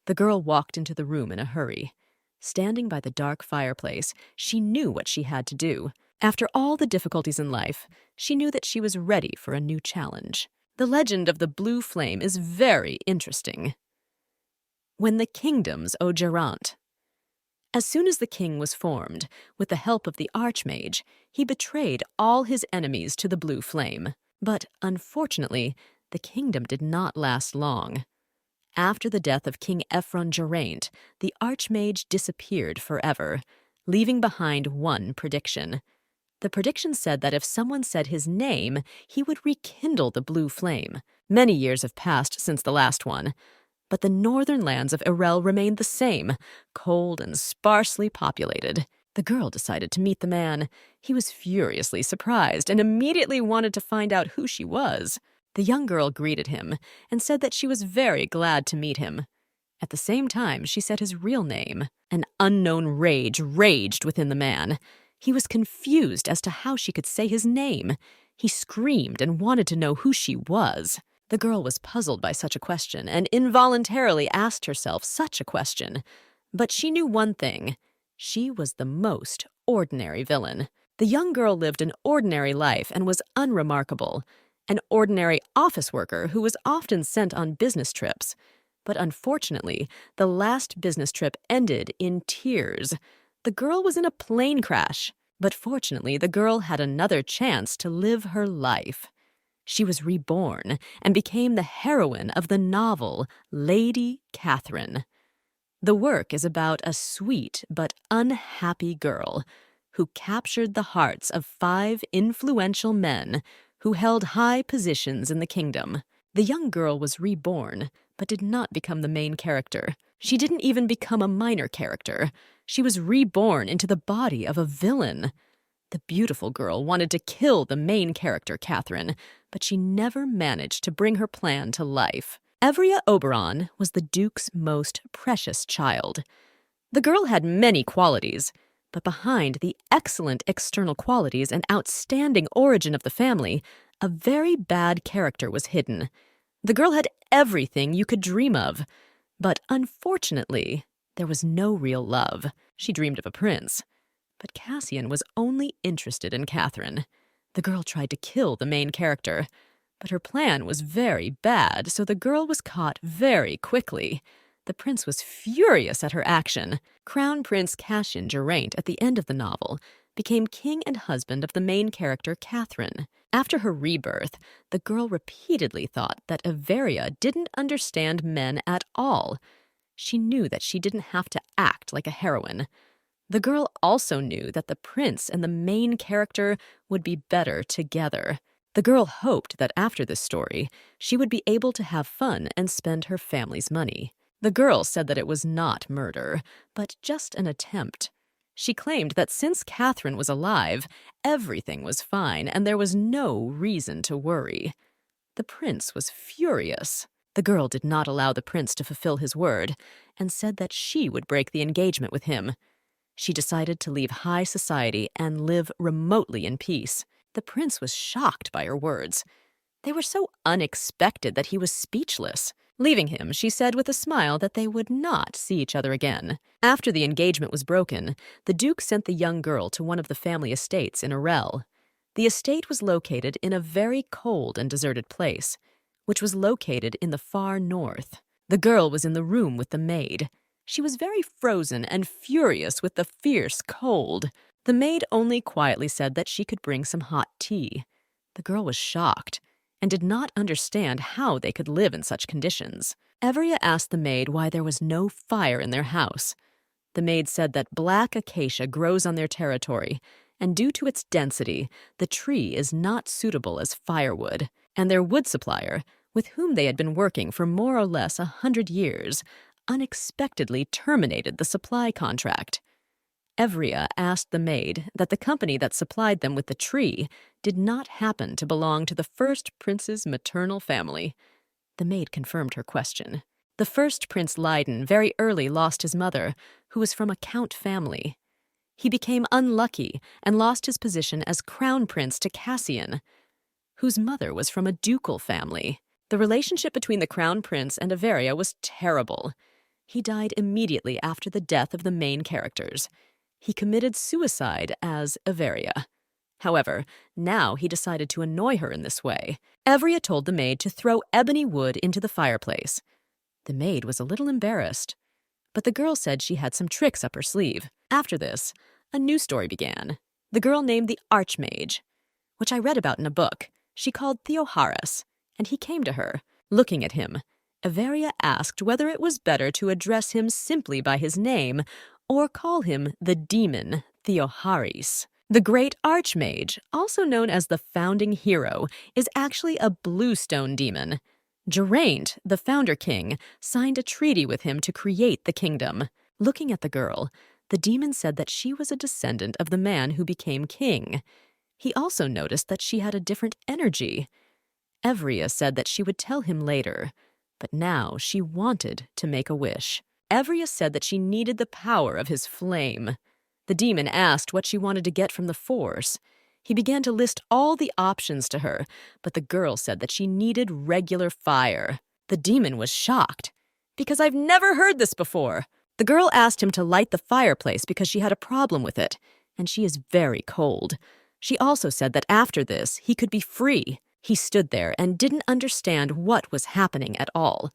The girl walked into the room in a hurry. Standing by the dark fireplace, she knew what she had to do. After all the difficulties in life, she knew that she was ready for a new challenge. The legend of the blue flame is very interesting. When the kingdoms o Gerant. As soon as the king was formed, with the help of the archmage, he betrayed all his enemies to the blue flame. But, unfortunately, the kingdom did not last long. After the death of King Ephron Geraint, the archmage disappeared forever, leaving behind one prediction. The prediction said that if someone said his name, he would rekindle the blue flame. Many years have passed since the last one, but the northern lands of Irel remained the same, cold and sparsely populated. The girl decided to meet the man. He was furiously surprised and immediately wanted to find out who she was. The young girl greeted him and said that she was very glad to meet him. At the same time, she said his real name. An unknown rage raged within the man. He was confused as to how she could say his name. He screamed and wanted to know who she was. The girl was puzzled by such a question and involuntarily asked herself such a question. But she knew one thing. She was the most ordinary villain. The young girl lived an ordinary life and was unremarkable. An ordinary office worker who was often sent on business trips. But unfortunately, the last business trip ended in tears. The girl was in a plane crash. But fortunately, the girl had another chance to live her life. She was reborn and became the heroine of the novel Lady Catherine. The work is about a sweet but unhappy girl who captured the hearts of 5 influential men who held high positions in the kingdom. The young girl was reborn, but did not become the main character. She didn't even become a minor character. She was reborn into the body of a villain. The beautiful girl wanted to kill the main character, Catherine, but she never managed to bring her plan to life. Evria Oberon was the Duke's most precious child. The girl had many qualities, but behind the excellent external qualities and outstanding origin of the family, a very bad character was hidden. The girl had everything you could dream of, but unfortunately, there was no real love. She dreamed of a prince. But Cassian was only interested in Catherine. The girl tried to kill the main character, but her plan was very bad, so the girl was caught very quickly. The prince was furious at her action. Crown Prince Cassian Geraint, at the end of the novel, became king and husband of the main character, Catherine. After her rebirth, the girl repeatedly thought that Everia didn't understand men at all. She knew that she didn't have to act like a heroine. The girl also knew that the prince and the main character would be better together. The girl hoped that after this story, she would be able to have fun and spend her family's money. The girl said that it was not murder, but just an attempt. She claimed that since Catherine was alive, everything was fine and there was no reason to worry. The prince was furious. The girl did not allow the prince to fulfill his word and said that she would break the engagement with him. She decided to leave high society and live remotely in peace. The prince was shocked by her words. They were so unexpected that he was speechless. Leaving him, she said with a smile that they would not see each other again. After the engagement was broken, the Duke sent the young girl to one of the family estates in Irel. The estate was located in a very cold and deserted place, which was located in the far north. The girl was in the room with the maid. She was very frozen and furious with the fierce cold. The maid only quietly said that she could bring some hot tea. The girl was shocked and did not understand how they could live in such conditions. Everia asked the maid why there was no fire in their house. The maid said that black acacia grows on their territory, and due to its density, the tree is not suitable as firewood, and their wood supplier, with whom they had been working for more or less 100 years, unexpectedly terminated the supply contract. Evria asked the maid that the company that supplied them with the tree did not happen to belong to the first prince's maternal family. The maid confirmed her question. The first Prince Leiden very early lost his mother, who was from a count family. He became unlucky and lost his position as crown prince to Cassian, whose mother was from a ducal family. The relationship between the crown prince and Everia was terrible. He died immediately after the death of the main characters. He committed suicide as Everia. However, now he decided to annoy her in this way. Everia told the maid to throw ebony wood into the fireplace. The maid was a little embarrassed, but the girl said she had some tricks up her sleeve. After this, a new story began. The girl named the Archmage, which I read about in a book, she called Theoharis, and he came to her. Looking at him, Everia asked whether it was better to address him simply by his name or call him the demon Theoharis. The great Archmage, also known as the founding hero, is actually a bluestone demon. Geraint, the founder king, signed a treaty with him to create the kingdom. Looking at the girl, the demon said that she was a descendant of the man who became king. He also noticed that she had a different energy. Everia said that she would tell him later, but now she wanted to make a wish. Everia said that she needed the power of his flame. The demon asked what she wanted to get from the force. He began to list all the options to her, but the girl said that she needed regular fire. The demon was shocked. "Because I've never heard this before." The girl asked him to light the fireplace because she had a problem with it, and she is very cold. She also said that after this, he could be free. He stood there and didn't understand what was happening at all.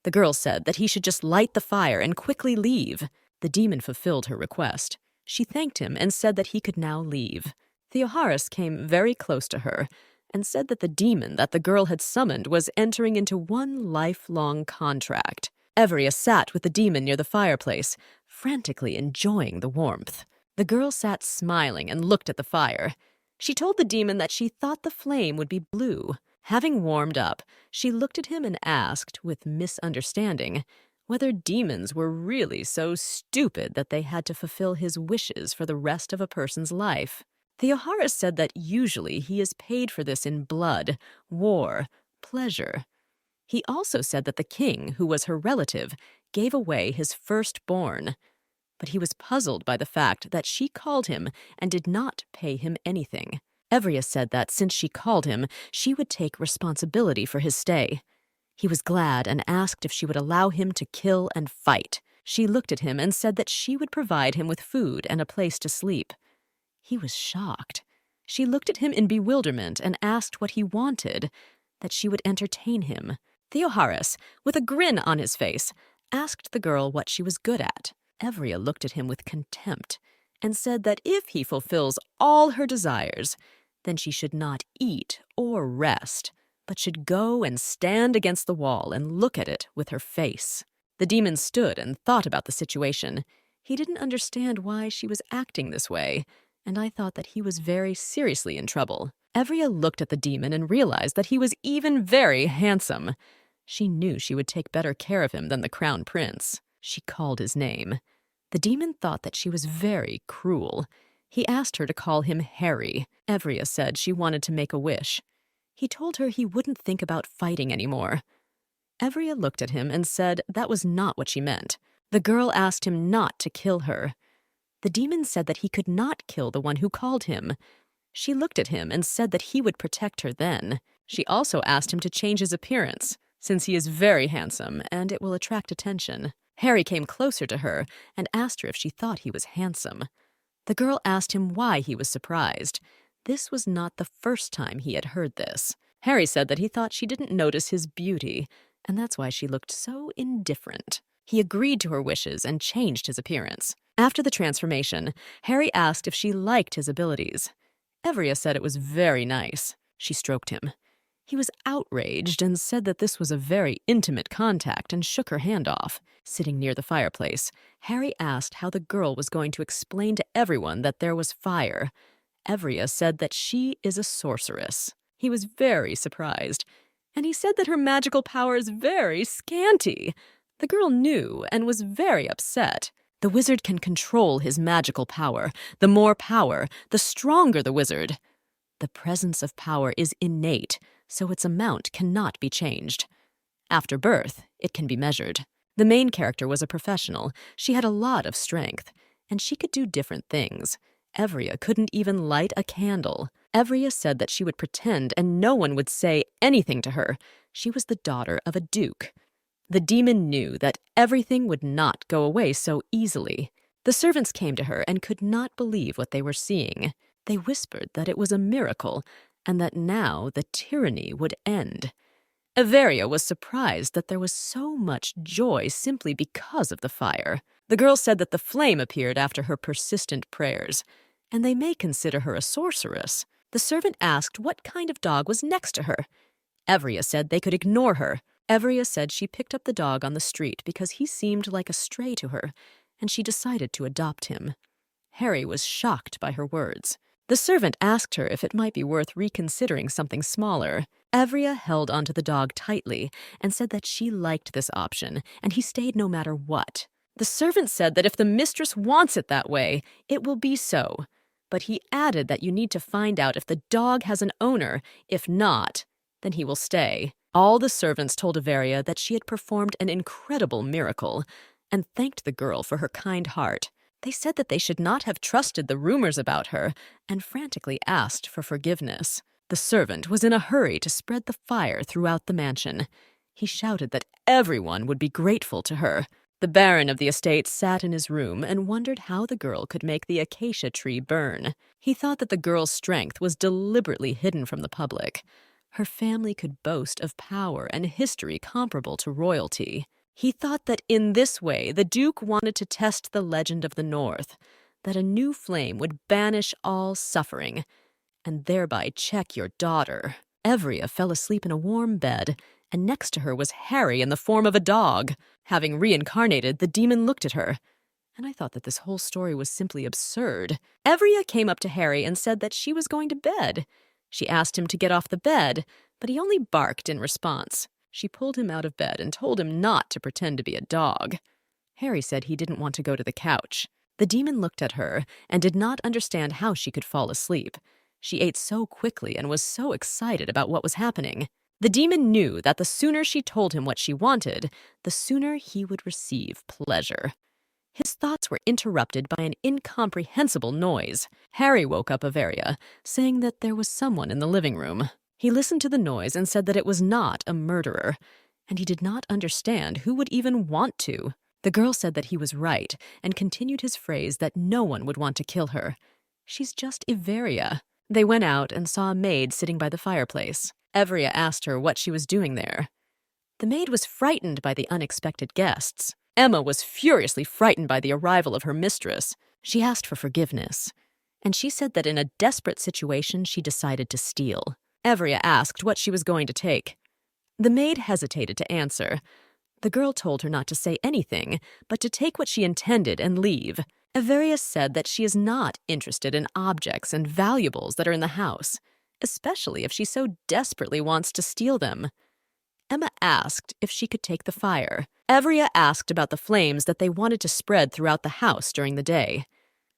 The girl said that he should just light the fire and quickly leave. The demon fulfilled her request. She thanked him and said that he could now leave. Theoharis came very close to her and said that the demon that the girl had summoned was entering into one lifelong contract. Everia sat with the demon near the fireplace, frantically enjoying the warmth. The girl sat smiling and looked at the fire. She told the demon that she thought the flame would be blue. Having warmed up, she looked at him and asked, with misunderstanding, whether demons were really so stupid that they had to fulfill his wishes for the rest of a person's life. Theoharis said that usually he is paid for this in blood, war, pleasure. He also said that the king, who was her relative, gave away his firstborn. But he was puzzled by the fact that she called him and did not pay him anything. Everia said that since she called him, she would take responsibility for his stay. He was glad and asked if she would allow him to kill and fight. She looked at him and said that she would provide him with food and a place to sleep. He was shocked. She looked at him in bewilderment and asked what he wanted, that she would entertain him. Theoharis, with a grin on his face, asked the girl what she was good at. Everia looked at him with contempt and said that if he fulfills all her desires, then she should not eat or rest, but should go and stand against the wall and look at it with her face. The demon stood and thought about the situation. He didn't understand why she was acting this way, and I thought that he was very seriously in trouble. Everia looked at the demon and realized that he was even very handsome. She knew she would take better care of him than the crown prince. She called his name. The demon thought that she was very cruel. He asked her to call him Harry. Everia said she wanted to make a wish. He told her he wouldn't think about fighting anymore. Everia looked at him and said that was not what she meant. The girl asked him not to kill her. The demon said that he could not kill the one who called him. She looked at him and said that he would protect her then. She also asked him to change his appearance, since he is very handsome and it will attract attention. Harry came closer to her and asked her if she thought he was handsome. The girl asked him why he was surprised. This was not the first time he had heard this. Harry said that he thought she didn't notice his beauty, and that's why she looked so indifferent. He agreed to her wishes and changed his appearance. After the transformation, Harry asked if she liked his abilities. Everia said it was very nice. She stroked him. He was outraged and said that this was a very intimate contact and shook her hand off. Sitting near the fireplace, Harry asked how the girl was going to explain to everyone that there was fire. Everia said that she is a sorceress. He was very surprised, and he said that her magical power is very scanty. The girl knew and was very upset. The wizard can control his magical power. The more power, the stronger the wizard. The presence of power is innate, so its amount cannot be changed. After birth, it can be measured. The main character was a professional. She had a lot of strength, and she could do different things. Everia couldn't even light a candle. Everia said that she would pretend and no one would say anything to her. She was the daughter of a duke. The demon knew that everything would not go away so easily. The servants came to her and could not believe what they were seeing. They whispered that it was a miracle and that now the tyranny would end. Averia was surprised that there was so much joy simply because of the fire. The girl said that the flame appeared after her persistent prayers, and they may consider her a sorceress. The servant asked what kind of dog was next to her. Averia said they could ignore her. Averia said she picked up the dog on the street because he seemed like a stray to her, and she decided to adopt him. Harry was shocked by her words. The servant asked her if it might be worth reconsidering something smaller. Averia held onto the dog tightly and said that she liked this option, and he stayed no matter what. The servant said that if the mistress wants it that way, it will be so. But he added that you need to find out if the dog has an owner. If not, then he will stay. All the servants told Averia that she had performed an incredible miracle and thanked the girl for her kind heart. They said that they should not have trusted the rumors about her and frantically asked for forgiveness. The servant was in a hurry to spread the fire throughout the mansion. He shouted that everyone would be grateful to her. The baron of the estate sat in his room and wondered how the girl could make the acacia tree burn. He thought that the girl's strength was deliberately hidden from the public. Her family could boast of power and history comparable to royalty. He thought that in this way the Duke wanted to test the legend of the North, that a new flame would banish all suffering, and thereby check your daughter. Averia fell asleep in a warm bed, and next to her was Harry in the form of a dog. Having reincarnated, the demon looked at her, and I thought that this whole story was simply absurd. Averia came up to Harry and said that she was going to bed. She asked him to get off the bed, but he only barked in response. She pulled him out of bed and told him not to pretend to be a dog. Harry said he didn't want to go to the couch. The demon looked at her and did not understand how she could fall asleep. She ate so quickly and was so excited about what was happening. The demon knew that the sooner she told him what she wanted, the sooner he would receive pleasure. His thoughts were interrupted by an incomprehensible noise. Harry woke up Averia, saying that there was someone in the living room. He listened to the noise and said that it was not a murderer, and he did not understand who would even want to. The girl said that he was right and continued his phrase that no one would want to kill her. She's just Averia. They went out and saw a maid sitting by the fireplace. Averia asked her what she was doing there. The maid was frightened by the unexpected guests. Emma was furiously frightened by the arrival of her mistress. She asked for forgiveness, and she said that in a desperate situation she decided to steal. Averia asked what she was going to take. The maid hesitated to answer. The girl told her not to say anything, but to take what she intended and leave. Averia said that she is not interested in objects and valuables that are in the house, especially if she so desperately wants to steal them. Emma asked if she could take the fire. Averia asked about the flames that they wanted to spread throughout the house during the day.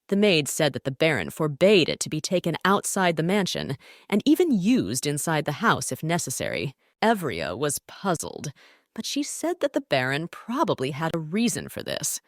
The maid said that the baron forbade it to be taken outside the mansion and even used inside the house if necessary. Averia was puzzled, but she said that the baron probably had a reason for this.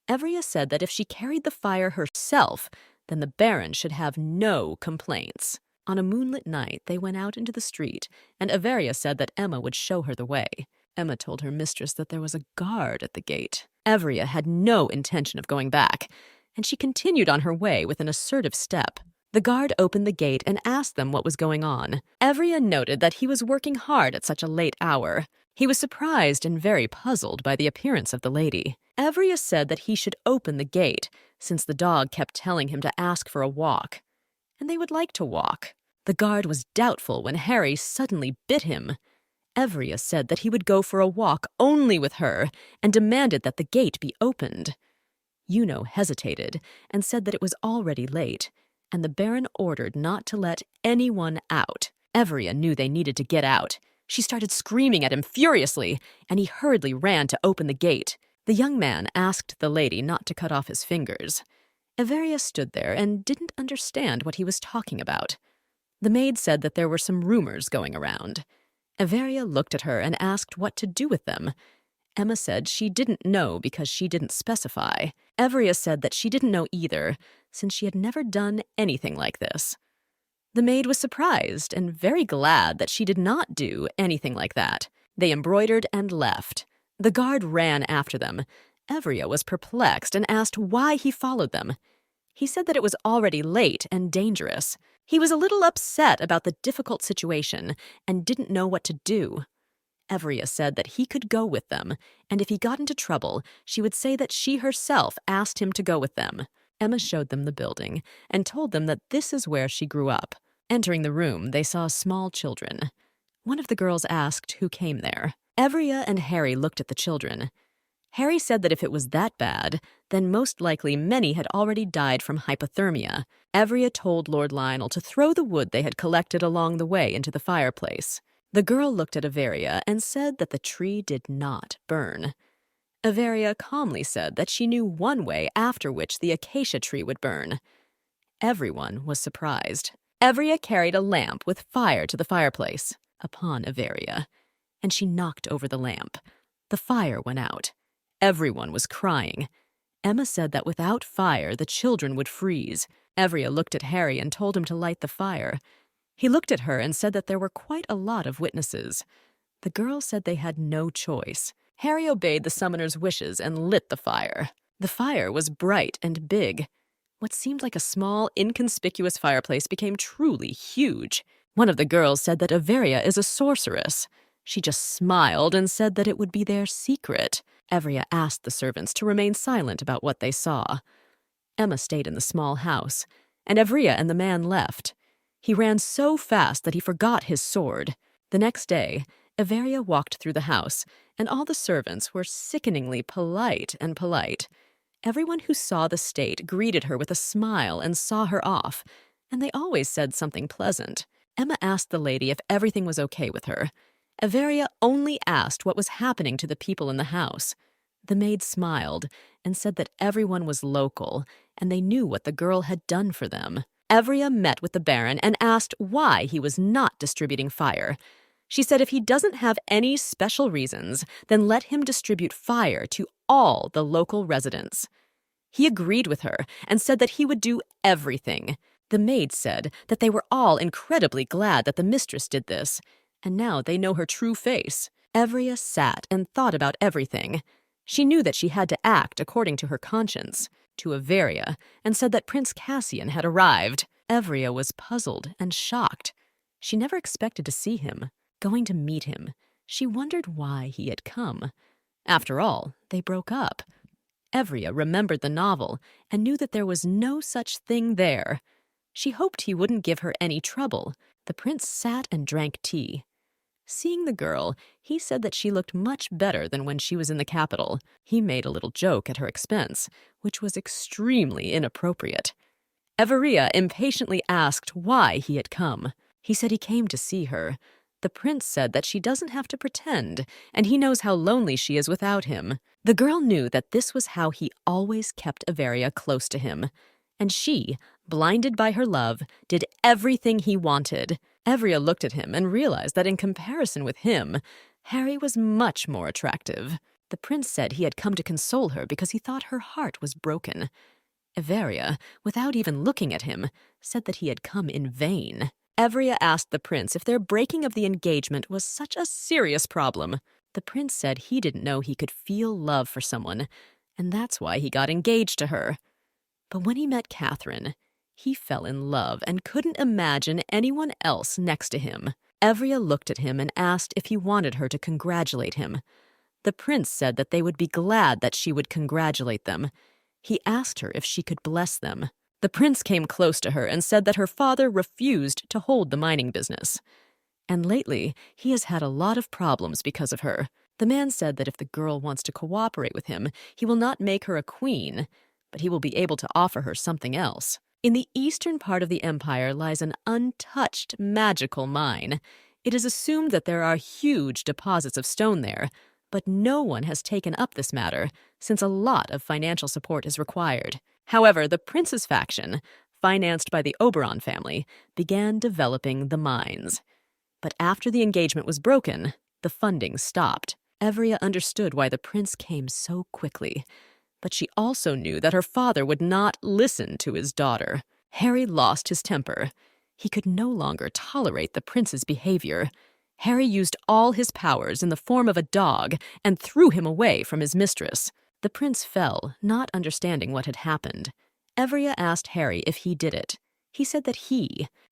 Averia said that if she carried the fire herself, then the baron should have no complaints. On a moonlit night, they went out into the street, and Averia said that Emma would show her the way. Emma told her mistress that there was a guard at the gate. Averia had no intention of going back, and she continued on her way with an assertive step. The guard opened the gate and asked them what was going on. Averia noted that he was working hard at such a late hour. He was surprised and very puzzled by the appearance of the lady. Averia said that he should open the gate, since the dog kept telling him to ask for a walk, and they would like to walk. The guard was doubtful when Harry suddenly bit him. Averia said that he would go for a walk only with her and demanded that the gate be opened. Yuno hesitated and said that it was already late, and the baron ordered not to let anyone out. Averia knew they needed to get out. She started screaming at him furiously, and he hurriedly ran to open the gate. The young man asked the lady not to cut off his fingers. Averia stood there and didn't understand what he was talking about. The maid said that there were some rumors going around. Averia looked at her and asked what to do with them. Emma said she didn't know because she didn't specify. Averia said that she didn't know either, since she had never done anything like this. The maid was surprised and very glad that she did not do anything like that. They embroidered and left. The guard ran after them. Evria was perplexed and asked why he followed them. He said that it was already late and dangerous. He was a little upset about the difficult situation and didn't know what to do. Evria said that he could go with them, and if he got into trouble, she would say that she herself asked him to go with them. Emma showed them the building and told them that this is where she grew up. Entering the room, they saw small children. One of the girls asked who came there. Evria and Harry looked at the children. Harry said that if it was that bad, then most likely many had already died from hypothermia. Evria told Lord Lionel to throw the wood they had collected along the way into the fireplace. The girl looked at Everia and said that the tree did not burn. Everia calmly said that she knew one way after which the acacia tree would burn. Everyone was surprised. Everia carried a lamp with fire to the fireplace upon Everia, and she knocked over the lamp. The fire went out. Everyone was crying. Emma said that without fire, the children would freeze. Everia looked at Harry and told him to light the fire. He looked at her and said that there were quite a lot of witnesses. The girl said they had no choice. Harry obeyed the summoner's wishes and lit the fire. The fire was bright and big. What seemed like a small, inconspicuous fireplace became truly huge. One of the girls said that Everia is a sorceress. She just smiled and said that it would be their secret. Everia asked the servants to remain silent about what they saw. Emma stayed in the small house, and Everia and the man left. He ran so fast that he forgot his sword. The next day, Everia walked through the house, and all the servants were sickeningly polite. Everyone who saw the state greeted her with a smile and saw her off, and they always said something pleasant. Emma asked the lady if everything was okay with her. Everia only asked what was happening to the people in the house. The maid smiled and said that everyone was local, and they knew what the girl had done for them. Everia met with the Baron and asked why he was not distributing fire. She said if he doesn't have any special reasons, then let him distribute fire to all the local residents. He agreed with her and said that he would do everything. The maid said that they were all incredibly glad that the mistress did this, and now they know her true face. Everia sat and thought about everything. She knew that she had to act according to her conscience. To Everia, and said that Prince Cassian had arrived. Everia was puzzled and shocked. She never expected to see him. Going to meet him, she wondered why he had come. After all, they broke up. Everia remembered the novel and knew that there was no such thing there. She hoped he wouldn't give her any trouble. The prince sat and drank tea. Seeing the girl, he said that she looked much better than when she was in the capital. He made a little joke at her expense, which was extremely inappropriate. Everia impatiently asked why he had come. He said he came to see her. The prince said that she doesn't have to pretend, and he knows how lonely she is without him. The girl knew that this was how he always kept Everia close to him, and she, blinded by her love, did everything he wanted. Everia looked at him and realized that in comparison with him, Harry was much more attractive. The prince said he had come to console her because he thought her heart was broken. Everia, without even looking at him, said that he had come in vain. Everia asked the prince if their breaking of the engagement was such a serious problem. The prince said he didn't know he could feel love for someone, and that's why he got engaged to her. But when he met Catherine, he fell in love and couldn't imagine anyone else next to him. Everia looked at him and asked if he wanted her to congratulate him. The prince said that they would be glad that she would congratulate them. He asked her if she could bless them. The prince came close to her and said that her father refused to hold the mining business. And lately, he has had a lot of problems because of her. The man said that if the girl wants to cooperate with him, he will not make her a queen, but he will be able to offer her something else. In the eastern part of the empire lies an untouched magical mine. It is assumed that there are huge deposits of stone there, but no one has taken up this matter, since a lot of financial support is required. However, the prince's faction, financed by the Oberon family, began developing the mines. But after the engagement was broken, the funding stopped. Everia understood why the prince came so quickly, but she also knew that her father would not listen to his daughter. Harry lost his temper. He could no longer tolerate the prince's behavior. Harry used all his powers in the form of a dog and threw him away from his mistress. The prince fell, not understanding what had happened. Evria asked Harry if he did it. He said that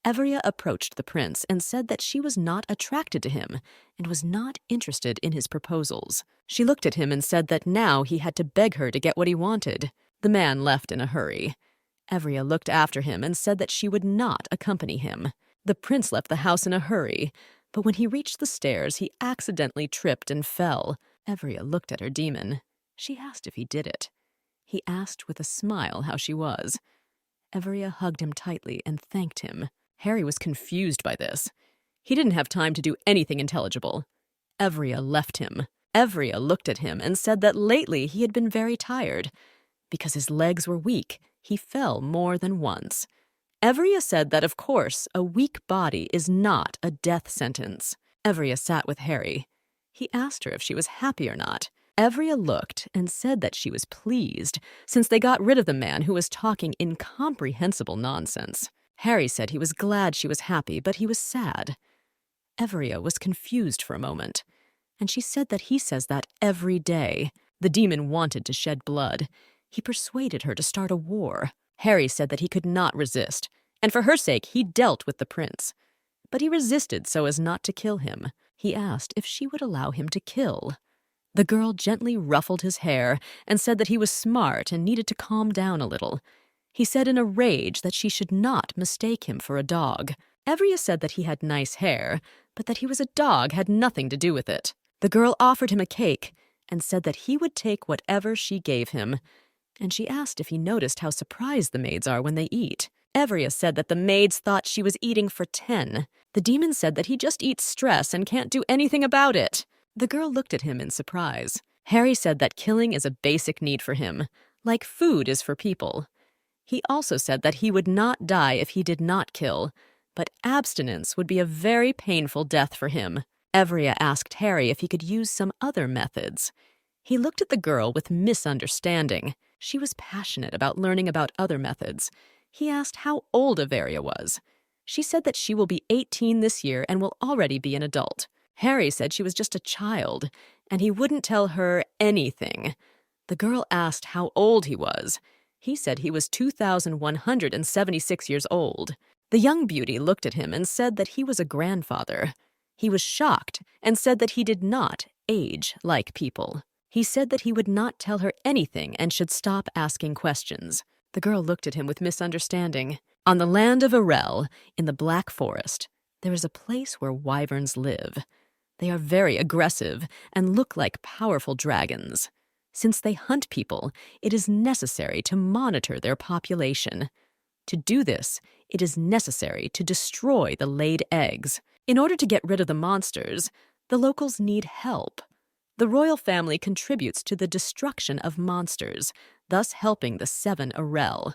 Evria approached the prince and said that she was not attracted to him and was not interested in his proposals. She looked at him and said that now he had to beg her to get what he wanted. The man left in a hurry. Evria looked after him and said that she would not accompany him. The prince left the house in a hurry, but when he reached the stairs, he accidentally tripped and fell. Evria looked at her demon. She asked if he did it. He asked with a smile how she was. Evria hugged him tightly and thanked him. Harry was confused by this. He didn't have time to do anything intelligible. Evria left him. Evria looked at him and said that lately he had been very tired. Because his legs were weak, he fell more than once. Evria said that, of course, a weak body is not a death sentence. Evria sat with Harry. He asked her if she was happy or not. Evria looked and said that she was pleased, since they got rid of the man who was talking incomprehensible nonsense. Harry said he was glad she was happy, but he was sad. Evria was confused for a moment, and she said that he says that every day. The demon wanted to shed blood. He persuaded her to start a war. Harry said that he could not resist, and for her sake he dealt with the prince. But he resisted so as not to kill him. He asked if she would allow him to kill. The girl gently ruffled his hair and said that he was smart and needed to calm down a little. He said in a rage that she should not mistake him for a dog. Evria said that he had nice hair, but that he was a dog had nothing to do with it. The girl offered him a cake and said that he would take whatever she gave him. And she asked if he noticed how surprised the maids are when they eat. Evria said that the maids thought she was eating for 10. The demon said that he just eats stress and can't do anything about it. The girl looked at him in surprise. Harry said that killing is a basic need for him, like food is for people. He also said that he would not die if he did not kill, but abstinence would be a very painful death for him. Evria asked Harry if he could use some other methods. He looked at the girl with misunderstanding. She was passionate about learning about other methods. He asked how old Evria was. She said that she will be 18 this year and will already be an adult. Harry said she was just a child, and he wouldn't tell her anything. The girl asked how old he was. He said he was 2,176 years old. The young beauty looked at him and said that he was a grandfather. He was shocked and said that he did not age like people. He said that he would not tell her anything and should stop asking questions. The girl looked at him with misunderstanding. On the land of Arel, in the Black Forest, there is a place where wyverns live. They are very aggressive and look like powerful dragons. Since they hunt people, it is necessary to monitor their population. To do this, it is necessary to destroy the laid eggs. In order to get rid of the monsters, the locals need help. The royal family contributes to the destruction of monsters, thus helping the 7 Arel.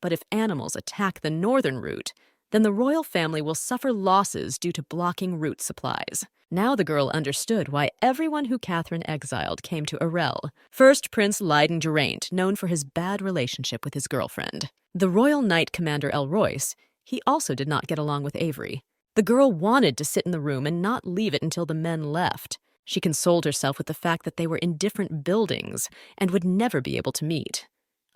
But if animals attack the northern route, then the royal family will suffer losses due to blocking route supplies. Now the girl understood why everyone who Catherine exiled came to Arel. First, Prince Leiden Geraint, known for his bad relationship with his girlfriend. The royal knight commander Elroyce, he also did not get along with Avery. The girl wanted to sit in the room and not leave it until the men left. She consoled herself with the fact that they were in different buildings and would never be able to meet.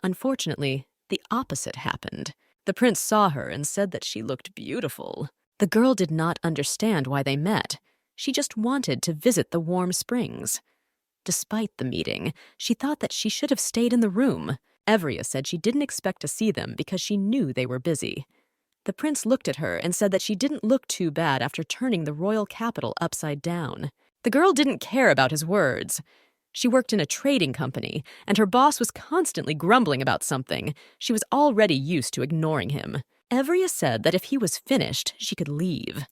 Unfortunately, the opposite happened. The prince saw her and said that she looked beautiful. The girl did not understand why they met. She just wanted to visit the warm springs. Despite the meeting, she thought that she should have stayed in the room. Evria said she didn't expect to see them because she knew they were busy. The prince looked at her and said that she didn't look too bad after turning the royal capital upside down. The girl didn't care about his words. She worked in a trading company, and her boss was constantly grumbling about something. She was already used to ignoring him. Evria said that if he was finished, she could leave.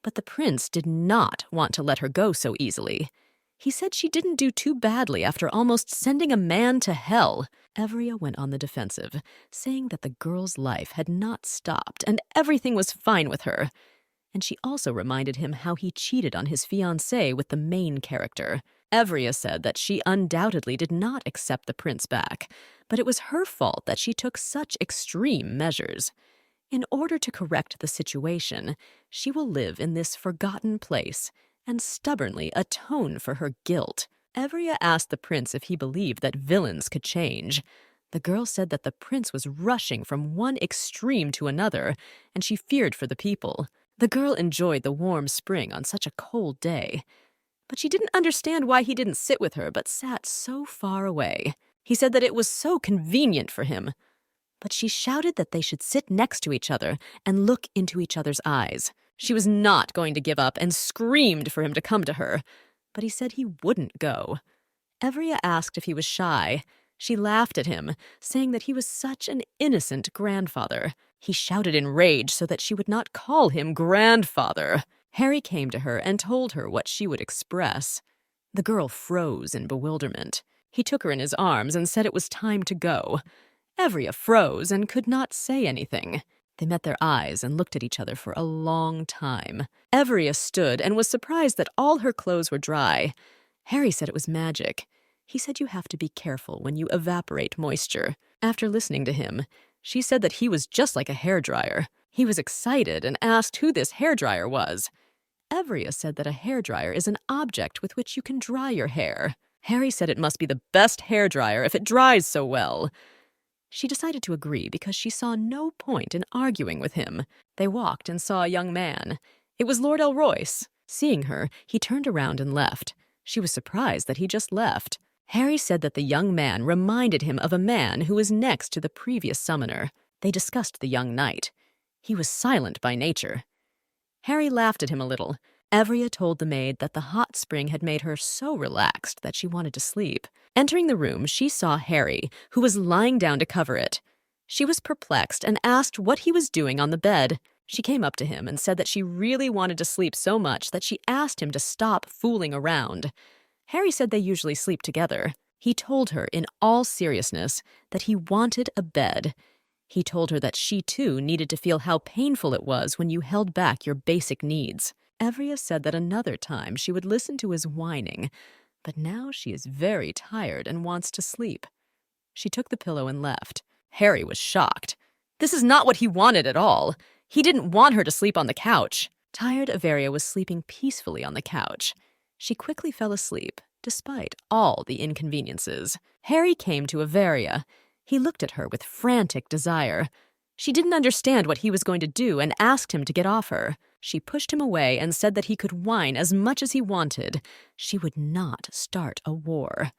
But the prince did not want to let her go so easily. He said she didn't do too badly after almost sending a man to hell. Evria went on the defensive, saying that the girl's life had not stopped and everything was fine with her. And she also reminded him how he cheated on his fiancée with the main character. Evria said that she undoubtedly did not accept the prince back, but it was her fault that she took such extreme measures. In order to correct the situation, she will live in this forgotten place and stubbornly atone for her guilt. Evria asked the prince if he believed that villains could change. The girl said that the prince was rushing from one extreme to another, and she feared for the people. The girl enjoyed the warm spring on such a cold day. But she didn't understand why he didn't sit with her but sat so far away. He said that it was so convenient for him. But she shouted that they should sit next to each other and look into each other's eyes. She was not going to give up and screamed for him to come to her, but he said he wouldn't go. Evria asked if he was shy. She laughed at him, saying that he was such an innocent grandfather. He shouted in rage so that she would not call him grandfather. Harry came to her and told her what she would express. The girl froze in bewilderment. He took her in his arms and said it was time to go. Evria froze and could not say anything. They met their eyes and looked at each other for a long time. Evria stood and was surprised that all her clothes were dry. Harry said it was magic. He said you have to be careful when you evaporate moisture. After listening to him, she said that he was just like a hairdryer. He was excited and asked who this hairdryer was. Evria said that a hairdryer is an object with which you can dry your hair. Harry said it must be the best hairdryer if it dries so well. She decided to agree because she saw no point in arguing with him. They walked and saw a young man. It was Lord Elroyce. Seeing her, he turned around and left. She was surprised that he just left. Harry said that the young man reminded him of a man who was next to the previous summoner. They discussed the young knight. He was silent by nature. Harry laughed at him a little. Evria told the maid that the hot spring had made her so relaxed that she wanted to sleep. Entering the room, she saw Harry, who was lying down to cover it. She was perplexed and asked what he was doing on the bed. She came up to him and said that she really wanted to sleep so much that she asked him to stop fooling around. Harry said they usually sleep together. He told her in all seriousness that he wanted a bed. He told her that she too needed to feel how painful it was when you held back your basic needs. Evria said that another time she would listen to his whining, but now she is very tired and wants to sleep. She took the pillow and left. Harry was shocked. This is not what he wanted at all. He didn't want her to sleep on the couch. Tired, Evria was sleeping peacefully on the couch. She quickly fell asleep, despite all the inconveniences. Harry came to Evria. He looked at her with frantic desire. She didn't understand what he was going to do and asked him to get off her. She pushed him away and said that he could whine as much as he wanted. She would not start a war.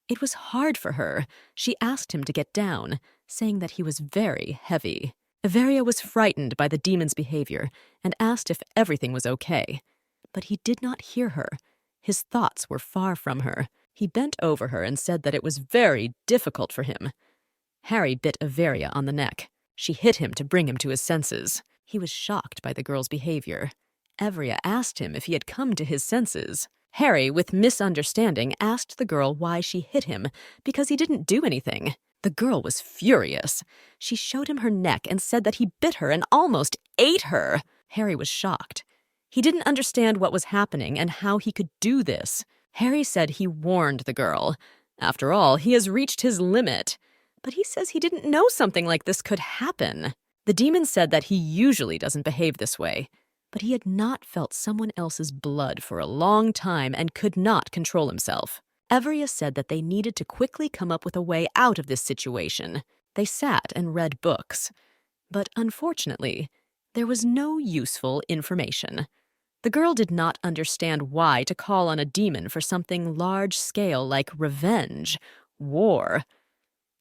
It was hard for her. She asked him to get down, saying that he was very heavy. Everia was frightened by the demon's behavior and asked if everything was okay. But he did not hear her. His thoughts were far from her. He bent over her and said that it was very difficult for him. Harry bit Everia on the neck. She hit him to bring him to his senses. He was shocked by the girl's behavior. Evria asked him if he had come to his senses. Harry, with misunderstanding, asked the girl why she hit him, because he didn't do anything. The girl was furious. She showed him her neck and said that he bit her and almost ate her. Harry was shocked. He didn't understand what was happening and how he could do this. Harry said he warned the girl. After all, he has reached his limit. But he says he didn't know something like this could happen. The demon said that he usually doesn't behave this way, but he had not felt someone else's blood for a long time and could not control himself. Evria said that they needed to quickly come up with a way out of this situation. They sat and read books. But unfortunately, there was no useful information. The girl did not understand why to call on a demon for something large-scale like revenge, war.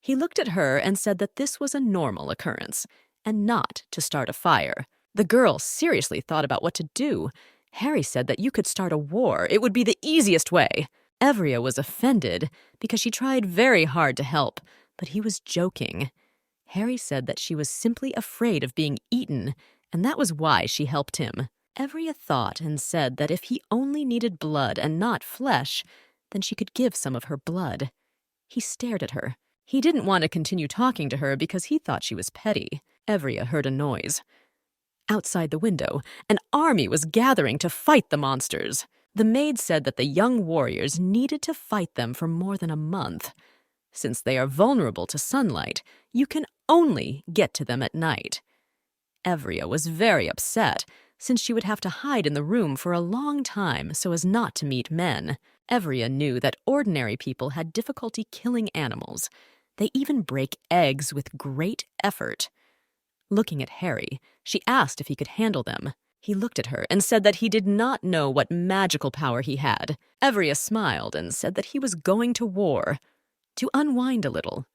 He looked at her and said that this was a normal occurrence, and not to start a fire. The girl seriously thought about what to do. Harry said that you could start a war. It would be the easiest way. Evria was offended because she tried very hard to help, but he was joking. Harry said that she was simply afraid of being eaten, and that was why she helped him. Evria thought and said that if he only needed blood and not flesh, then she could give some of her blood. He stared at her. He didn't want to continue talking to her because he thought she was petty. Evria heard a noise. Outside the window, an army was gathering to fight the monsters. The maid said that the young warriors needed to fight them for more than a month. Since they are vulnerable to sunlight, you can only get to them at night. Evria was very upset, since she would have to hide in the room for a long time so as not to meet men. Evria knew that ordinary people had difficulty killing animals. They even break eggs with great effort. Looking at Harry, she asked if he could handle them. He looked at her and said that he did not know what magical power he had. Evria smiled and said that he was going to war. To unwind a little,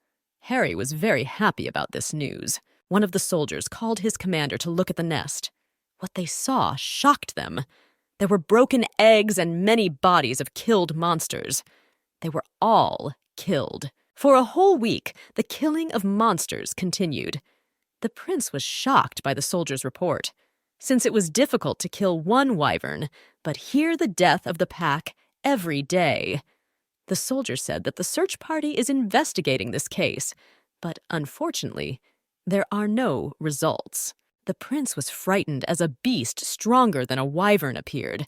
Harry was very happy about this news. One of the soldiers called his commander to look at the nest. What they saw shocked them. There were broken eggs and many bodies of killed monsters. They were all killed. For a whole week, the killing of monsters continued. The prince was shocked by the soldier's report, since it was difficult to kill one wyvern, but hear the death of the pack every day. The soldier said that the search party is investigating this case, but unfortunately, there are no results. The prince was frightened as a beast stronger than a wyvern appeared.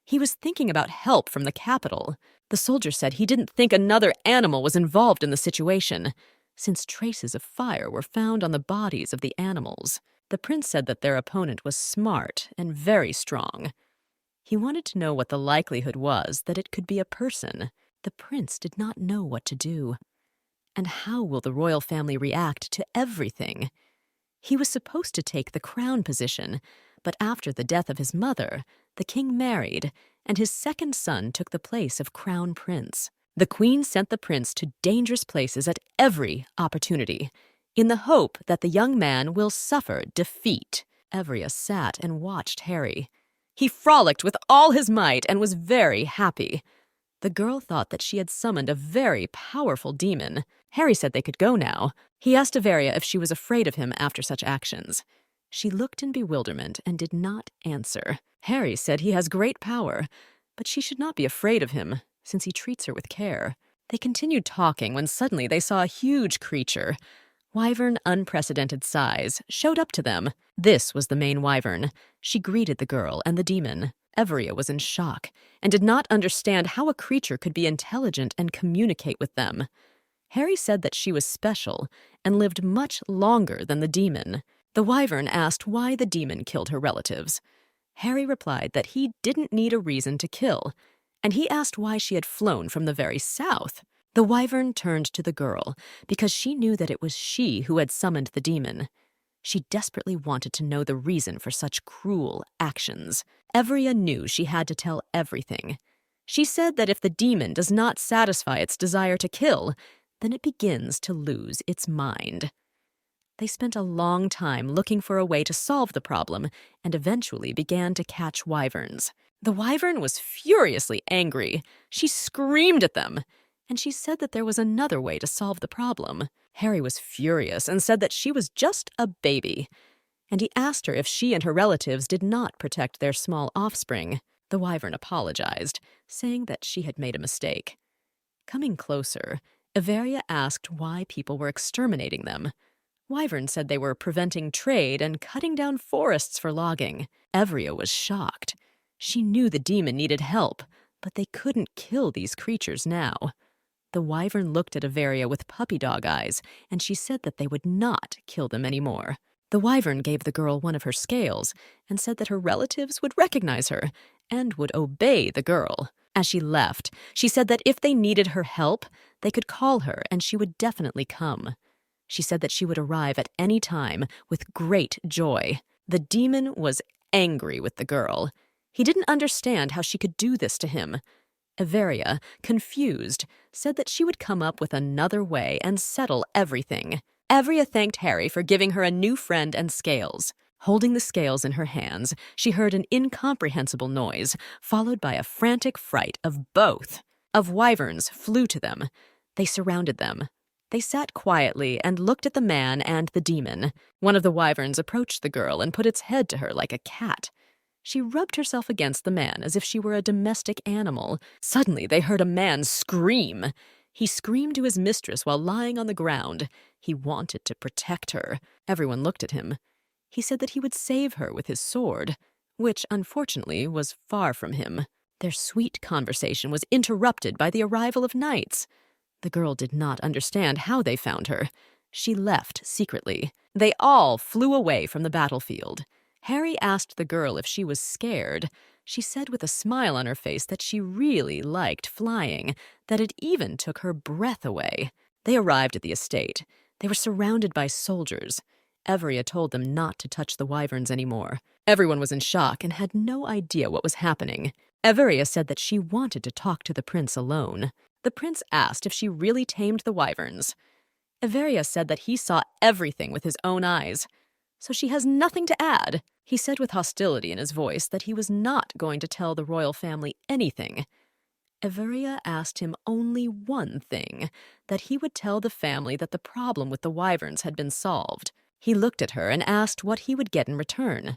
He was thinking about help from the capital. The soldier said he didn't think another animal was involved in the situation, since traces of fire were found on the bodies of the animals. The prince said that their opponent was smart and very strong. He wanted to know what the likelihood was that it could be a person. The prince did not know what to do. And how will the royal family react to everything? He was supposed to take the crown position, but after the death of his mother, the king married, and his second son took the place of crown prince. The queen sent the prince to dangerous places at every opportunity, in the hope that the young man will suffer defeat. Evria sat and watched Harry. He frolicked with all his might and was very happy. The girl thought that she had summoned a very powerful demon. Harry said they could go now. He asked Evria if she was afraid of him after such actions. She looked in bewilderment and did not answer. Harry said he has great power, but she should not be afraid of him, since he treats her with care. They continued talking when suddenly they saw a huge creature. Wyvern unprecedented size showed up to them. This was the main wyvern. She greeted the girl and the demon. Evria was in shock and did not understand how a creature could be intelligent and communicate with them. Harry said that she was special and lived much longer than the demon. The wyvern asked why the demon killed her relatives. Harry replied that he didn't need a reason to kill, and he asked why she had flown from the very south. The wyvern turned to the girl because she knew that it was she who had summoned the demon. She desperately wanted to know the reason for such cruel actions. Evria knew she had to tell everything. She said that if the demon does not satisfy its desire to kill, then it begins to lose its mind. They spent a long time looking for a way to solve the problem and eventually began to catch wyverns. The wyvern was furiously angry. She screamed at them, and she said that there was another way to solve the problem. Harry was furious and said that she was just a baby, and he asked her if she and her relatives did not protect their small offspring. The wyvern apologized, saying that she had made a mistake. Coming closer, Evria asked why people were exterminating them. Wyvern said they were preventing trade and cutting down forests for logging. Evria was shocked. She knew the demon needed help, but they couldn't kill these creatures now. The wyvern looked at Evria with puppy dog eyes, and she said that they would not kill them anymore. The wyvern gave the girl one of her scales and said that her relatives would recognize her and would obey the girl. As she left, she said that if they needed her help, they could call her and she would definitely come. She said that she would arrive at any time with great joy. The demon was angry with the girl. He didn't understand how she could do this to him. Everia, confused, said that she would come up with another way and settle everything. Evria thanked Harry for giving her a new friend and scales. Holding the scales in her hands, she heard an incomprehensible noise, followed by a frantic fright of both. Wyverns flew to them. They surrounded them. They sat quietly and looked at the man and the demon. One of the wyverns approached the girl and put its head to her like a cat. She rubbed herself against the man as if she were a domestic animal. Suddenly, they heard a man scream. He screamed to his mistress while lying on the ground. He wanted to protect her. Everyone looked at him. He said that he would save her with his sword, which, unfortunately, was far from him. Their sweet conversation was interrupted by the arrival of knights. The girl did not understand how they found her. She left secretly. They all flew away from the battlefield. Harry asked the girl if she was scared. She said with a smile on her face that she really liked flying, that it even took her breath away. They arrived at the estate. They were surrounded by soldiers. Everia told them not to touch the wyverns anymore. Everyone was in shock and had no idea what was happening. Everia said that she wanted to talk to the prince alone. The prince asked if she really tamed the wyverns. Everia said that he saw everything with his own eyes. So she has nothing to add. He said with hostility in his voice that he was not going to tell the royal family anything. Everia asked him only one thing, that he would tell the family that the problem with the wyverns had been solved. He looked at her and asked what he would get in return.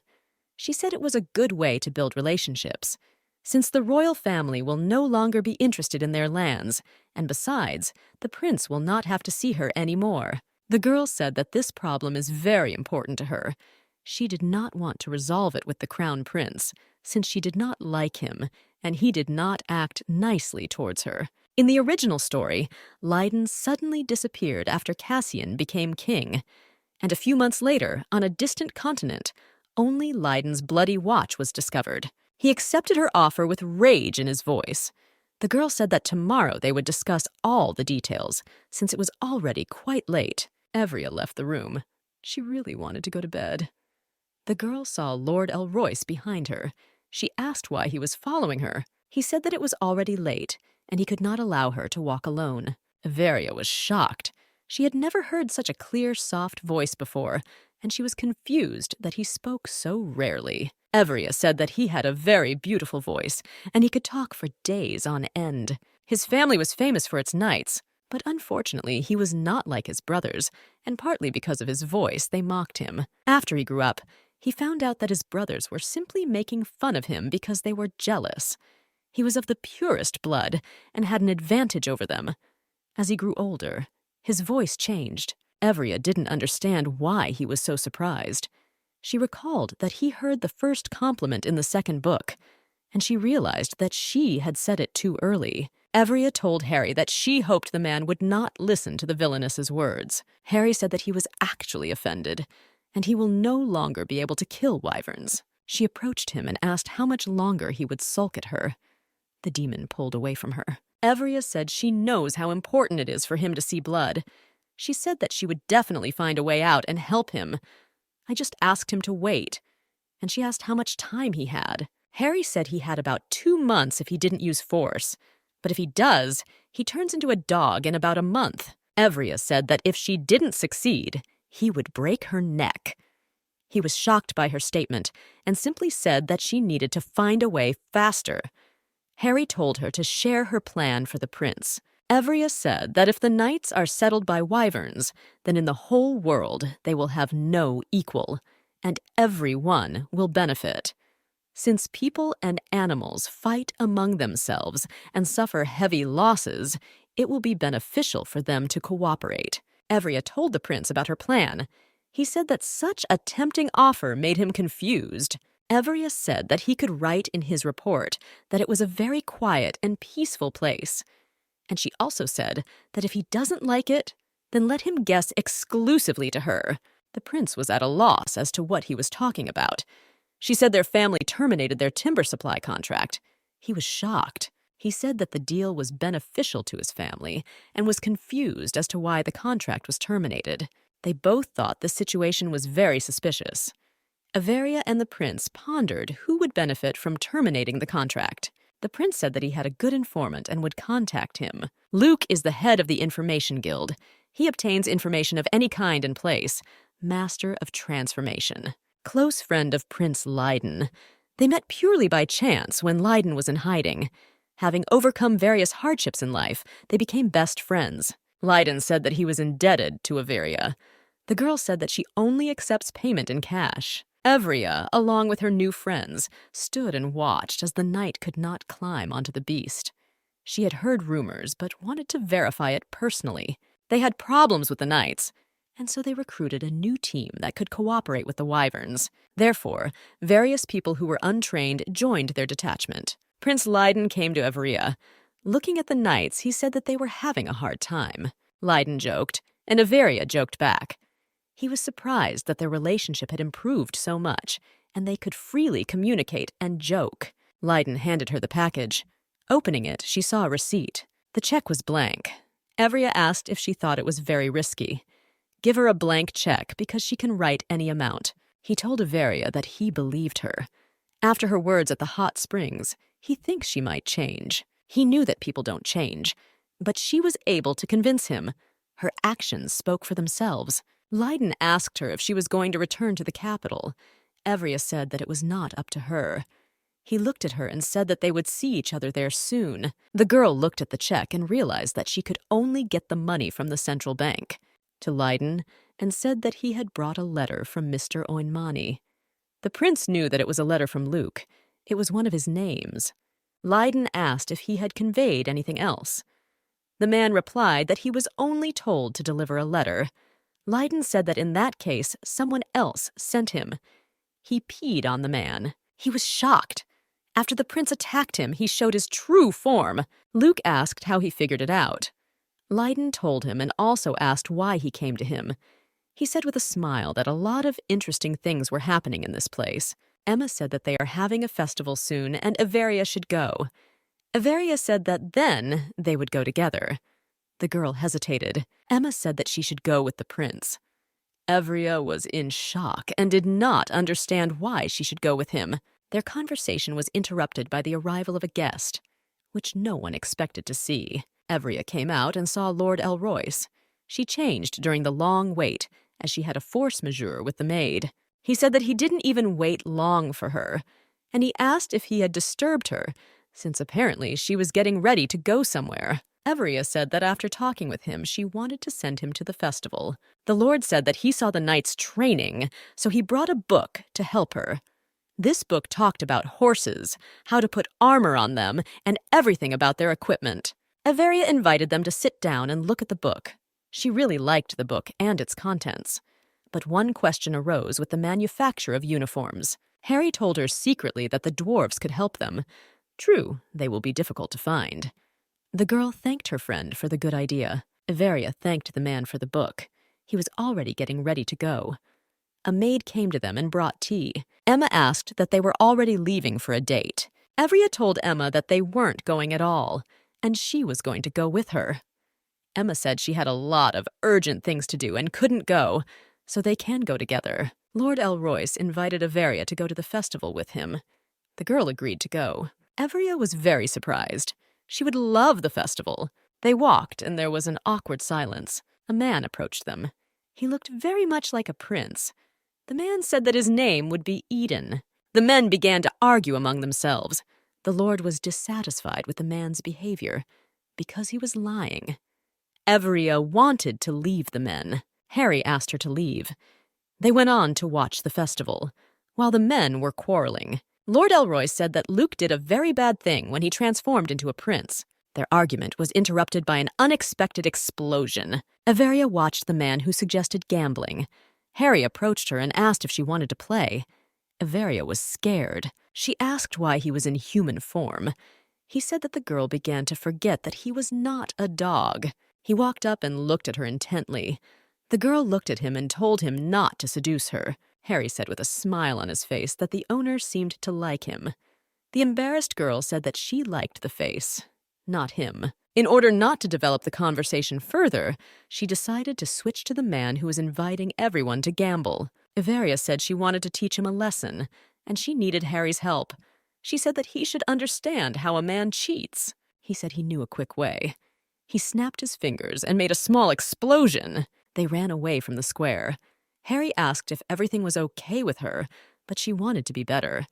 She said it was a good way to build relationships, since the royal family will no longer be interested in their lands, and besides, the prince will not have to see her anymore. The girl said that this problem is very important to her. She did not want to resolve it with the crown prince, since she did not like him, and he did not act nicely towards her. In the original story, Leiden suddenly disappeared after Cassian became king, and a few months later, on a distant continent, only Leiden's bloody watch was discovered. He accepted her offer with rage in his voice. The girl said that tomorrow they would discuss all the details, since it was already quite late. Everia left the room. She really wanted to go to bed. The girl saw Lord Elroyce behind her. She asked why he was following her. He said that it was already late, and he could not allow her to walk alone. Everia was shocked. She had never heard such a clear, soft voice before, and she was confused that he spoke so rarely. Everia said that he had a very beautiful voice, and he could talk for days on end. His family was famous for its knights, but unfortunately he was not like his brothers, and partly because of his voice they mocked him. After he grew up, he found out that his brothers were simply making fun of him because they were jealous. He was of the purest blood and had an advantage over them. As he grew older, his voice changed. Everia didn't understand why he was so surprised. She recalled that he heard the first compliment in the second book, and she realized that she had said it too early. Everia told Harry that she hoped the man would not listen to the villainess's words. Harry said that he was actually offended, and he will no longer be able to kill wyverns. She approached him and asked how much longer he would sulk at her. The demon pulled away from her. Everia said she knows how important it is for him to see blood. She said that she would definitely find a way out and help him. I just asked him to wait, and she asked how much time he had. Harry said he had about 2 months if he didn't use force, but if he does, he turns into a dog in about a month. Everia said that if she didn't succeed, he would break her neck. He was shocked by her statement and simply said that she needed to find a way faster. Harry told her to share her plan for the prince. Everia said that if the knights are settled by wyverns, then in the whole world they will have no equal, and everyone will benefit. Since people and animals fight among themselves and suffer heavy losses, it will be beneficial for them to cooperate. Everia told the prince about her plan. He said that such a tempting offer made him confused. Everia said that he could write in his report that it was a very quiet and peaceful place. And she also said that if he doesn't like it, then let him guess exclusively to her. The prince was at a loss as to what he was talking about. She said their family terminated their timber supply contract. He was shocked. He said that the deal was beneficial to his family and was confused as to why the contract was terminated. They both thought the situation was very suspicious. Everia and the prince pondered who would benefit from terminating the contract. The prince said that he had a good informant and would contact him. Luke is the head of the Information Guild. He obtains information of any kind and place. Master of Transformation. Close friend of Prince Leiden. They met purely by chance when Leiden was in hiding. Having overcome various hardships in life, they became best friends. Leiden said that he was indebted to Everia. The girl said that she only accepts payment in cash. Everia, along with her new friends, stood and watched as the knight could not climb onto the beast. She had heard rumors, but wanted to verify it personally. They had problems with the knights, and so they recruited a new team that could cooperate with the wyverns. Therefore, various people who were untrained joined their detachment. Prince Leiden came to Everia. Looking at the knights, he said that they were having a hard time. Leiden joked, and Averia joked back. He was surprised that their relationship had improved so much, and they could freely communicate and joke. Leiden handed her the package. Opening it, she saw a receipt. The check was blank. Averia asked if she thought it was very risky. Give her a blank check because she can write any amount. He told Averia that he believed her. After her words at the hot springs, he thinks she might change. He knew that people don't change, but she was able to convince him. Her actions spoke for themselves. Leiden asked her if she was going to return to the capital. Averia said that it was not up to her. He looked at her and said that they would see each other there soon. The girl looked at the check and realized that she could only get the money from the central bank. To Leiden, and said that he had brought a letter from Mr. Oinmani. The prince knew that it was a letter from Luke. It was one of his names. Leiden asked if he had conveyed anything else. The man replied that he was only told to deliver a letter. Leiden said that in that case, someone else sent him. He peed on the man. He was shocked. After the prince attacked him, he showed his true form. Luke asked how he figured it out. Leiden told him and also asked why he came to him. He said with a smile that a lot of interesting things were happening in this place. Emma said that they are having a festival soon and Averia should go. Averia said that then they would go together. The girl hesitated. Emma said that she should go with the prince. Averia was in shock and did not understand why she should go with him. Their conversation was interrupted by the arrival of a guest, which no one expected to see. Averia came out and saw Lord Elroyce. She changed during the long wait, as she had a force majeure with the maid. He said that he didn't even wait long for her, and he asked if he had disturbed her, since apparently she was getting ready to go somewhere. Averia said that after talking with him, she wanted to send him to the festival. The Lord said that he saw the knights training, so he brought a book to help her. This book talked about horses, how to put armor on them, and everything about their equipment. Averia invited them to sit down and look at the book. She really liked the book and its contents. But one question arose with the manufacture of uniforms. Harry told her secretly that the dwarves could help them. True, they will be difficult to find. The girl thanked her friend for the good idea. Averia thanked the man for the book. He was already getting ready to go. A maid came to them and brought tea. Emma asked that they were already leaving for a date. Averia told Emma that they weren't going at all, and she was going to go with her. Emma said she had a lot of urgent things to do and couldn't go, so they can go together. Lord Elroyce invited Averia to go to the festival with him. The girl agreed to go. Averia was very surprised. She would love the festival. They walked, and there was an awkward silence. A man approached them. He looked very much like a prince. The man said that his name would be Eden. The men began to argue among themselves. The Lord was dissatisfied with the man's behavior because he was lying. Averia wanted to leave the men. Harry asked her to leave. They went on to watch the festival, while the men were quarreling. Lord Elroyce said that Luke did a very bad thing when he transformed into a prince. Their argument was interrupted by an unexpected explosion. Averia watched the man who suggested gambling. Harry approached her and asked if she wanted to play. Averia was scared. She asked why he was in human form. He said that the girl began to forget that he was not a dog. He walked up and looked at her intently. The girl looked at him and told him not to seduce her. Harry said with a smile on his face that the owner seemed to like him. The embarrassed girl said that she liked the face, not him. In order not to develop the conversation further, she decided to switch to the man who was inviting everyone to gamble. Averia said she wanted to teach him a lesson, and she needed Harry's help. She said that he should understand how a man cheats. He said he knew a quick way. He snapped his fingers and made a small explosion. They ran away from the square. Harry asked if everything was okay with her, but she wanted to be better.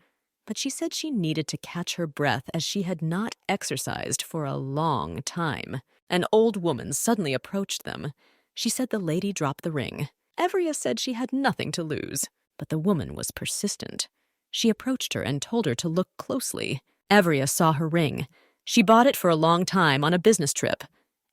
But she said she needed to catch her breath as she had not exercised for a long time. An old woman suddenly approached them. She said the lady dropped the ring. Averia said she had nothing to lose, but the woman was persistent. She approached her and told her to look closely. Averia saw her ring. She bought it for a long time on a business trip,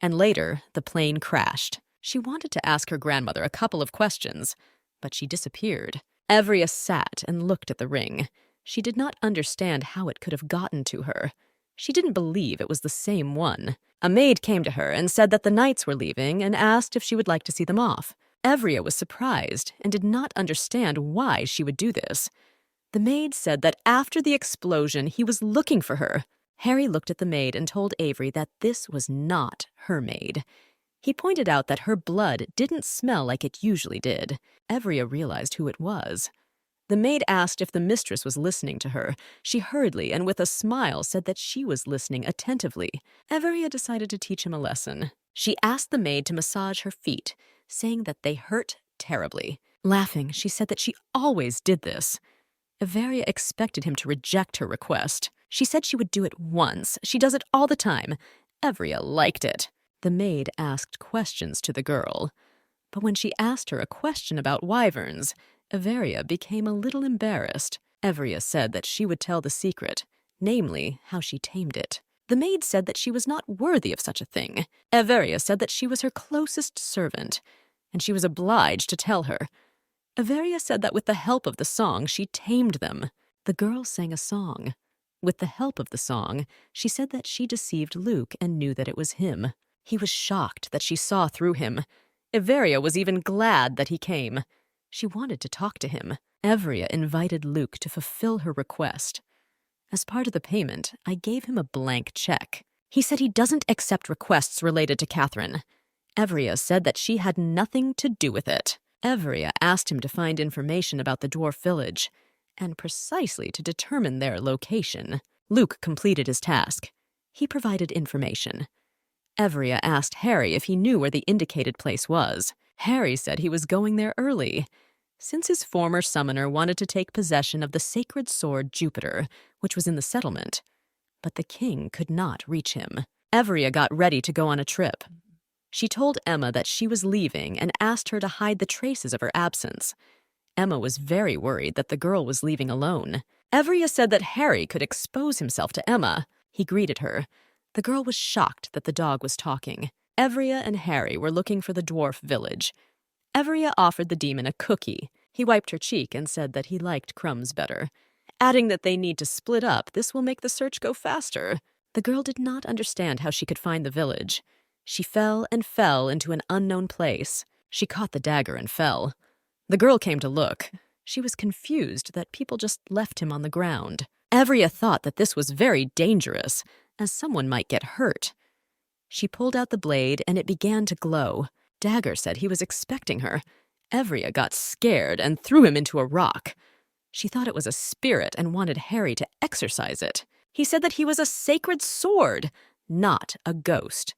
and later the plane crashed. She wanted to ask her grandmother a couple of questions, but she disappeared. Averia sat and looked at the ring. She did not understand how it could have gotten to her. She didn't believe it was the same one. A maid came to her and said that the knights were leaving and asked if she would like to see them off. Evria was surprised and did not understand why she would do this. The maid said that after the explosion, he was looking for her. Harry looked at the maid and told Avery that this was not her maid. He pointed out that her blood didn't smell like it usually did. Evria realized who it was. The maid asked if the mistress was listening to her. She hurriedly and with a smile said that she was listening attentively. Evria decided to teach him a lesson. She asked the maid to massage her feet, saying that they hurt terribly. Laughing, she said that she always did this. Everia expected him to reject her request. She said she would do it once. She does it all the time. Evria liked it. The maid asked questions to the girl. But when she asked her a question about wyverns, Everia became a little embarrassed. Evria said that she would tell the secret, namely, how she tamed it. The maid said that she was not worthy of such a thing. Everia said that she was her closest servant, and she was obliged to tell her. Everia said that with the help of the song, she tamed them. The girl sang a song. With the help of the song, she said that she deceived Luke and knew that it was him. He was shocked that she saw through him. Everia was even glad that he came. She wanted to talk to him. Evria invited Luke to fulfill her request. As part of the payment, I gave him a blank check. He said he doesn't accept requests related to Catherine. Evria said that she had nothing to do with it. Evria asked him to find information about the dwarf village, and precisely to determine their location. Luke completed his task. He provided information. Evria asked Harry if he knew where the indicated place was. Harry said he was going there early, since his former summoner wanted to take possession of the sacred sword Jupiter, which was in the settlement. But the king could not reach him. Evria got ready to go on a trip. She told Emma that she was leaving and asked her to hide the traces of her absence. Emma was very worried that the girl was leaving alone. Evria said that Harry could expose himself to Emma. He greeted her. The girl was shocked that the dog was talking. Evria and Harry were looking for the dwarf village. Evria offered the demon a cookie. He wiped her cheek and said that he liked crumbs better. Adding that they need to split up, this will make the search go faster. The girl did not understand how she could find the village. She fell and fell into an unknown place. She caught the dagger and fell. The girl came to look. She was confused that people just left him on the ground. Evria thought that this was very dangerous, as someone might get hurt. She pulled out the blade and it began to glow. Dagger said he was expecting her. Evria got scared and threw him into a rock. She thought it was a spirit and wanted Harry to exorcise it. He said that he was a sacred sword, not a ghost.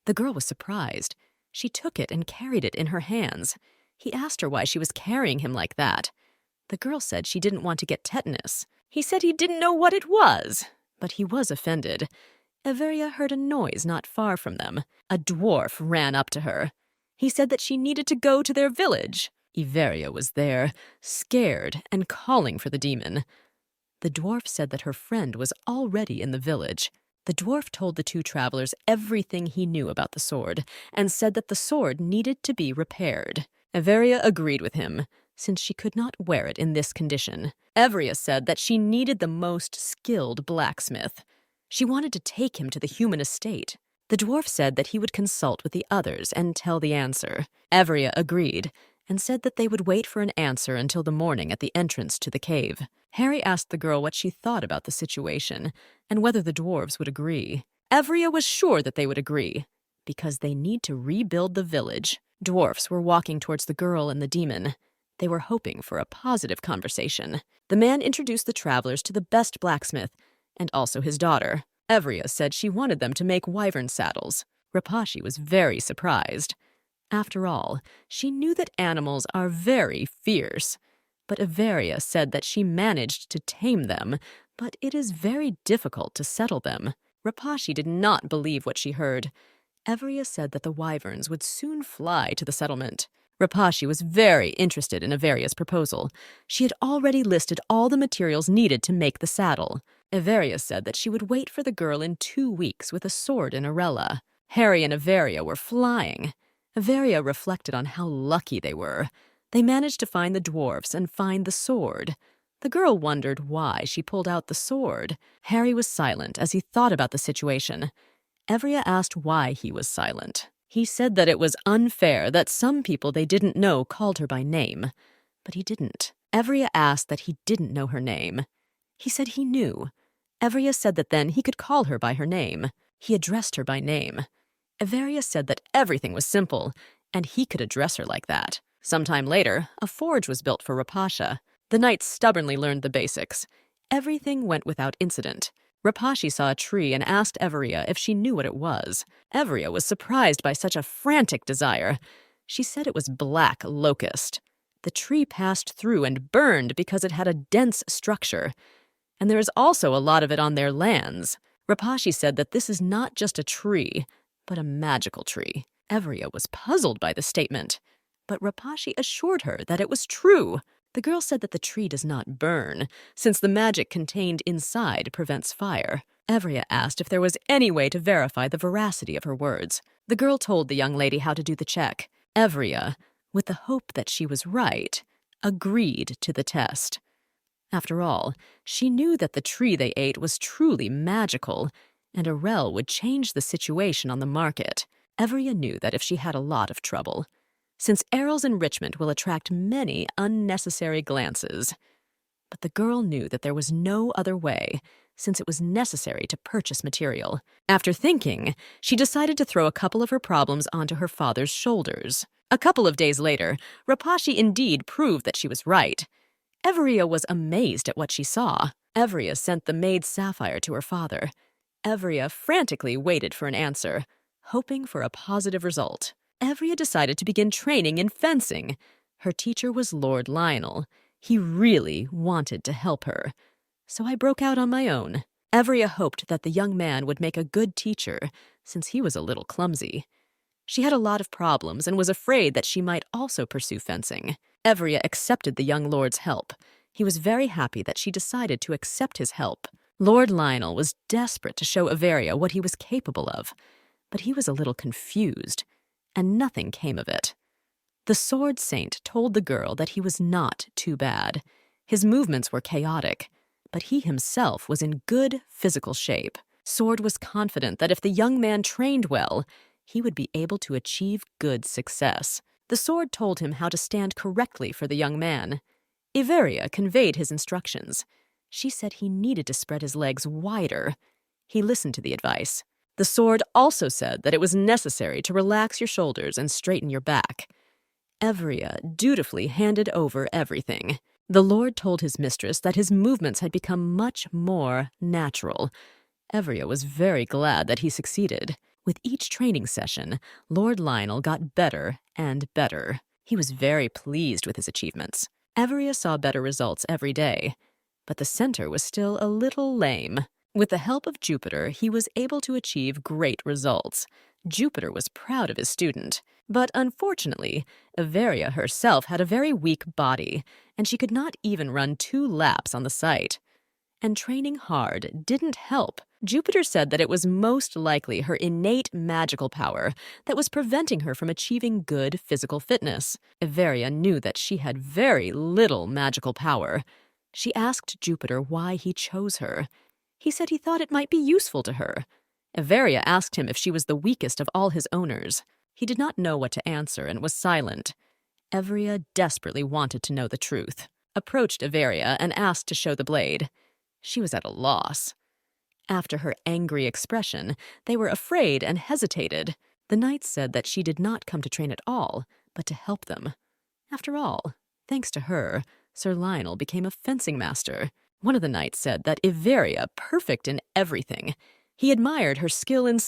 The girl was surprised. She took it and carried it in her hands. He asked her why she was carrying him like that. The girl said she didn't want to get tetanus. He said he didn't know what it was, but he was offended. Everia heard a noise not far from them. A dwarf ran up to her. He said that she needed to go to their village. Everia was there, scared and calling for the demon. The dwarf said that her friend was already in the village. The dwarf told the two travelers everything he knew about the sword and said that the sword needed to be repaired. Everia agreed with him, since she could not wear it in this condition. Evria said that she needed the most skilled blacksmith. She wanted to take him to the human estate. The dwarf said that he would consult with the others and tell the answer. Evria agreed and said that they would wait for an answer until the morning at the entrance to the cave. Harry asked the girl what she thought about the situation and whether the dwarves would agree. Evria was sure that they would agree, because they need to rebuild the village. Dwarfs were walking towards the girl and the demon. They were hoping for a positive conversation. The man introduced the travelers to the best blacksmith, and also his daughter. Evria said she wanted them to make wyvern saddles. Rapashi was very surprised. After all, she knew that animals are very fierce. But Everia said that she managed to tame them, but it is very difficult to settle them. Rapashi did not believe what she heard. Everia said that the wyverns would soon fly to the settlement. Rapashi was very interested in Everia's proposal. She had already listed all the materials needed to make the saddle. Everia said that she would wait for the girl in 2 weeks with a sword in Arella. Harry and Everia were flying. Everia reflected on how lucky they were. They managed to find the dwarfs and find the sword. The girl wondered why she pulled out the sword. Harry was silent as he thought about the situation. Evria asked why he was silent. He said that it was unfair that some people they didn't know called her by name. But he didn't. Evria asked that he didn't know her name. He said he knew. Evria said that then he could call her by her name. He addressed her by name. Everia said that everything was simple, and he could address her like that. Sometime later, a forge was built for Rapasha. The knights stubbornly learned the basics. Everything went without incident. Rapashi saw a tree and asked Everia if she knew what it was. Everia was surprised by such a frantic desire. She said it was black locust. The tree passed through and burned because it had a dense structure. And there is also a lot of it on their lands. Rapashi said that this is not just a tree, but a magical tree. Everia was puzzled by the statement, but Rapashi assured her that it was true. The girl said that the tree does not burn, since the magic contained inside prevents fire. Everia asked if there was any way to verify the veracity of her words. The girl told the young lady how to do the check. Everia, with the hope that she was right, agreed to the test. After all, she knew that the tree they ate was truly magical, and Arel would change the situation on the market. Everia knew that if she had a lot of trouble, since Errol's enrichment will attract many unnecessary glances. But the girl knew that there was no other way, since it was necessary to purchase material. After thinking, she decided to throw a couple of her problems onto her father's shoulders. A couple of days later, Rapashi indeed proved that she was right. Everia was amazed at what she saw. Everia sent the maid Sapphire to her father. Everia frantically waited for an answer, hoping for a positive result. Everia decided to begin training in fencing. Her teacher was Lord Lionel. He really wanted to help her. So I broke out on my own. Everia hoped that the young man would make a good teacher, since he was a little clumsy. She had a lot of problems and was afraid that she might also pursue fencing. Everia accepted the young lord's help. He was very happy that she decided to accept his help. Lord Lionel was desperate to show Everia what he was capable of, but he was a little confused, and nothing came of it. The Sword Saint told the girl that he was not too bad. His movements were chaotic, but he himself was in good physical shape. Sword was confident that if the young man trained well, he would be able to achieve good success. The sword told him how to stand correctly for the young man. Everia conveyed his instructions. She said he needed to spread his legs wider. He listened to the advice. The sword also said that it was necessary to relax your shoulders and straighten your back. Everia dutifully handed over everything. The lord told his mistress that his movements had become much more natural. Everia was very glad that he succeeded. With each training session, Lord Lionel got better and better. He was very pleased with his achievements. Everia saw better results every day, but the center was still a little lame. With the help of Jupiter, he was able to achieve great results. Jupiter was proud of his student, but unfortunately, Everia herself had a very weak body, and she could not even run 2 laps on the site. And training hard didn't help. Jupiter said that it was most likely her innate magical power that was preventing her from achieving good physical fitness. Everia knew that she had very little magical power. She asked Jupiter why he chose her. He said he thought it might be useful to her. Everia asked him if she was the weakest of all his owners. He did not know what to answer and was silent. Everia desperately wanted to know the truth. Approached Everia and asked to show the blade. She was at a loss. After her angry expression, they were afraid and hesitated. The knights said that she did not come to train at all, but to help them. After all, thanks to her, Sir Lionel became a fencing master. One of the knights said that Everia, perfect in everything. He admired her skill in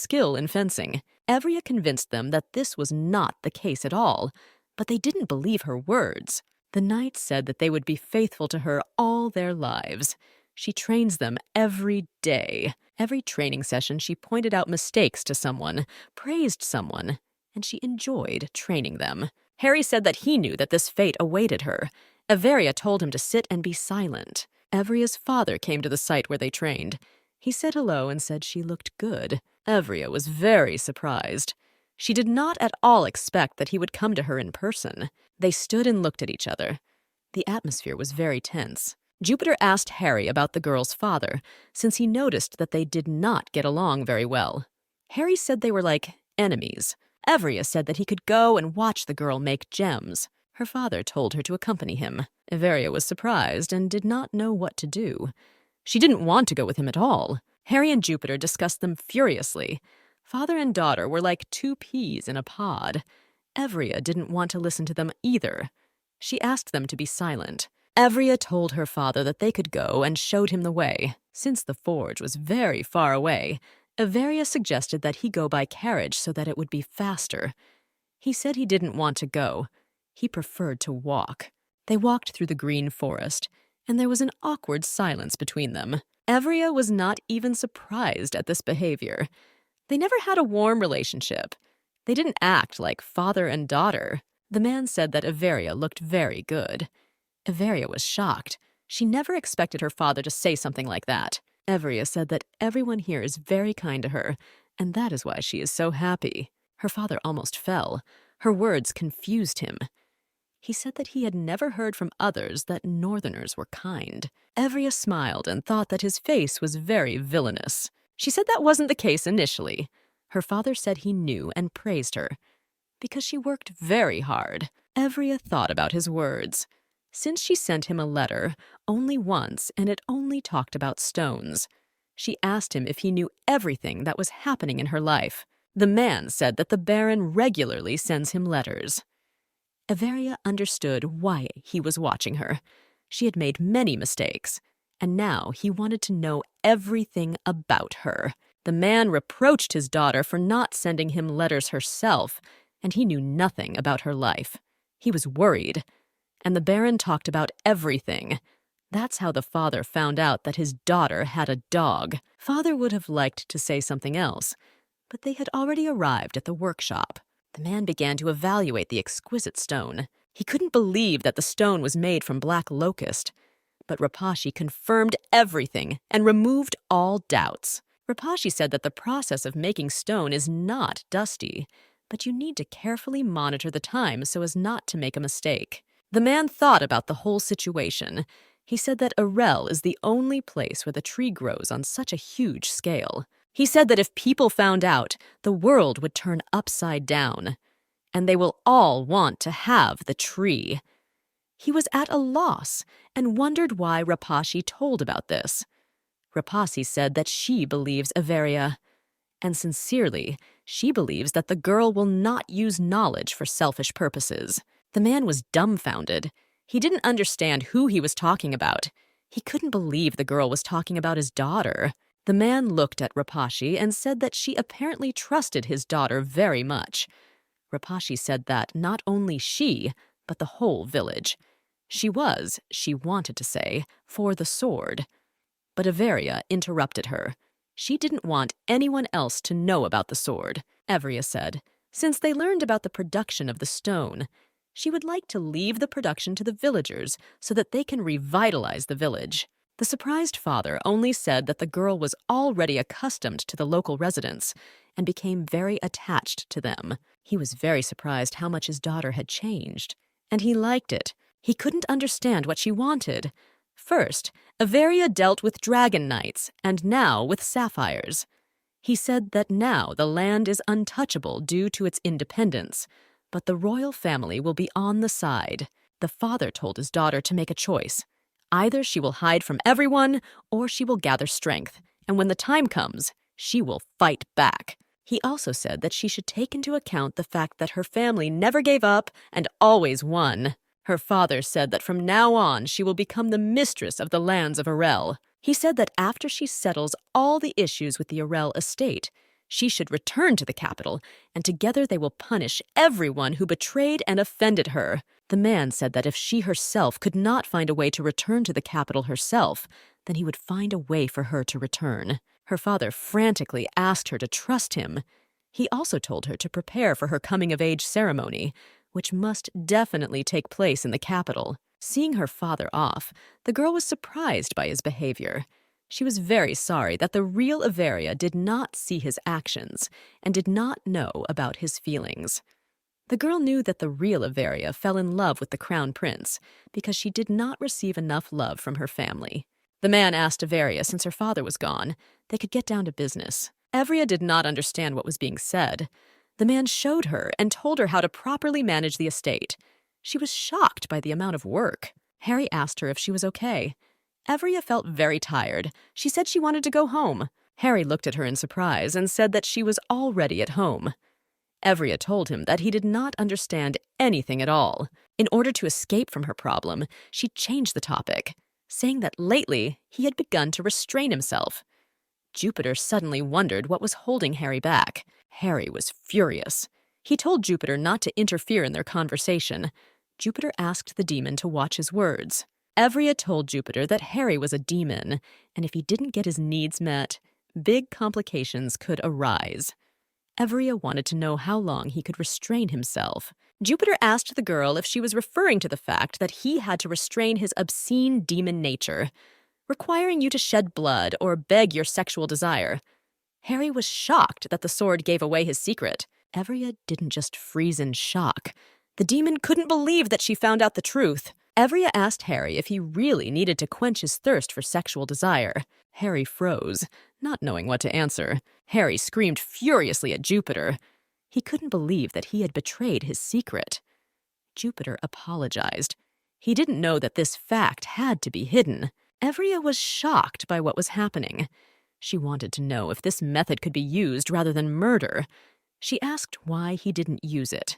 fencing. Everia convinced them that this was not the case at all, but they didn't believe her words. The knights said that they would be faithful to her all their lives. She trains them every day. Every training session, she pointed out mistakes to someone, praised someone, and she enjoyed training them. Harry said that he knew that this fate awaited her. Everia told him to sit and be silent. Evria's father came to the site where they trained. He said hello and said she looked good. Everia was very surprised. She did not at all expect that he would come to her in person. They stood and looked at each other. The atmosphere was very tense. Jupiter asked Harry about the girl's father, since he noticed that they did not get along very well. Harry said they were like enemies. Everia said that he could go and watch the girl make gems. Her father told her to accompany him. Everia was surprised and did not know what to do. She didn't want to go with him at all. Harry and Jupiter discussed them furiously. Father and daughter were like two peas in a pod. Everia didn't want to listen to them either. She asked them to be silent. Everia told her father that they could go and showed him the way. Since the forge was very far away, Everia suggested that he go by carriage so that it would be faster. He said he didn't want to go. He preferred to walk. They walked through the green forest, and there was an awkward silence between them. Everia was not even surprised at this behavior. They never had a warm relationship. They didn't act like father and daughter. The man said that Everia looked very good. Everia was shocked. She never expected her father to say something like that. Everia said that everyone here is very kind to her, and that is why she is so happy. Her father almost fell. Her words confused him. He said that he had never heard from others that northerners were kind. Everia smiled and thought that his face was very villainous. She said that wasn't the case initially. Her father said he knew and praised her. Because she worked very hard, Everia thought about his words. Since she sent him a letter, only once, and it only talked about stones. She asked him if he knew everything that was happening in her life. The man said that the Baron regularly sends him letters. Everia understood why he was watching her. She had made many mistakes, and now he wanted to know everything about her. The man reproached his daughter for not sending him letters herself, and he knew nothing about her life. He was worried, and the Baron talked about everything. That's how the father found out that his daughter had a dog. Father would have liked to say something else, but they had already arrived at the workshop. The man began to evaluate the exquisite stone. He couldn't believe that the stone was made from black locust. But Rapashi confirmed everything and removed all doubts. Rapashi said that the process of making stone is not dusty, but you need to carefully monitor the time so as not to make a mistake. The man thought about the whole situation. He said that Arel is the only place where the tree grows on such a huge scale. He said that if people found out, the world would turn upside down, and they will all want to have the tree. He was at a loss and wondered why Rapashi told about this. Rapashi said that she believes Everia, and sincerely, she believes that the girl will not use knowledge for selfish purposes. The man was dumbfounded. He didn't understand who he was talking about. He couldn't believe the girl was talking about his daughter. The man looked at Rapashi and said that she apparently trusted his daughter very much. Rapashi said that not only she, but the whole village. She wanted to say, for the sword. But Everia interrupted her. She didn't want anyone else to know about the sword, Everia said. Since they learned about the production of the stone, she would like to leave the production to the villagers so that they can revitalize the village. The surprised father only said that the girl was already accustomed to the local residents and became very attached to them. He was very surprised how much his daughter had changed, and he liked it. He couldn't understand what she wanted. First, Everia dealt with dragon knights, and now with sapphires. He said that now the land is untouchable due to its independence, but the royal family will be on the side. The father told his daughter to make a choice. Either she will hide from everyone, or she will gather strength, and when the time comes, she will fight back. He also said that she should take into account the fact that her family never gave up and always won. Her father said that from now on she will become the mistress of the lands of Arel. He said that after she settles all the issues with the Arel estate, she should return to the capital, and together they will punish everyone who betrayed and offended her. The man said that if she herself could not find a way to return to the capital herself, then he would find a way for her to return. Her father frantically asked her to trust him. He also told her to prepare for her coming-of-age ceremony, which must definitely take place in the capital. Seeing her father off, the girl was surprised by his behavior. She was very sorry that the real Everia did not see his actions and did not know about his feelings. The girl knew that the real Averia fell in love with the crown prince because she did not receive enough love from her family. The man asked Averia, since her father was gone, they could get down to business. Averia did not understand what was being said. The man showed her and told her how to properly manage the estate. She was shocked by the amount of work. Harry asked her if she was okay. Averia felt very tired. She said she wanted to go home. Harry looked at her in surprise and said that she was already at home. Averia told him that he did not understand anything at all. In order to escape from her problem, she changed the topic, saying that lately he had begun to restrain himself. Jupiter suddenly wondered what was holding Harry back. Harry was furious. He told Jupiter not to interfere in their conversation. Jupiter asked the demon to watch his words. Averia told Jupiter that Harry was a demon, and if he didn't get his needs met, big complications could arise. Averia wanted to know how long he could restrain himself. Jupiter asked the girl if she was referring to the fact that he had to restrain his obscene demon nature, requiring you to shed blood or beg your sexual desire. Harry was shocked that the sword gave away his secret. Averia didn't just freeze in shock. The demon couldn't believe that she found out the truth. Averia asked Harry if he really needed to quench his thirst for sexual desire. Harry froze, not knowing what to answer. Harry screamed furiously at Jupiter. He couldn't believe that he had betrayed his secret. Jupiter apologized. He didn't know that this fact had to be hidden. Averia was shocked by what was happening. She wanted to know if this method could be used rather than murder. She asked why he didn't use it.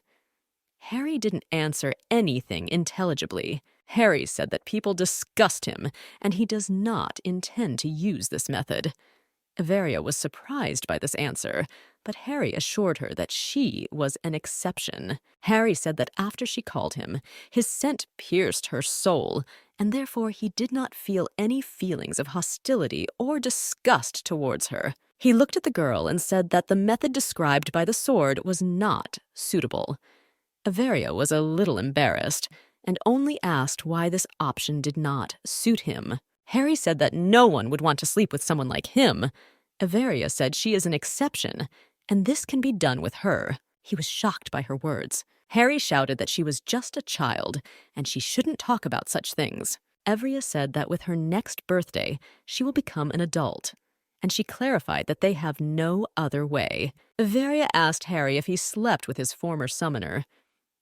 Harry didn't answer anything intelligibly. Harry said that people disgust him, and he does not intend to use this method. Averia was surprised by this answer, but Harry assured her that she was an exception. Harry said that after she called him, his scent pierced her soul, and therefore he did not feel any feelings of hostility or disgust towards her. He looked at the girl and said that the method described by the sword was not suitable. Averia was a little embarrassed and only asked why this option did not suit him. Harry said that no one would want to sleep with someone like him. Averia said she is an exception, and this can be done with her. He was shocked by her words. Harry shouted that she was just a child, and she shouldn't talk about such things. Averia said that with her next birthday, she will become an adult, and she clarified that they have no other way. Averia asked Harry if he slept with his former summoner.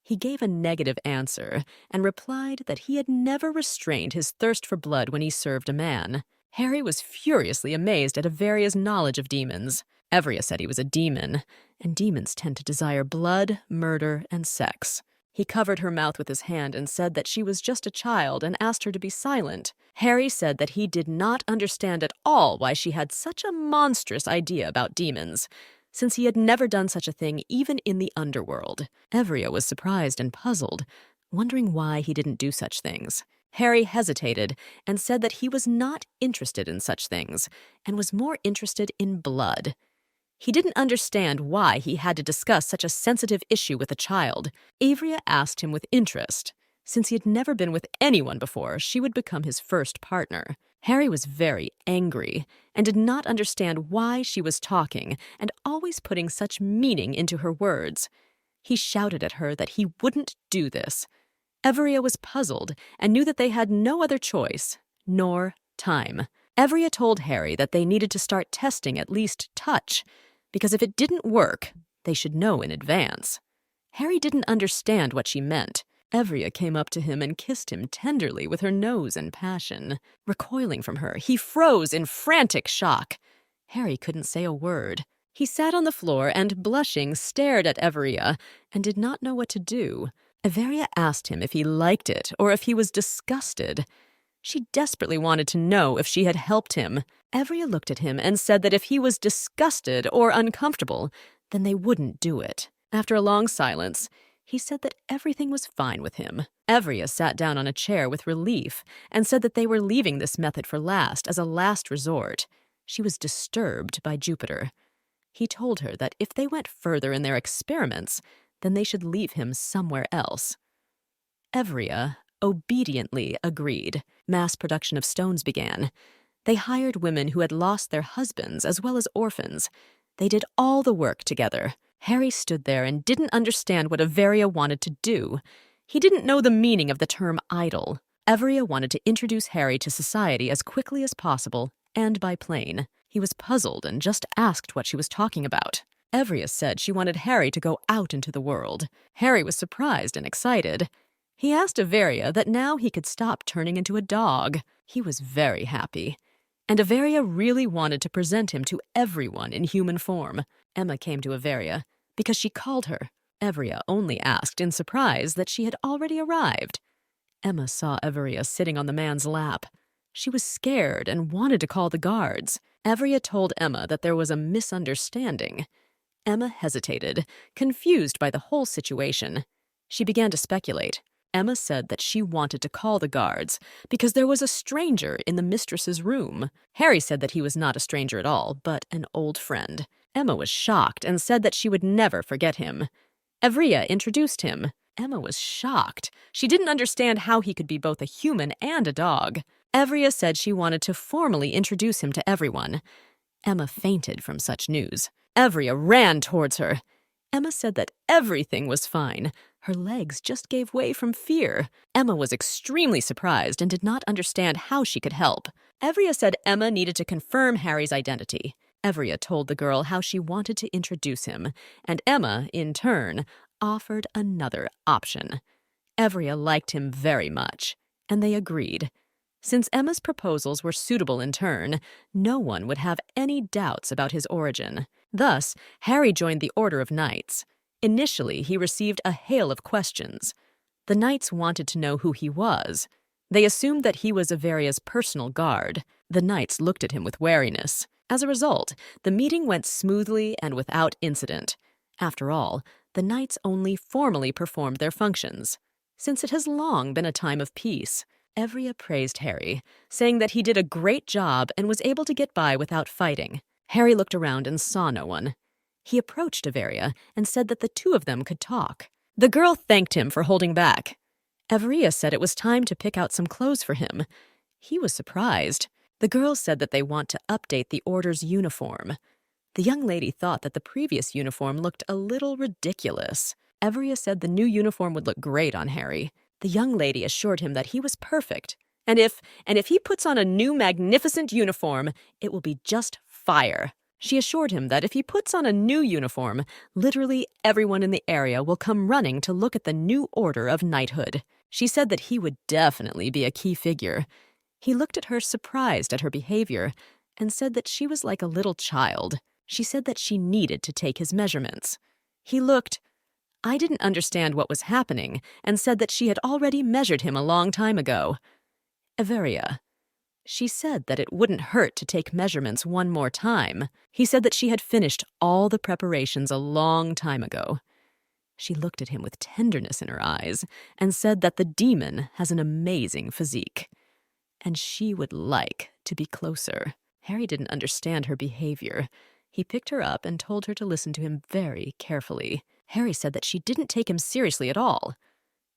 He gave a negative answer and replied that he had never restrained his thirst for blood when he served a man. Harry was furiously amazed at Averia's knowledge of demons. Averia said he was a demon, and demons tend to desire blood, murder, and sex. He covered her mouth with his hand and said that she was just a child and asked her to be silent. Harry said that he did not understand at all why she had such a monstrous idea about demons, since he had never done such a thing even in the underworld. Averia was surprised and puzzled, wondering why he didn't do such things. Harry hesitated and said that he was not interested in such things and was more interested in blood. He didn't understand why he had to discuss such a sensitive issue with a child. Averia asked him with interest. Since he had never been with anyone before, she would become his first partner. Harry was very angry and did not understand why she was talking and always putting such meaning into her words. He shouted at her that he wouldn't do this. Averia was puzzled and knew that they had no other choice, nor time. Averia told Harry that they needed to start testing at least touch, because if it didn't work, they should know in advance. Harry didn't understand what she meant. Averia came up to him and kissed him tenderly with her nose in passion. Recoiling from her, he froze in frantic shock. Harry couldn't say a word. He sat on the floor and, blushing, stared at Averia and did not know what to do. Averia asked him if he liked it or if he was disgusted. She desperately wanted to know if she had helped him. Averia looked at him and said that if he was disgusted or uncomfortable, then they wouldn't do it. After a long silence, he said that everything was fine with him. Averia sat down on a chair with relief and said that they were leaving this method for last as a last resort. She was disturbed by Jupiter. He told her that if they went further in their experiments, then they should leave him somewhere else. Averia obediently agreed. Mass production of stones began. They hired women who had lost their husbands as well as orphans. They did all the work together. Harry stood there and didn't understand what Averia wanted to do. He didn't know the meaning of the term idol. Averia wanted to introduce Harry to society as quickly as possible, and by plane. He was puzzled and just asked what she was talking about. Averia said she wanted Harry to go out into the world. Harry was surprised and excited. He asked Averia that now he could stop turning into a dog. He was very happy. And Averia really wanted to present him to everyone in human form. Emma came to Averia because she called her. Averia only asked in surprise that she had already arrived. Emma saw Averia sitting on the man's lap. She was scared and wanted to call the guards. Averia told Emma that there was a misunderstanding. Emma hesitated, confused by the whole situation. She began to speculate. Emma said that she wanted to call the guards because there was a stranger in the mistress's room. Harry said that he was not a stranger at all, but an old friend. Emma was shocked and said that she would never forget him. Averia introduced him. Emma was shocked. She didn't understand how he could be both a human and a dog. Averia said she wanted to formally introduce him to everyone. Emma fainted from such news. Averia ran towards her. Emma said that everything was fine. Her legs just gave way from fear. Emma was extremely surprised and did not understand how she could help. Averia said Emma needed to confirm Harry's identity. Averia told the girl how she wanted to introduce him, and Emma, in turn, offered another option. Averia liked him very much, and they agreed. Since Emma's proposals were suitable in turn, no one would have any doubts about his origin. Thus, Harry joined the Order of Knights. Initially, he received a hail of questions. The knights wanted to know who he was. They assumed that he was Averia's personal guard. The knights looked at him with wariness. As a result, the meeting went smoothly and without incident. After all, the knights only formally performed their functions, since it has long been a time of peace. Averia praised Harry, saying that he did a great job and was able to get by without fighting. Harry looked around and saw no one. He approached Averia and said that the two of them could talk. The girl thanked him for holding back. Averia said it was time to pick out some clothes for him. He was surprised. The girl said that they want to update the Order's uniform. The young lady thought that the previous uniform looked a little ridiculous. Averia said the new uniform would look great on Harry. The young lady assured him that he was perfect, and if he puts on a new magnificent uniform, it will be just fire. She assured him that if he puts on a new uniform, literally everyone in the area will come running to look at the new order of knighthood. She said that he would definitely be a key figure. He looked at her surprised at her behavior and said that she was like a little child. She said that she needed to take his measurements. I didn't understand what was happening and said that she had already measured him a long time ago. Averia. She said that it wouldn't hurt to take measurements one more time. He said that she had finished all the preparations a long time ago. She looked at him with tenderness in her eyes and said that the demon has an amazing physique, and she would like to be closer. Harry didn't understand her behavior. He picked her up and told her to listen to him very carefully. Harry said that she didn't take him seriously at all.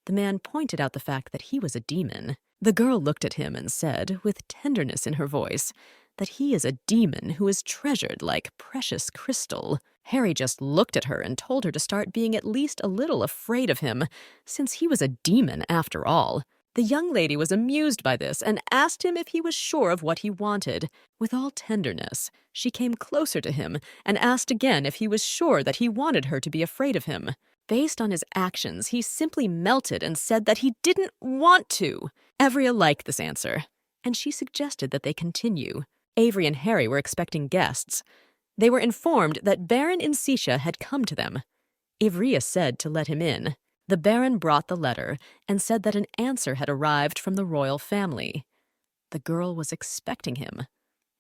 The man pointed out the fact that he was a demon. The girl looked at him and said, with tenderness in her voice, that he is a demon who is treasured like precious crystal. Harry just looked at her and told her to start being at least a little afraid of him, since he was a demon after all. The young lady was amused by this and asked him if he was sure of what he wanted. With all tenderness, she came closer to him and asked again if he was sure that he wanted her to be afraid of him. Based on his actions, he simply melted and said that he didn't want to. Averia liked this answer, and she suggested that they continue. Avery and Harry were expecting guests. They were informed that Baron Insicia had come to them. Averia said to let him in. The Baron brought the letter and said that an answer had arrived from the royal family. The girl was expecting him.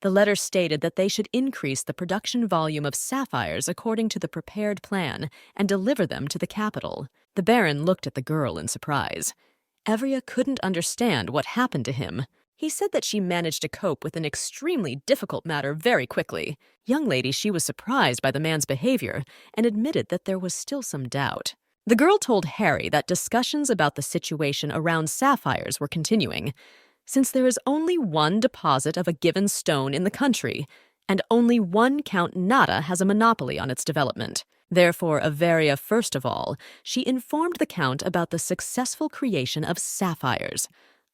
The letter stated that they should increase the production volume of sapphires according to the prepared plan and deliver them to the capital. The Baron looked at the girl in surprise. Averia couldn't understand what happened to him. He said that she managed to cope with an extremely difficult matter very quickly. Young lady, she was surprised by the man's behavior and admitted that there was still some doubt. The girl told Harry that discussions about the situation around sapphires were continuing, since there is only one deposit of a given stone in the country, and only one Count Nada has a monopoly on its development. Therefore, Averia, first of all, she informed the Count about the successful creation of sapphires.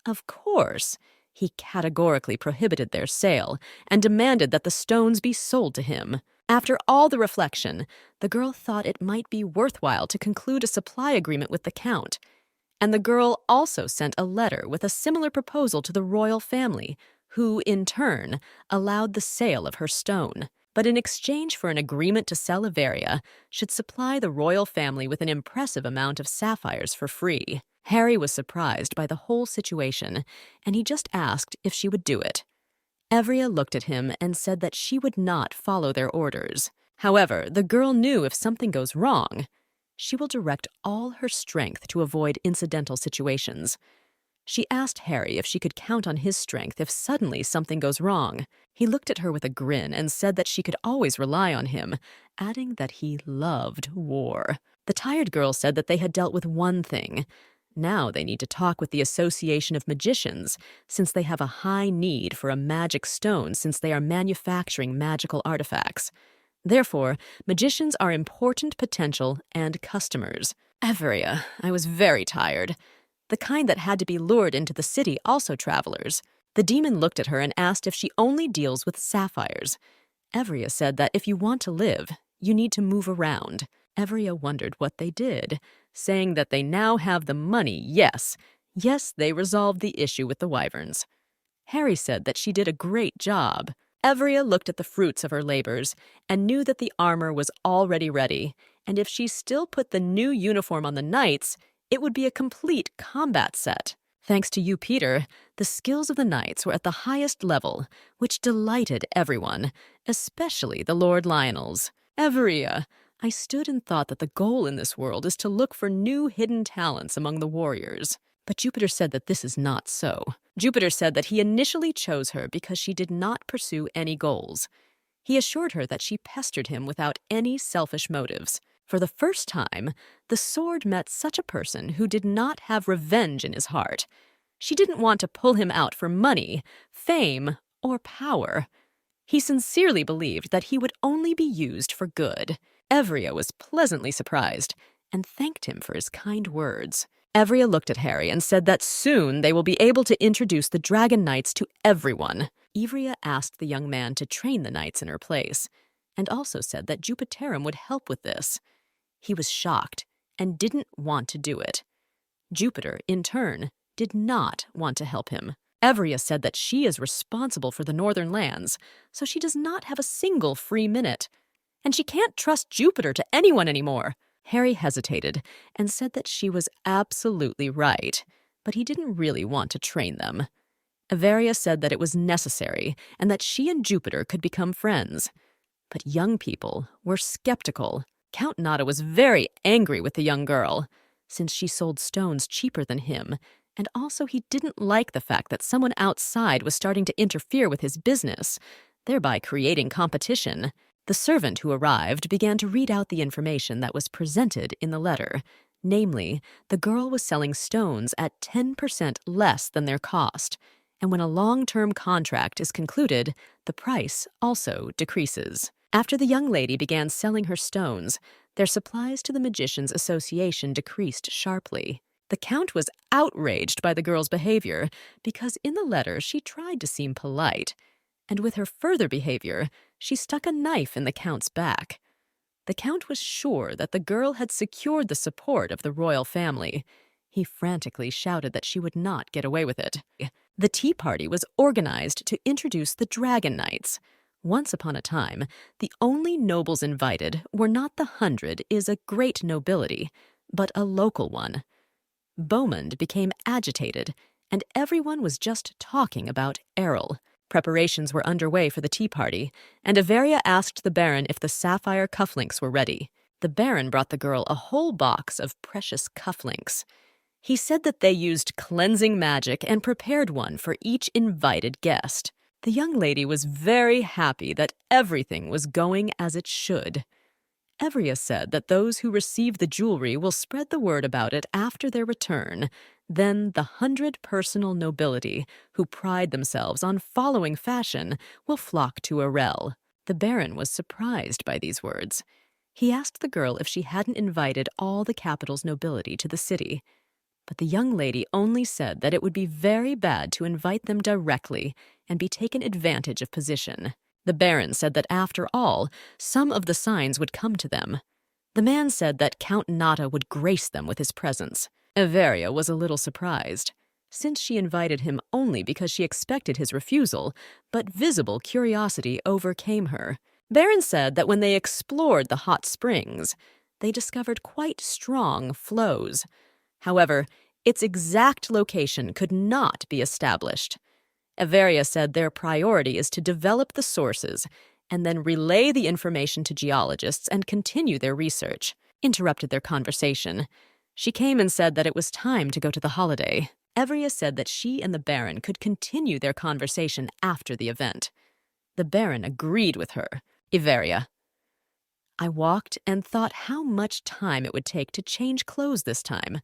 Of course, he categorically prohibited their sale and demanded that the stones be sold to him. After all the reflection, the girl thought it might be worthwhile to conclude a supply agreement with the Count. And the girl also sent a letter with a similar proposal to the royal family, who, in turn, allowed the sale of her stone. But in exchange for an agreement to sell Averia, should supply the royal family with an impressive amount of sapphires for free. Harry was surprised by the whole situation, and he just asked if she would do it. Averia looked at him and said that she would not follow their orders. However, the girl knew if something goes wrong, she will direct all her strength to avoid incidental situations. She asked Harry if she could count on his strength if suddenly something goes wrong. He looked at her with a grin and said that she could always rely on him, adding that he loved war. The tired girl said that they had dealt with one thing. Now they need to talk with the Association of Magicians, since they have a high need for a magic stone since they are manufacturing magical artifacts. Therefore, magicians are important potential and customers. Averia, I was very tired. The kind that had to be lured into the city, also travelers. The demon looked at her and asked if she only deals with sapphires. Averia said that if you want to live, you need to move around. Averia wondered what they did, saying that they now have the money, yes. Yes, they resolved the issue with the wyverns. Harry said that she did a great job. Averia looked at the fruits of her labors and knew that the armor was already ready, and if she still put the new uniform on the knights, it would be a complete combat set. Thanks to you, Peter, the skills of the knights were at the highest level, which delighted everyone, especially the Lord Lionels. Averia, I stood and thought that the goal in this world is to look for new hidden talents among the warriors. But Jupiter said that this is not so. Jupiter said that he initially chose her because she did not pursue any goals. He assured her that she pestered him without any selfish motives. For the first time, the sword met such a person who did not have revenge in his heart. She didn't want to pull him out for money, fame, or power. He sincerely believed that he would only be used for good. Averia was pleasantly surprised and thanked him for his kind words. Averia looked at Harry and said that soon they will be able to introduce the Dragon Knights to everyone. Averia asked the young man to train the knights in her place, and also said that Jupiterum would help with this. He was shocked and didn't want to do it. Jupiter, in turn, did not want to help him. Averia said that she is responsible for the northern lands, so she does not have a single free minute. And she can't trust Jupiter to anyone anymore. Harry hesitated and said that she was absolutely right, but he didn't really want to train them. Averia said that it was necessary and that she and Jupiter could become friends. But young people were skeptical. Count Nada was very angry with the young girl, since she sold stones cheaper than him, and also he didn't like the fact that someone outside was starting to interfere with his business, thereby creating competition. The servant who arrived began to read out the information that was presented in the letter. Namely, the girl was selling stones at 10% less than their cost, and when a long-term contract is concluded, the price also decreases. After the young lady began selling her stones, their supplies to the Magicians' Association decreased sharply. The Count was outraged by the girl's behavior because in the letter she tried to seem polite, and with her further behavior, she stuck a knife in the Count's back. The Count was sure that the girl had secured the support of the royal family. He frantically shouted that she would not get away with it. The tea party was organized to introduce the Dragon Knights. Once upon a time, the only nobles invited were not the 100 is a great nobility, but a local one. Beaumont became agitated, and everyone was just talking about Errol. Preparations were underway for the tea party, and Averia asked the Baron if the sapphire cufflinks were ready. The Baron brought the girl a whole box of precious cufflinks. He said that they used cleansing magic and prepared one for each invited guest. The young lady was very happy that everything was going as it should. Averia said that those who receive the jewelry will spread the word about it after their return. Then the 100 personal nobility, who pride themselves on following fashion, will flock to Errol. The Baron was surprised by these words. He asked the girl if she hadn't invited all the capital's nobility to the city, but the young lady only said that it would be very bad to invite them directly and be taken advantage of position. The Baron said that after all, some of the signs would come to them. The man said that Count Nata would grace them with his presence. Everia was a little surprised, since she invited him only because she expected his refusal, but visible curiosity overcame her. Baron said that when they explored the hot springs, they discovered quite strong flows. However, its exact location could not be established. Everia said their priority is to develop the sources and then relay the information to geologists and continue their research. Interrupted their conversation. She came and said that it was time to go to the holiday. Everia said that she and the Baron could continue their conversation after the event. The Baron agreed with her. Everia. I walked and thought how much time it would take to change clothes this time.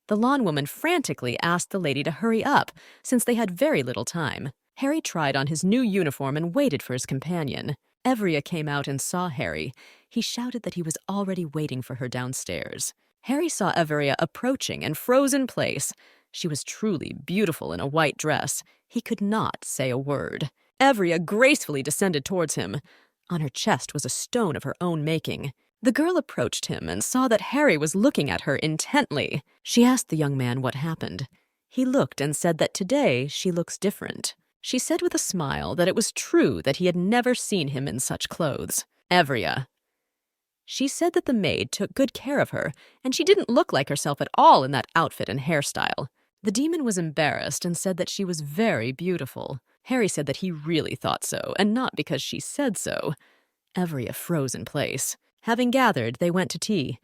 The lawn woman frantically asked the lady to hurry up, since they had very little time. Harry tried on his new uniform and waited for his companion. Everia came out and saw Harry. He shouted that he was already waiting for her downstairs. Harry saw Everia approaching and froze in place. She was truly beautiful in a white dress. He could not say a word. Everia gracefully descended towards him. On her chest was a stone of her own making. The girl approached him and saw that Harry was looking at her intently. She asked the young man what happened. He looked and said that today she looks different. She said with a smile that it was true that he had never seen him in such clothes. Everia. She said that the maid took good care of her, and she didn't look like herself at all in that outfit and hairstyle. The demon was embarrassed and said that she was very beautiful. Harry said that he really thought so, and not because she said so. Everia froze in place. Having gathered, they went to tea.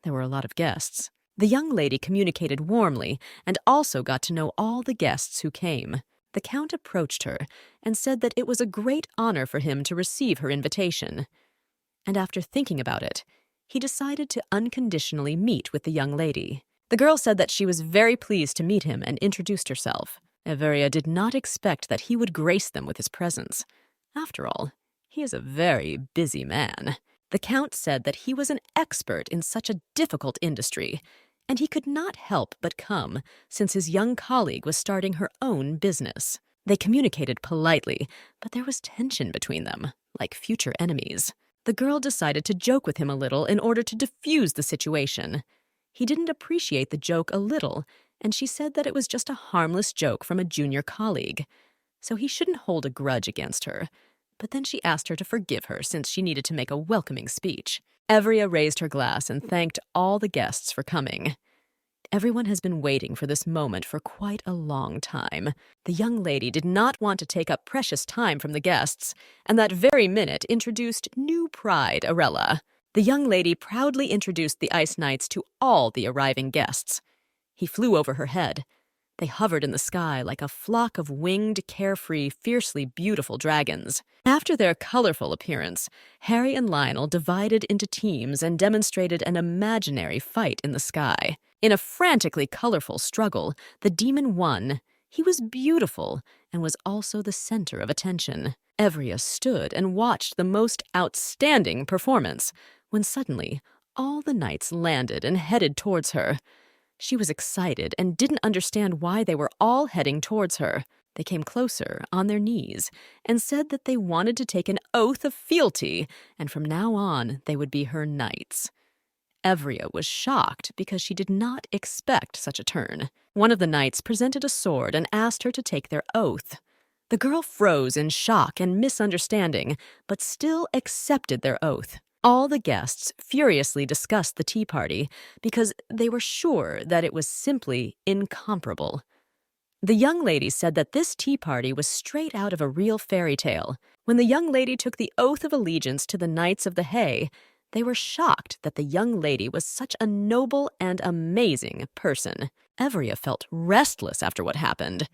There were a lot of guests. The young lady communicated warmly and also got to know all the guests who came. The Count approached her and said that it was a great honor for him to receive her invitation. And after thinking about it, he decided to unconditionally meet with the young lady. The girl said that she was very pleased to meet him and introduced herself. Everia did not expect that he would grace them with his presence. After all, he is a very busy man. The Count said that he was an expert in such a difficult industry, and he could not help but come, since his young colleague was starting her own business. They communicated politely, but there was tension between them, like future enemies. The girl decided to joke with him a little in order to diffuse the situation. He didn't appreciate the joke a little, and she said that it was just a harmless joke from a junior colleague, so he shouldn't hold a grudge against her. But then she asked her to forgive her since she needed to make a welcoming speech. Everia raised her glass and thanked all the guests for coming. Everyone has been waiting for this moment for quite a long time. The young lady did not want to take up precious time from the guests, and that very minute introduced new pride Arella. The young lady proudly introduced the Ice Knights to all the arriving guests. He flew over her head. They hovered in the sky like a flock of winged, carefree, fiercely beautiful dragons. After their colorful appearance, Harry and Lionel divided into teams and demonstrated an imaginary fight in the sky. In a frantically colorful struggle, the demon won. He was beautiful and was also the center of attention. Everia stood and watched the most outstanding performance, when suddenly all the knights landed and headed towards her. She was excited and didn't understand why they were all heading towards her. They came closer, on their knees, and said that they wanted to take an oath of fealty, and from now on they would be her knights. Everia was shocked because she did not expect such a turn. One of the knights presented a sword and asked her to take their oath. The girl froze in shock and misunderstanding, but still accepted their oath. All the guests furiously discussed the tea party because they were sure that it was simply incomparable. The young lady said that this tea party was straight out of a real fairy tale. When the young lady took the oath of allegiance to the Knights of the Hay, they were shocked that the young lady was such a noble and amazing person. Everia felt restless after what happened.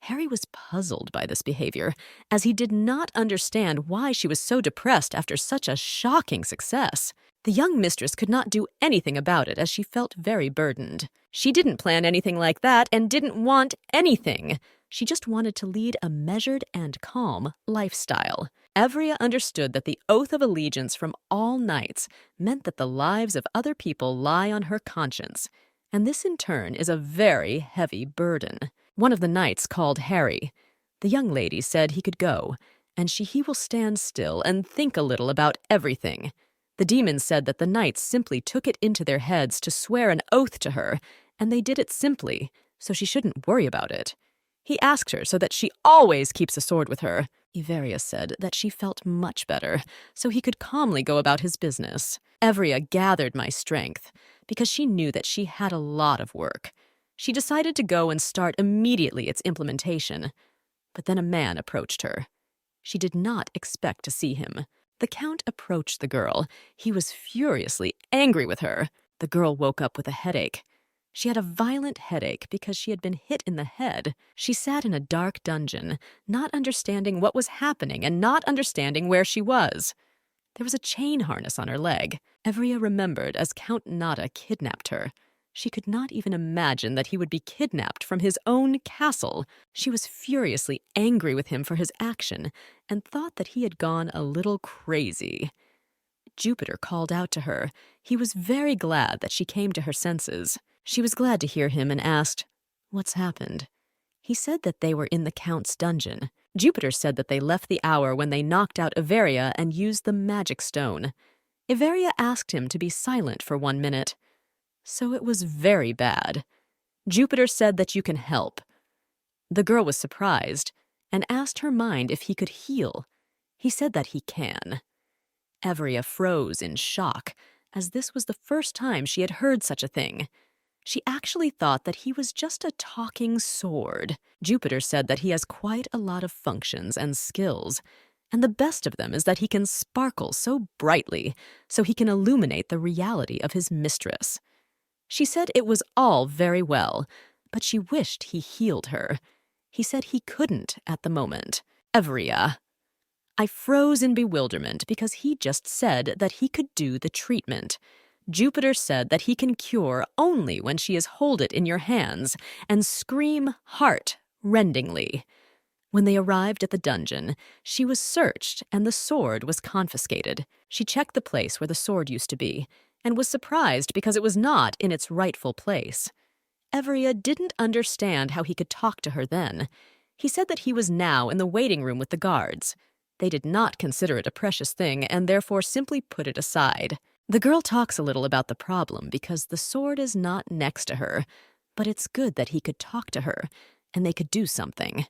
Harry was puzzled by this behavior, as he did not understand why she was so depressed after such a shocking success. The young mistress could not do anything about it, as she felt very burdened. She didn't plan anything like that and didn't want anything. She just wanted to lead a measured and calm lifestyle. Evria understood that the oath of allegiance from all knights meant that the lives of other people lie on her conscience, and this in turn is a very heavy burden. One of the knights called Harry. The young lady said he could go, and he will stand still and think a little about everything. The demon said that the knights simply took it into their heads to swear an oath to her, and they did it simply, so she shouldn't worry about it. He asked her so that she always keeps a sword with her. Everia said that she felt much better, so he could calmly go about his business. Evria gathered my strength, because she knew that she had a lot of work. She decided to go and start immediately its implementation. But then a man approached her. She did not expect to see him. The Count approached the girl. He was furiously angry with her. The girl woke up with a headache. She had a violent headache because she had been hit in the head. She sat in a dark dungeon, not understanding what was happening and not understanding where she was. There was a chain harness on her leg. Evria remembered as Count Nada kidnapped her. She could not even imagine that he would be kidnapped from his own castle. She was furiously angry with him for his action and thought that he had gone a little crazy. Jupiter called out to her. He was very glad that she came to her senses. She was glad to hear him and asked, "What's happened?" He said that they were in the Count's dungeon. Jupiter said that they left the hour when they knocked out Everia and used the magic stone. Everia asked him to be silent for 1 minute. So it was very bad. Jupiter said that you can help. The girl was surprised and asked her mind if he could heal. He said that he can. Everia froze in shock, as this was the first time she had heard such a thing. She actually thought that he was just a talking sword. Jupiter said that he has quite a lot of functions and skills, and the best of them is that he can sparkle so brightly so he can illuminate the reality of his mistress. She said it was all very well, but she wished he healed her. He said he couldn't at the moment. Evria. I froze in bewilderment because he just said that he could do the treatment. Jupiter said that he can cure only when she is hold it in your hands and scream heart-rendingly. When they arrived at the dungeon, she was searched and the sword was confiscated. She checked the place where the sword used to be and was surprised because it was not in its rightful place. Evria didn't understand how he could talk to her then. He said that he was now in the waiting room with the guards. They did not consider it a precious thing and therefore simply put it aside. The girl talks a little about the problem because the sword is not next to her, but it's good that he could talk to her and they could do something.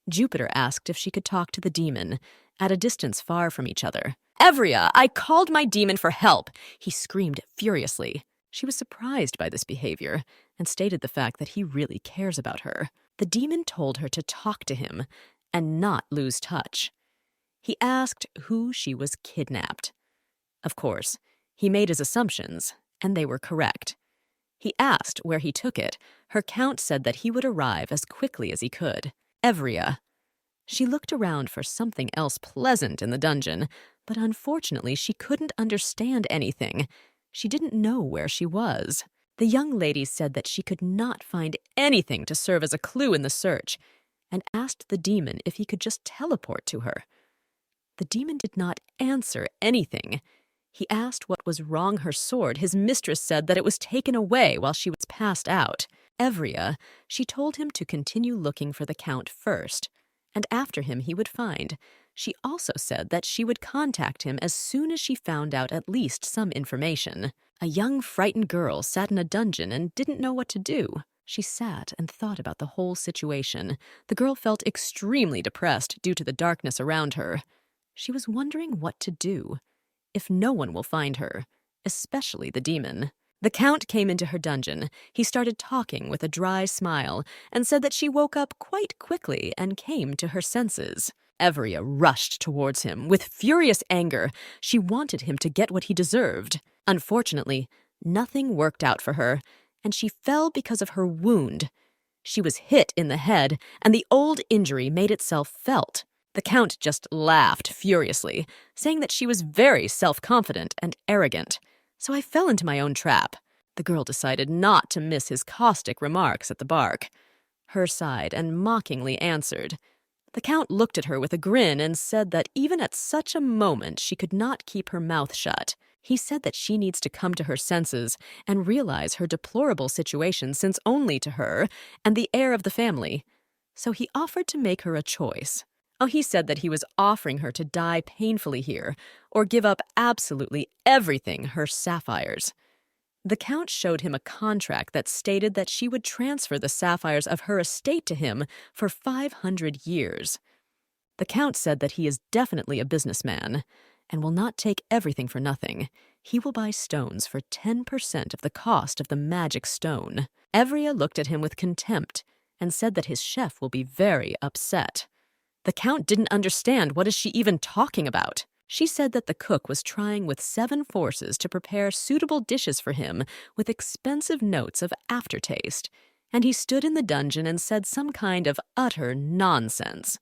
Jupiter asked if she could talk to the demon, at a distance far from each other. "Evria, I called my demon for help!" he screamed furiously. She was surprised by this behavior and stated the fact that he really cares about her. The demon told her to talk to him and not lose touch. He asked who she was kidnapped. Of course, he made his assumptions, and they were correct. He asked where he took it. Her count said that he would arrive as quickly as he could. Evria. She looked around for something else pleasant in the dungeon, but unfortunately she couldn't understand anything. She didn't know where she was. The young lady said that she could not find anything to serve as a clue in the search, and asked the demon if he could just teleport to her. The demon did not answer anything. He asked what was wrong her sword. His mistress said that it was taken away while she was passed out. Evria, she told him to continue looking for the Count first, and after him he would find. She also said that she would contact him as soon as she found out at least some information. A young, frightened girl sat in a dungeon and didn't know what to do. She sat and thought about the whole situation. The girl felt extremely depressed due to the darkness around her. She was wondering what to do, if no one will find her, especially the demon. The Count came into her dungeon. He started talking with a dry smile and said that she woke up quite quickly and came to her senses. Evria rushed towards him with furious anger. She wanted him to get what he deserved. Unfortunately, nothing worked out for her, and she fell because of her wound. She was hit in the head, and the old injury made itself felt. The Count just laughed furiously, saying that she was very self-confident and arrogant. So I fell into my own trap. The girl decided not to miss his caustic remarks at the bark. Her sighed and mockingly answered. The Count looked at her with a grin and said that even at such a moment she could not keep her mouth shut. He said that she needs to come to her senses and realize her deplorable situation since only to her and the heir of the family. So he offered to make her a choice. Oh, he said that he was offering her to die painfully here or give up absolutely everything, her sapphires. The Count showed him a contract that stated that she would transfer the sapphires of her estate to him for 500 years. The Count said that he is definitely a businessman and will not take everything for nothing. He will buy stones for 10% of the cost of the magic stone. Evria looked at him with contempt and said that his chef will be very upset. The Count didn't understand what is she even talking about. She said that the cook was trying with 7 forces to prepare suitable dishes for him with expensive notes of aftertaste, and he stood in the dungeon and said some kind of utter nonsense.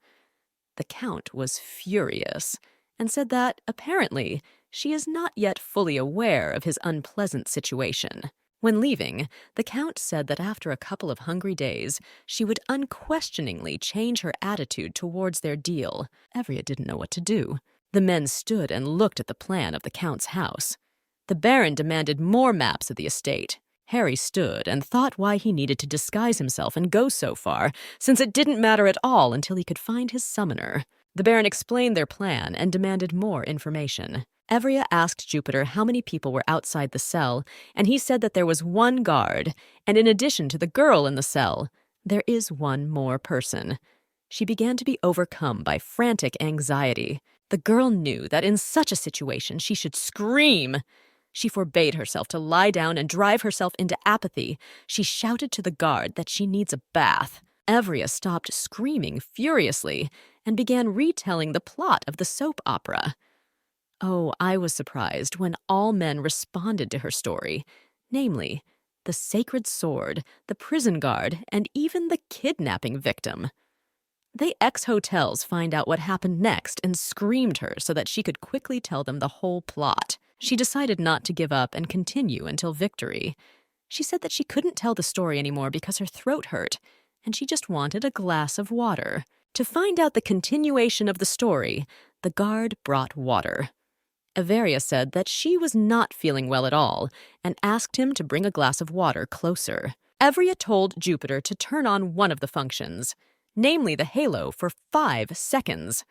The Count was furious and said that, apparently, she is not yet fully aware of his unpleasant situation. When leaving, the Count said that after a couple of hungry days, she would unquestioningly change her attitude towards their deal. Evria didn't know what to do. The men stood and looked at the plan of the Count's house. The Baron demanded more maps of the estate. Harry stood and thought why he needed to disguise himself and go so far, since it didn't matter at all until he could find his summoner. The Baron explained their plan and demanded more information. Evria asked Jupiter how many people were outside the cell, and he said that there was 1 guard, and in addition to the girl in the cell, there is 1 more person. She began to be overcome by frantic anxiety. The girl knew that in such a situation she should scream. She forbade herself to lie down and drive herself into apathy. She shouted to the guard that she needs a bath. Evria stopped screaming furiously and began retelling the plot of the soap opera. Oh, I was surprised when all men responded to her story, namely, the sacred sword, the prison guard, and even the kidnapping victim. They ex-hotels find out what happened next and screamed her so that she could quickly tell them the whole plot. She decided not to give up and continue until victory. She said that she couldn't tell the story anymore because her throat hurt, and she just wanted a glass of water. To find out the continuation of the story, the guard brought water. Everia said that she was not feeling well at all and asked him to bring a glass of water closer. Evria told Jupiter to turn on one of the functions, namely the halo, for 5 seconds.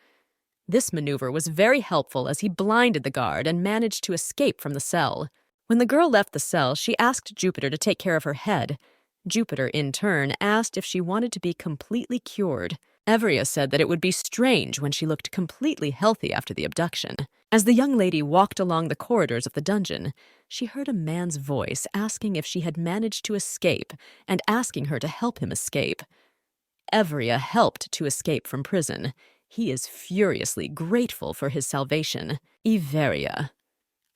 This maneuver was very helpful as he blinded the guard and managed to escape from the cell. When the girl left the cell, she asked Jupiter to take care of her head. Jupiter, in turn, asked if she wanted to be completely cured. Evria said that it would be strange when she looked completely healthy after the abduction. As the young lady walked along the corridors of the dungeon, she heard a man's voice asking if she had managed to escape and asking her to help him escape. Evria helped to escape from prison. He is furiously grateful for his salvation. Everia.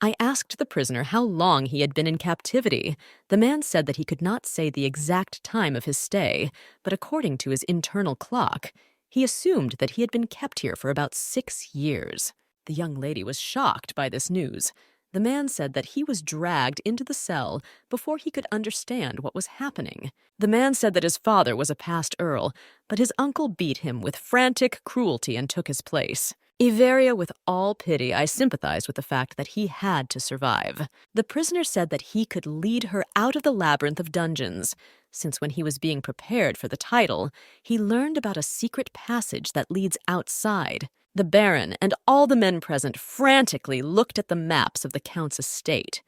I asked the prisoner how long he had been in captivity. The man said that he could not say the exact time of his stay, but according to his internal clock, he assumed that he had been kept here for about 6 years. The young lady was shocked by this news. The man said that he was dragged into the cell before he could understand what was happening. The man said that his father was a past earl, but his uncle beat him with frantic cruelty and took his place. Everia, with all pity, I sympathized with the fact that he had to survive. The prisoner said that he could lead her out of the labyrinth of dungeons, since when he was being prepared for the title, he learned about a secret passage that leads outside. The Baron and all the men present frantically looked at the maps of the Count's estate.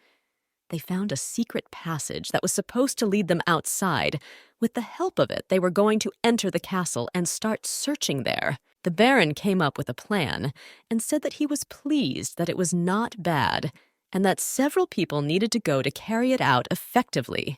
They found a secret passage that was supposed to lead them outside. With the help of it, they were going to enter the castle and start searching there. The Baron came up with a plan and said that he was pleased that it was not bad and that several people needed to go to carry it out effectively.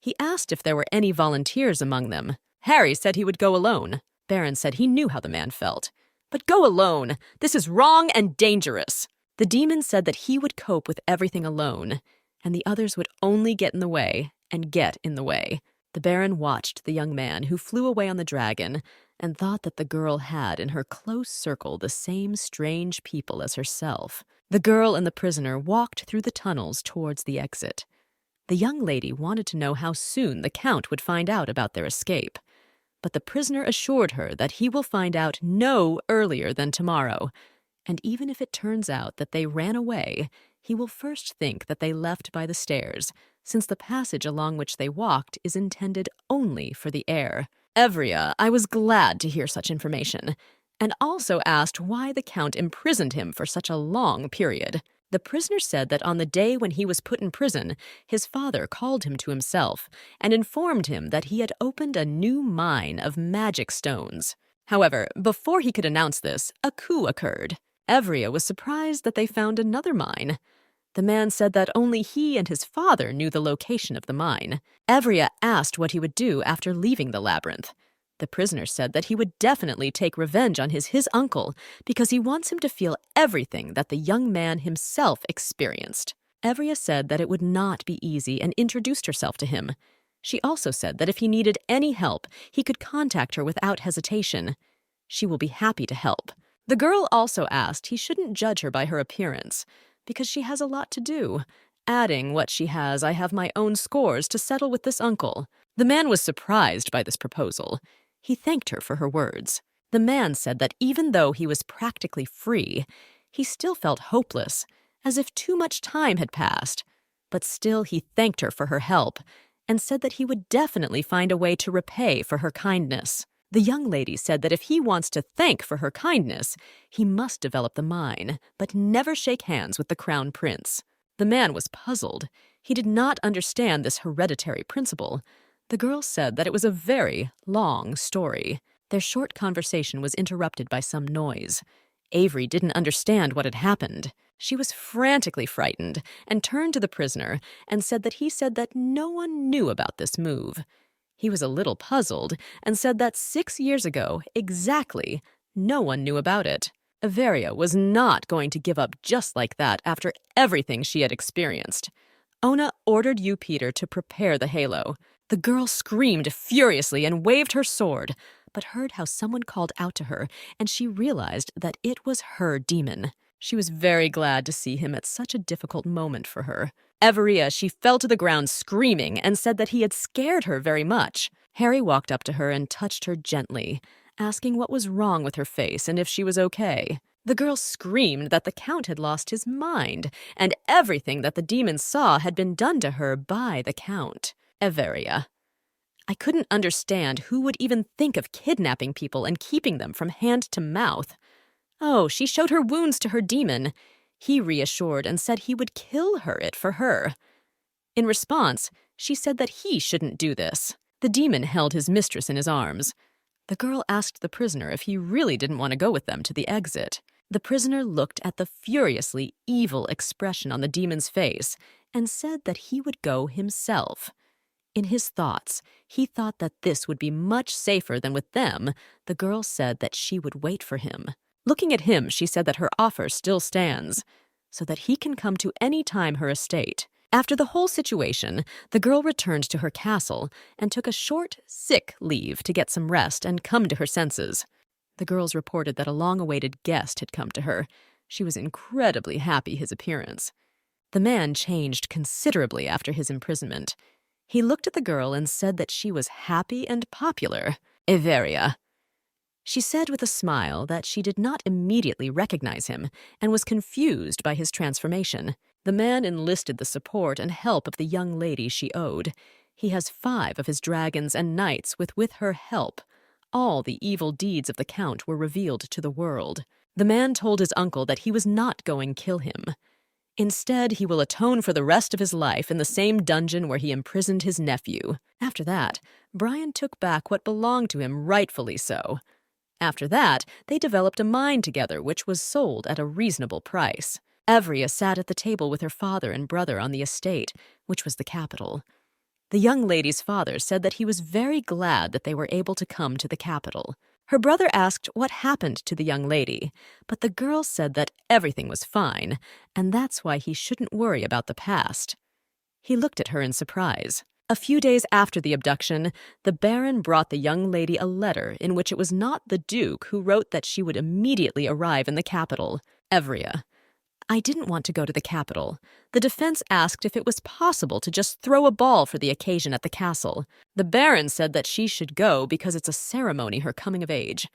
He asked if there were any volunteers among them. Harry said he would go alone. Baron said he knew how the man felt. But go alone. This is wrong and dangerous. The demon said that he would cope with everything alone, and the others would only get in the way and get in the way. The Baron watched the young man who flew away on the dragon and thought that the girl had in her close circle the same strange people as herself. The girl and the prisoner walked through the tunnels towards the exit. The young lady wanted to know how soon the Count would find out about their escape. but the prisoner assured her that he will find out no earlier than tomorrow, and even if it turns out that they ran away, he will first think that they left by the stairs, since the passage along which they walked is intended only for the air. Evria, I was glad to hear such information, and also asked why the Count imprisoned him for such a long period. The prisoner said that on the day when he was put in prison, his father called him to himself and informed him that he had opened a new mine of magic stones. However, before he could announce this, a coup occurred. Evria was surprised that they found another mine. The man said that only he and his father knew the location of the mine. Evria asked what he would do after leaving the labyrinth. The prisoner said that he would definitely take revenge on his uncle because he wants him to feel everything that the young man himself experienced. Evria said that it would not be easy and introduced herself to him. She also said that if he needed any help, he could contact her without hesitation. She will be happy to help. The girl also asked he shouldn't judge her by her appearance because she has a lot to do. Adding what she has, I have my own scores to settle with this uncle. The man was surprised by this proposal. He thanked her for her words. The man said that even though he was practically free, he still felt hopeless, as if too much time had passed. But still he thanked her for her help, and said that he would definitely find a way to repay for her kindness. The young lady said that if he wants to thank for her kindness, he must develop the mine, but never shake hands with the crown prince. The man was puzzled. He did not understand this hereditary principle. The girl said that it was a very long story. Their short conversation was interrupted by some noise. Avery didn't understand what had happened. She was frantically frightened and turned to the prisoner and said that he said that no one knew about this move. He was a little puzzled and said that 6 years ago, exactly, no one knew about it. Averia was not going to give up just like that after everything she had experienced. Ona ordered you, Peter, to prepare the halo. The girl screamed furiously and waved her sword, but heard how someone called out to her, and she realized that it was her demon. She was very glad to see him at such a difficult moment for her. Everia, she fell to the ground screaming and said that he had scared her very much. Harry walked up to her and touched her gently, asking what was wrong with her face and if she was okay. The girl screamed that the Count had lost his mind, and everything that the demon saw had been done to her by the Count. Everia. I couldn't understand who would even think of kidnapping people and keeping them from hand to mouth. Oh, she showed her wounds to her demon. He reassured and said he would kill it for her. In response, she said that he shouldn't do this. The demon held his mistress in his arms. The girl asked the prisoner if he really didn't want to go with them to the exit. The prisoner looked at the furiously evil expression on the demon's face and said that he would go himself. In his thoughts, he thought that this would be much safer than with them. The girl said that she would wait for him. Looking at him, she said that her offer still stands, so that he can come to any time her estate. After the whole situation, the girl returned to her castle and took a short, sick leave to get some rest and come to her senses. The girls reported that a long-awaited guest had come to her. She was incredibly happy his appearance. The man changed considerably after his imprisonment. He looked at the girl and said that she was happy and popular. Everia. She said with a smile that she did not immediately recognize him and was confused by his transformation. The man enlisted the support and help of the young lady she owed. He has 5 of his dragons and knights with her help. All the evil deeds of the Count were revealed to the world. The man told his uncle that he was not going to kill him. Instead, he will atone for the rest of his life in the same dungeon where he imprisoned his nephew. After that, Brian took back what belonged to him, rightfully so. After that, they developed a mine together, which was sold at a reasonable price. Evria sat at the table with her father and brother on the estate, which was the capital. The young lady's father said that he was very glad that they were able to come to the capital. Her brother asked what happened to the young lady, but the girl said that everything was fine, and that's why he shouldn't worry about the past. He looked at her in surprise. A few days after the abduction, the Baron brought the young lady a letter in which it was not the Duke who wrote that she would immediately arrive in the capital. Evria. "I didn't want to go to the capital. The defense asked if it was possible to just throw a ball for the occasion at the castle. The Baron said that she should go because it's a ceremony her coming of age.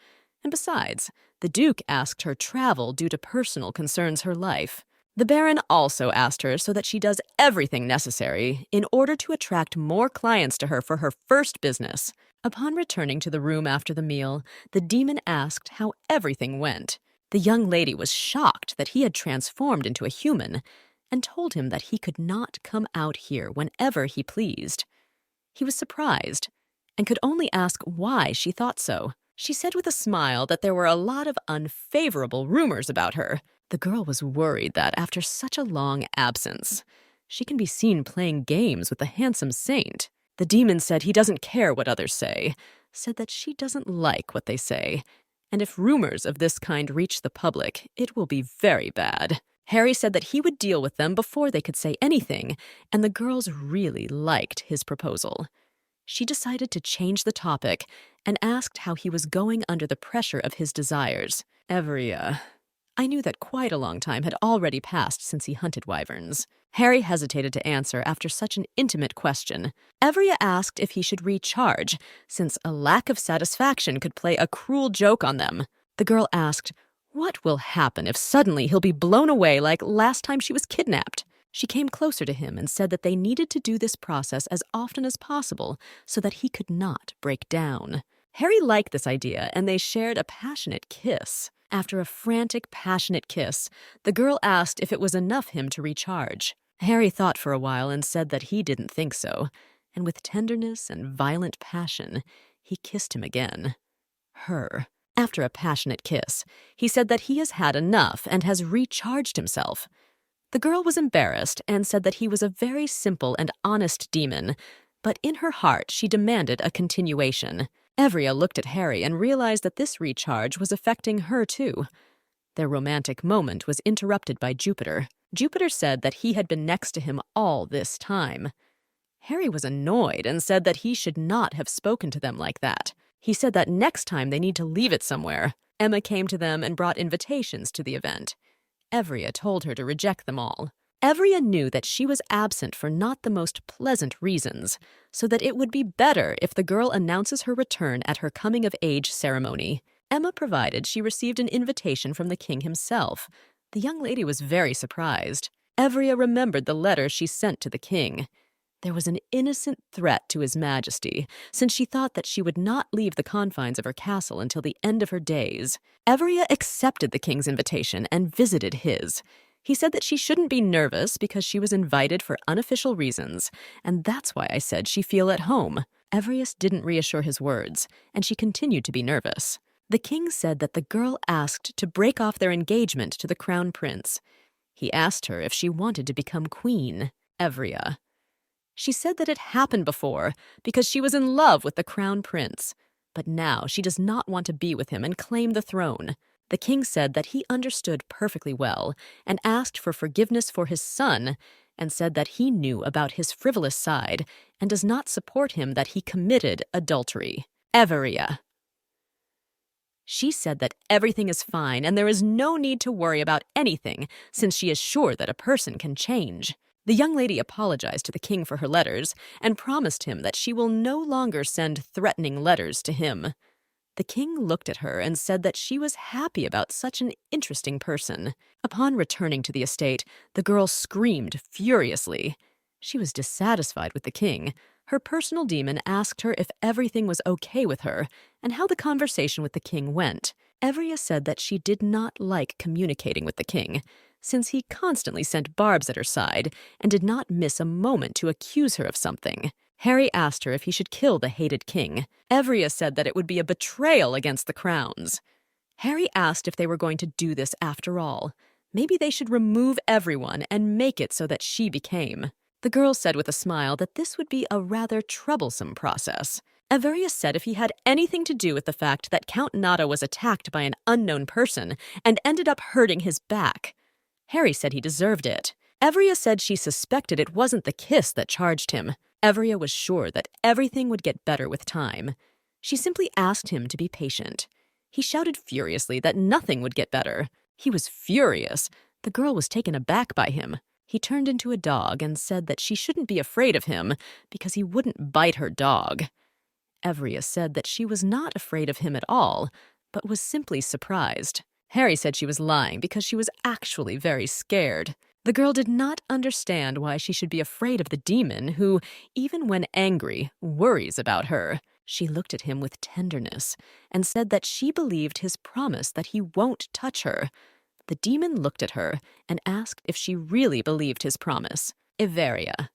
And besides, the Duke asked her travel due to personal concerns her life. The Baron also asked her so that she does everything necessary in order to attract more clients to her for her first business." Upon returning to the room after the meal, the demon asked how everything went. The young lady was shocked that he had transformed into a human and told him that he could not come out here whenever he pleased. He was surprised and could only ask why she thought so. She said with a smile that there were a lot of unfavorable rumors about her. The girl was worried that after such a long absence, she can be seen playing games with the handsome saint. The demon said he doesn't care what others say, said that she doesn't like what they say, and if rumors of this kind reach the public, it will be very bad. Harry said that he would deal with them before they could say anything, and the girls really liked his proposal. She decided to change the topic and asked how he was going under the pressure of his desires. I knew that quite a long time had already passed since he hunted wyverns. Harry hesitated to answer after such an intimate question. Evria asked if he should recharge, since a lack of satisfaction could play a cruel joke on them. The girl asked, what will happen if suddenly he'll be blown away like last time she was kidnapped? She came closer to him and said that they needed to do this process as often as possible so that he could not break down. Harry liked this idea, and they shared a passionate kiss. After a frantic, passionate kiss, the girl asked if it was enough him to recharge. Harry thought for a while and said that he didn't think so, and with tenderness and violent passion, he kissed him again. Her. After a passionate kiss, he said that he has had enough and has recharged himself. The girl was embarrassed and said that he was a very simple and honest demon, but in her heart she demanded a continuation. Evria looked at Harry and realized that this recharge was affecting her too. Their romantic moment was interrupted by Jupiter. Jupiter said that he had been next to him all this time. Harry was annoyed and said that he should not have spoken to them like that. He said that next time they need to leave it somewhere. Emma came to them and brought invitations to the event. Evria told her to reject them all. Evria knew that she was absent for not the most pleasant reasons, so that it would be better if the girl announces her return at her coming-of-age ceremony. Emma provided she received an invitation from the king himself. The young lady was very surprised. Evria remembered the letter she sent to the king. There was an innocent threat to his majesty, since she thought that she would not leave the confines of her castle until the end of her days. Evria accepted the king's invitation and visited his. He said that she shouldn't be nervous because she was invited for unofficial reasons, and that's why I said she feel at home. Evrius didn't reassure his words, and she continued to be nervous. The king said that the girl asked to break off their engagement to the crown prince. He asked her if she wanted to become queen, Evria. She said that it happened before because she was in love with the crown prince, but now she does not want to be with him and claim the throne. The king said that he understood perfectly well and asked for forgiveness for his son and said that he knew about his frivolous side and does not support him that he committed adultery. Evria. She said that everything is fine and there is no need to worry about anything since she is sure that a person can change. The young lady apologized to the king for her letters and promised him that she will no longer send threatening letters to him. The king looked at her and said that she was happy about such an interesting person. Upon returning to the estate, the girl screamed furiously. She was dissatisfied with the king. Her personal demon asked her if everything was okay with her and how the conversation with the king went. Evria said that she did not like communicating with the king, since he constantly sent barbs at her side and did not miss a moment to accuse her of something. Harry asked her if he should kill the hated king. Evria said that it would be a betrayal against the crowns. Harry asked if they were going to do this after all. Maybe they should remove everyone and make it so that she became. The girl said with a smile that this would be a rather troublesome process. Evria said if he had anything to do with the fact that Count Nada was attacked by an unknown person and ended up hurting his back. Harry said he deserved it. Evria said she suspected it wasn't the kiss that charged him. Evria was sure that everything would get better with time. She simply asked him to be patient. He shouted furiously that nothing would get better. He was furious. The girl was taken aback by him. He turned into a dog and said that she shouldn't be afraid of him because he wouldn't bite her dog. Evria said that she was not afraid of him at all, but was simply surprised. Harry said she was lying because she was actually very scared. The girl did not understand why she should be afraid of the demon who, even when angry, worries about her. She looked at him with tenderness and said that she believed his promise that he won't touch her. The demon looked at her and asked if she really believed his promise. Everia.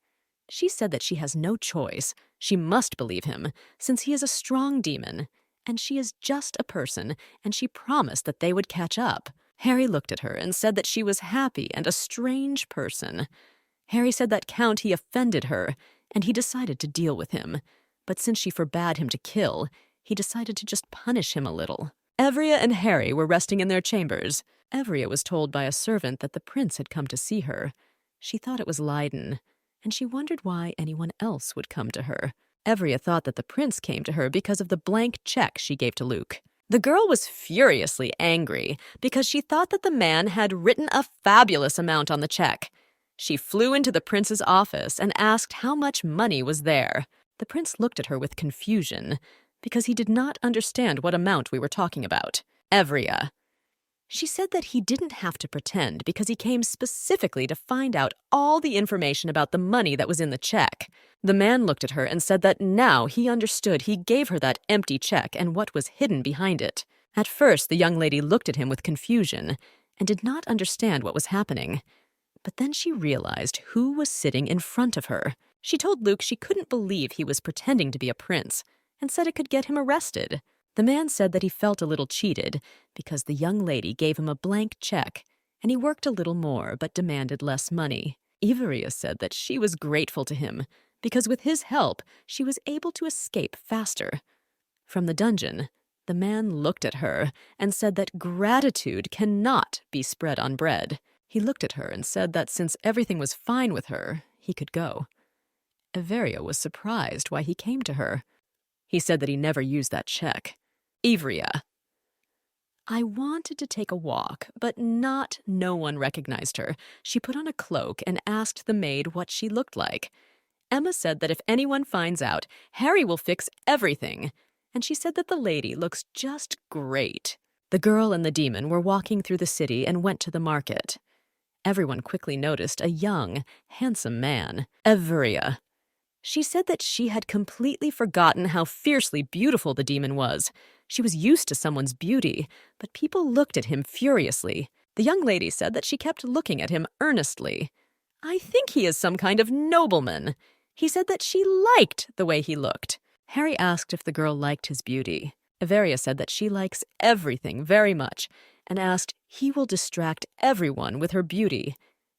She said that she has no choice. She must believe him, since he is a strong demon, and she is just a person, and she promised that they would catch up. Harry looked at her and said that she was happy and a strange person. Harry said that Count he offended her, and he decided to deal with him. But since she forbade him to kill, he decided to just punish him a little. Evria and Harry were resting in their chambers. Evria was told by a servant that the prince had come to see her. She thought it was Leiden, and she wondered why anyone else would come to her. Evria thought that the prince came to her because of the blank check she gave to Luke. The girl was furiously angry because she thought that the man had written a fabulous amount on the check. She flew into the prince's office and asked how much money was there. The prince looked at her with confusion because he did not understand what amount we were talking about. Evria. She said that he didn't have to pretend because he came specifically to find out all the information about the money that was in the check. The man looked at her and said that now he understood he gave her that empty check and what was hidden behind it. At first, the young lady looked at him with confusion and did not understand what was happening. But then she realized who was sitting in front of her. She told Luke she couldn't believe he was pretending to be a prince and said it could get him arrested. The man said that he felt a little cheated because the young lady gave him a blank check, and he worked a little more but demanded less money. Everia said that she was grateful to him because with his help, she was able to escape faster. From the dungeon, the man looked at her and said that gratitude cannot be spread on bread. He looked at her and said that since everything was fine with her, he could go. Everia was surprised why he came to her. He said that he never used that check. Evria. I wanted to take a walk, but no one recognized her. She put on a cloak and asked the maid what she looked like. Emma said that if anyone finds out, Harry will fix everything. And she said that the lady looks just great. The girl and the demon were walking through the city and went to the market. Everyone quickly noticed a young, handsome man, Everia. She said that she had completely forgotten how fiercely beautiful the demon was. She was used to someone's beauty, but people looked at him furiously. The young lady said that she kept looking at him earnestly. I think he is some kind of nobleman. He said that she liked the way he looked. Harry asked if the girl liked his beauty. Everia said that she likes everything very much, and asked he will distract everyone with her beauty,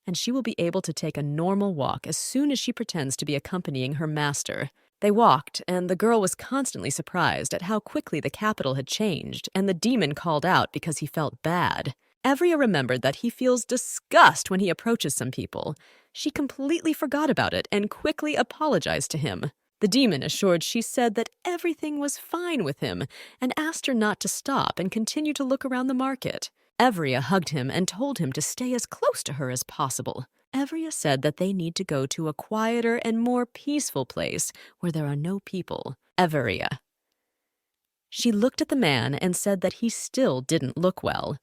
and she will be able to take a normal walk as soon as she pretends to be accompanying her master. They walked, and the girl was constantly surprised at how quickly the capital had changed, and the demon called out because he felt bad. Evria remembered that he feels disgust when he approaches some people. She completely forgot about it and quickly apologized to him. The demon assured she said that everything was fine with him and asked her not to stop and continue to look around the market. Evria hugged him and told him to stay as close to her as possible. Evria said that they need to go to a quieter and more peaceful place where there are no people. Everia. She looked at the man and said that he still didn't look well.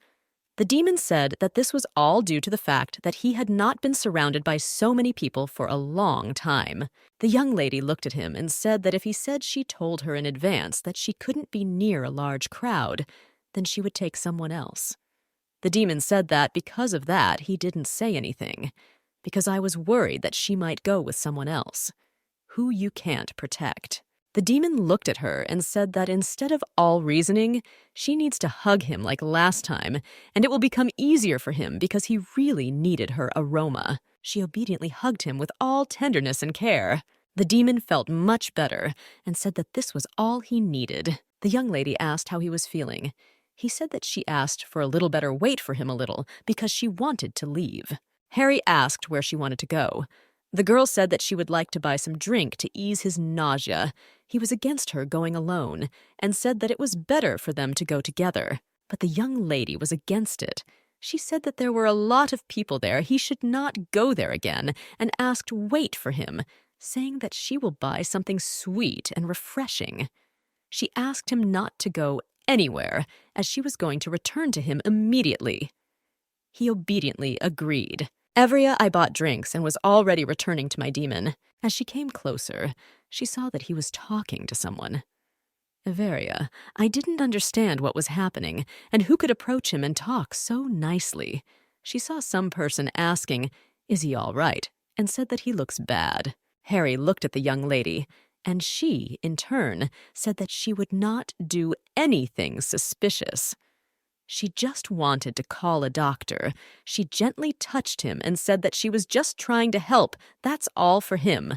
The demon said that this was all due to the fact that he had not been surrounded by so many people for a long time. The young lady looked at him and said that if he said she told her in advance that she couldn't be near a large crowd, then she would take someone else. The demon said that because of that, he didn't say anything, because I was worried that she might go with someone else, who you can't protect. The demon looked at her and said that instead of all reasoning, she needs to hug him like last time, and it will become easier for him because he really needed her aroma. She obediently hugged him with all tenderness and care. The demon felt much better and said that this was all he needed. The young lady asked how he was feeling. He said that she asked for a little better wait for him a little because she wanted to leave. Harry asked where she wanted to go. The girl said that she would like to buy some drink to ease his nausea. He was against her going alone and said that it was better for them to go together. But the young lady was against it. She said that there were a lot of people there, he should not go there again, and asked wait for him, saying that she will buy something sweet and refreshing. She asked him not to go anywhere, as she was going to return to him immediately. He obediently agreed. Evria, I bought drinks and was already returning to my demon. As she came closer, she saw that he was talking to someone. Everia, I didn't understand what was happening, and who could approach him and talk so nicely. She saw some person asking, "Is he all right?" and said that he looks bad. Harry looked at the young lady, and she, in turn, said that she would not do anything suspicious. She just wanted to call a doctor. She gently touched him and said that she was just trying to help, that's all for him,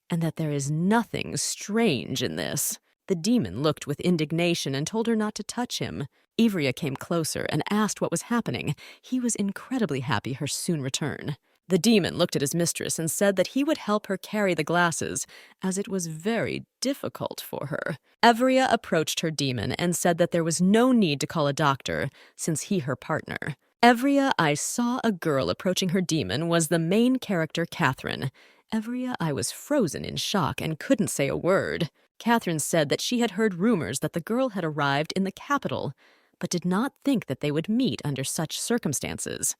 and that there is nothing strange in this. The demon looked with indignation and told her not to touch him. Ivria came closer and asked what was happening. He was incredibly happy her soon return. The demon looked at his mistress and said that he would help her carry the glasses, as it was very difficult for her. Evria approached her demon and said that there was no need to call a doctor, since he her partner. Evria, I saw a girl approaching her demon was the main character, Catherine. Evria, I was frozen in shock and couldn't say a word. Catherine said that she had heard rumors that the girl had arrived in the capital, but did not think that they would meet under such circumstances.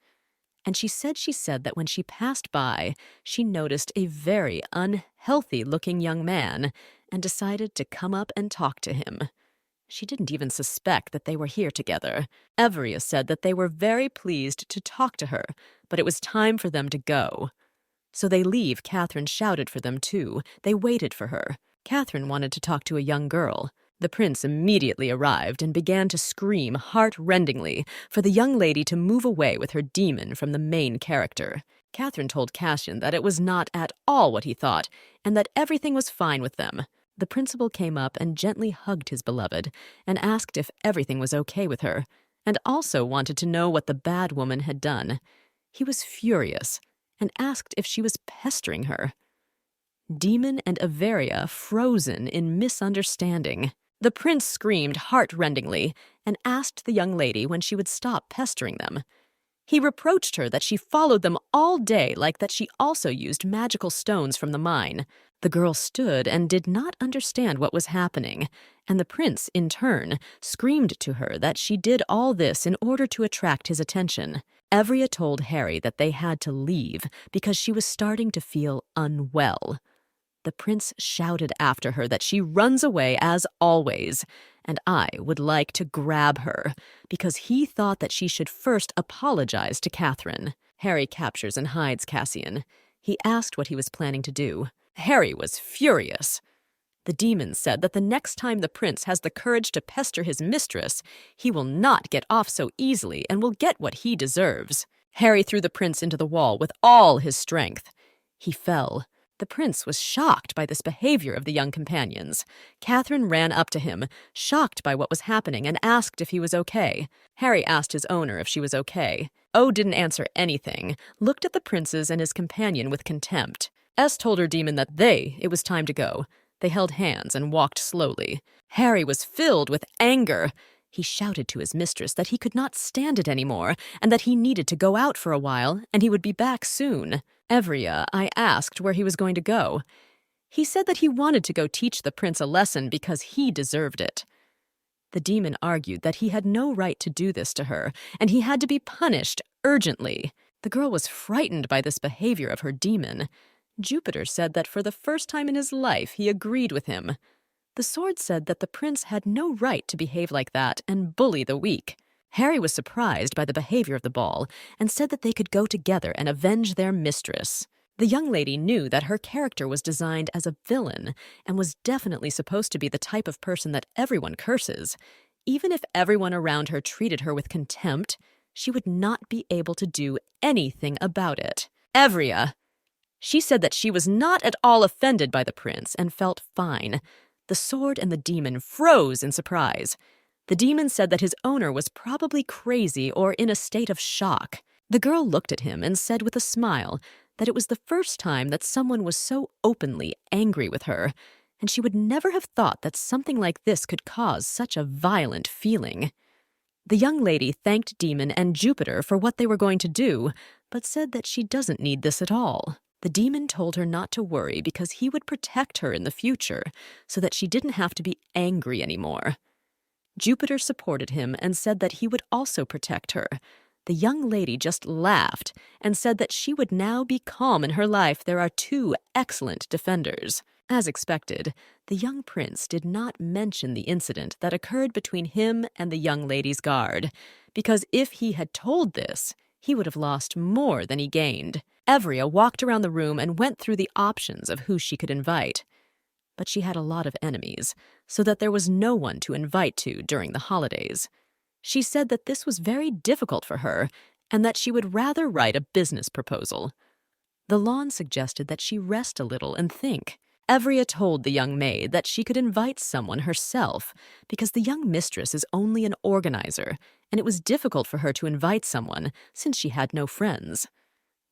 And she said that when she passed by, she noticed a very unhealthy-looking young man and decided to come up and talk to him. She didn't even suspect that they were here together. Evria said that they were very pleased to talk to her, but it was time for them to go. So they leave. Catherine shouted for them too. They waited for her. Catherine wanted to talk to a young girl. The prince immediately arrived and began to scream heart-rendingly for the young lady to move away with her demon from the main character. Catherine told Cassian that it was not at all what he thought, and that everything was fine with them. The principal came up and gently hugged his beloved, and asked if everything was okay with her, and also wanted to know what the bad woman had done. He was furious, and asked if she was pestering her. Demon and Everia frozen in misunderstanding. The prince screamed heart-rendingly and asked the young lady when she would stop pestering them. He reproached her that she followed them all day, like that she also used magical stones from the mine. The girl stood and did not understand what was happening, and the prince, in turn, screamed to her that she did all this in order to attract his attention. Evria told Harry that they had to leave because she was starting to feel unwell. The prince shouted after her that she runs away as always, and I would like to grab her, because he thought that she should first apologize to Catherine. Harry captures and hides Cassian. He asked what he was planning to do. Harry was furious. The demon said that the next time the prince has the courage to pester his mistress, he will not get off so easily and will get what he deserves. Harry threw the prince into the wall with all his strength. He fell. The prince was shocked by this behavior of the young companions. Catherine ran up to him, shocked by what was happening, and asked if he was okay. Harry asked his owner if she was okay. O didn't answer anything, looked at the princes and his companion with contempt. S told her demon that it was time to go. They held hands and walked slowly. Harry was filled with anger. He shouted to his mistress that he could not stand it anymore, and that he needed to go out for a while, and he would be back soon. Evria, I asked where he was going to go. He said that he wanted to go teach the prince a lesson because he deserved it. The demon argued that he had no right to do this to her, and he had to be punished urgently. The girl was frightened by this behavior of her demon. Jupiter said that for the first time in his life he agreed with him. The sword said that the prince had no right to behave like that and bully the weak. Harry was surprised by the behavior of the ball and said that they could go together and avenge their mistress. The young lady knew that her character was designed as a villain and was definitely supposed to be the type of person that everyone curses. Even if everyone around her treated her with contempt, she would not be able to do anything about it. Evria! She said that she was not at all offended by the prince and felt fine. The sword and the demon froze in surprise. The demon said that his owner was probably crazy or in a state of shock. The girl looked at him and said with a smile that it was the first time that someone was so openly angry with her, and she would never have thought that something like this could cause such a violent feeling. The young lady thanked Demon and Jupiter for what they were going to do, but said that she doesn't need this at all. The demon told her not to worry because he would protect her in the future, so that she didn't have to be angry anymore. Jupiter supported him and said that he would also protect her. The young lady just laughed and said that she would now be calm in her life. There are two excellent defenders. As expected, the young prince did not mention the incident that occurred between him and the young lady's guard, because if he had told this, he would have lost more than he gained. Evria walked around the room and went through the options of who she could invite. But she had a lot of enemies, so that there was no one to invite to during the holidays. She said that this was very difficult for her and that she would rather write a business proposal. The lawn suggested that she rest a little and think. Evria told the young maid that she could invite someone herself because the young mistress is only an organizer, and it was difficult for her to invite someone since she had no friends.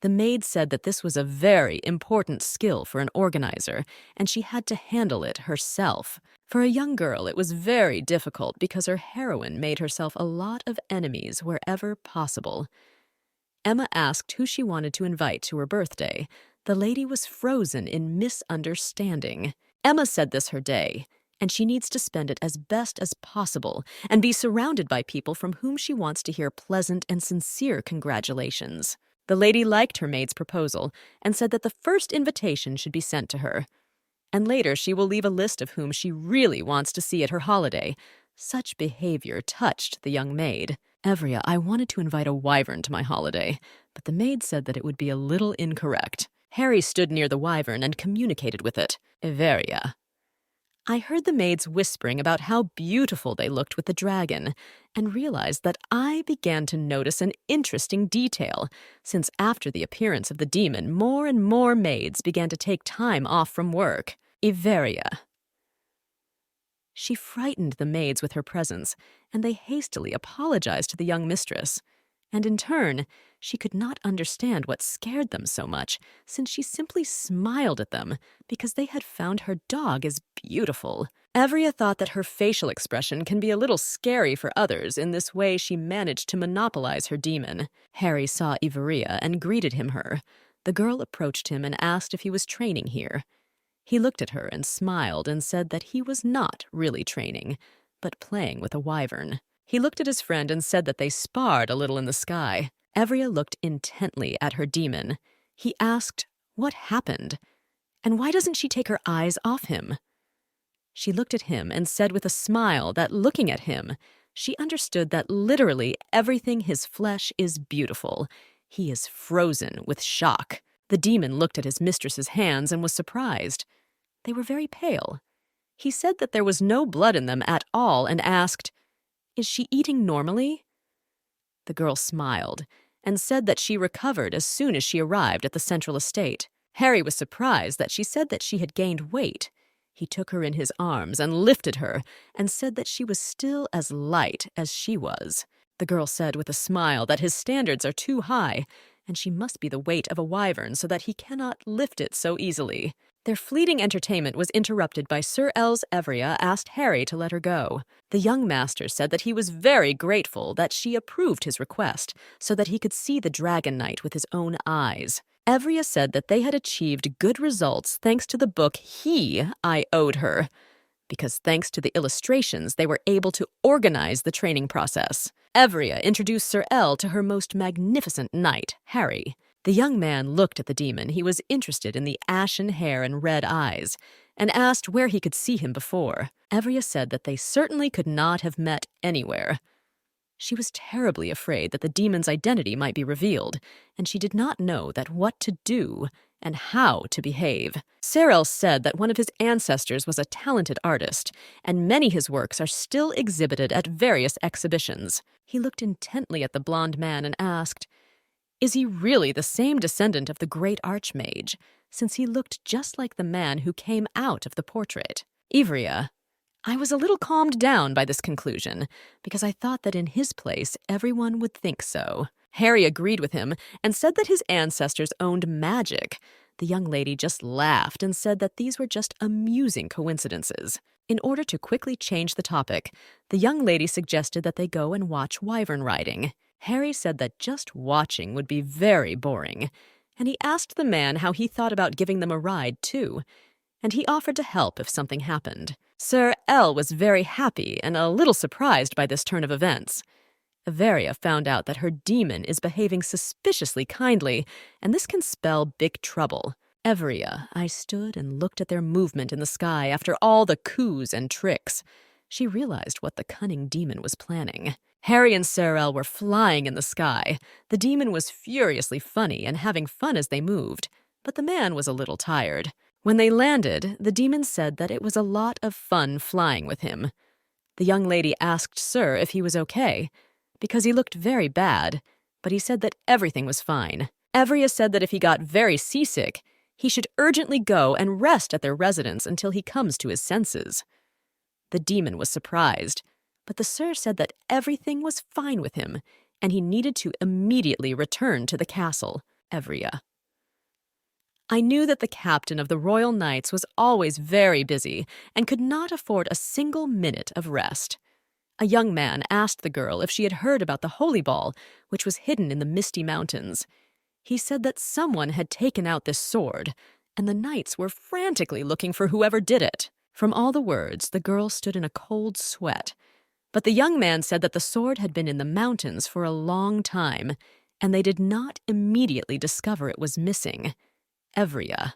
The maid said that this was a very important skill for an organizer, and she had to handle it herself. For a young girl, it was very difficult because her heroine made herself a lot of enemies wherever possible. Emma asked who she wanted to invite to her birthday. The lady was frozen in misunderstanding. Emma said this her day, and she needs to spend it as best as possible and be surrounded by people from whom she wants to hear pleasant and sincere congratulations. The lady liked her maid's proposal and said that the first invitation should be sent to her. And later she will leave a list of whom she really wants to see at her holiday. Such behavior touched the young maid. Evria, I wanted to invite a wyvern to my holiday, but the maid said that it would be a little incorrect. Harry stood near the wyvern and communicated with it. Everia. I heard the maids whispering about how beautiful they looked with the dragon, and realized that I began to notice an interesting detail, since after the appearance of the demon, more and more maids began to take time off from work. Everia. She frightened the maids with her presence, and they hastily apologized to the young mistress. And in turn, she could not understand what scared them so much, since she simply smiled at them because they had found her dog as beautiful. Evria thought that her facial expression can be a little scary for others. In this way, she managed to monopolize her demon. Harry saw Everia and greeted her. The girl approached him and asked if he was training here. He looked at her and smiled and said that he was not really training, but playing with a wyvern. He looked at his friend and said that they sparred a little in the sky. Evria looked intently at her demon. He asked, what happened? And why doesn't she take her eyes off him? She looked at him and said with a smile that looking at him, she understood that literally everything his flesh is beautiful. He is frozen with shock. The demon looked at his mistress's hands and was surprised. They were very pale. He said that there was no blood in them at all and asked, is she eating normally? The girl smiled and said that she recovered as soon as she arrived at the central estate. Harry was surprised that she said that she had gained weight. He took her in his arms and lifted her and said that she was still as light as she was. The girl said with a smile that his standards are too high, and she must be the weight of a wyvern so that he cannot lift it so easily. Their fleeting entertainment was interrupted by Sir Els. Evria asked Harry to let her go. The young master said that he was very grateful that she approved his request so that he could see the Dragon Knight with his own eyes. Evria said that they had achieved good results thanks to the book I owed her, because thanks to the illustrations they were able to organize the training process. Evria introduced Sir El to her most magnificent knight, Harry. The young man looked at the demon. He was interested in the ashen hair and red eyes, and asked where he could see him before. Evria said that they certainly could not have met anywhere. She was terribly afraid that the demon's identity might be revealed, and she did not know what to do and how to behave. Serel said that one of his ancestors was a talented artist, and many of his works are still exhibited at various exhibitions. He looked intently at the blond man and asked, is he really the same descendant of the great archmage, since he looked just like the man who came out of the portrait? Evria. I was a little calmed down by this conclusion, because I thought that in his place everyone would think so. Harry agreed with him and said that his ancestors owned magic. The young lady just laughed and said that these were just amusing coincidences. In order to quickly change the topic, the young lady suggested that they go and watch wyvern riding. Harry said that just watching would be very boring, and he asked the man how he thought about giving them a ride, too, and he offered to help if something happened. Sir L was very happy and a little surprised by this turn of events. Averia found out that her demon is behaving suspiciously kindly, and this can spell big trouble. Averia, I stood and looked at their movement in the sky after all the coups and tricks. She realized what the cunning demon was planning. Harry and Sarel were flying in the sky. The demon was furiously funny and having fun as they moved, but the man was a little tired. When they landed, the demon said that it was a lot of fun flying with him. The young lady asked Sir if he was okay, because he looked very bad, but he said that everything was fine. Averia said that if he got very seasick, he should urgently go and rest at their residence until he comes to his senses. The demon was surprised, but the Sir said that everything was fine with him, and he needed to immediately return to the castle, Averia. I knew that the captain of the Royal Knights was always very busy and could not afford a single minute of rest. A young man asked the girl if she had heard about the Holy Ball, which was hidden in the Misty Mountains. He said that someone had taken out this sword, and the knights were frantically looking for whoever did it. From all the words, the girl stood in a cold sweat. But the young man said that the sword had been in the mountains for a long time, and they did not immediately discover it was missing. Averia.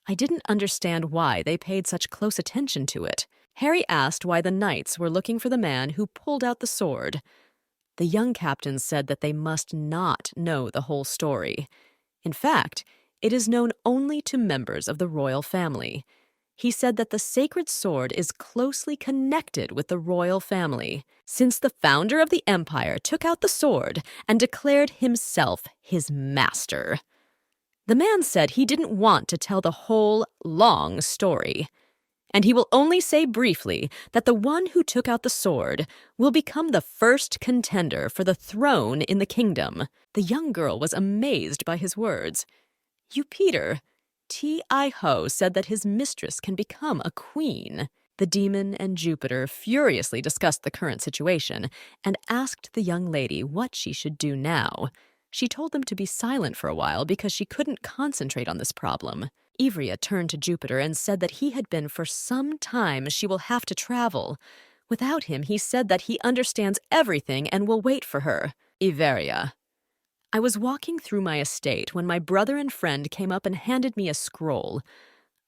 I didn't understand why they paid such close attention to it. Harry asked why the knights were looking for the man who pulled out the sword. The young captain said that they must not know the whole story. In fact, it is known only to members of the royal family. He said that the sacred sword is closely connected with the royal family, since the founder of the empire took out the sword and declared himself his master. The man said he didn't want to tell the whole, long story, and he will only say briefly that the one who took out the sword will become the first contender for the throne in the kingdom. The young girl was amazed by his words. You, Peter, T.I.Ho said that his mistress can become a queen. The demon and Jupiter furiously discussed the current situation and asked the young lady what she should do now. She told them to be silent for a while because she couldn't concentrate on this problem. Ivrea turned to Jupiter and said that he had been for some time she will have to travel. Without him, he said that he understands everything and will wait for her. Iveria. I was walking through my estate when my brother and friend came up and handed me a scroll.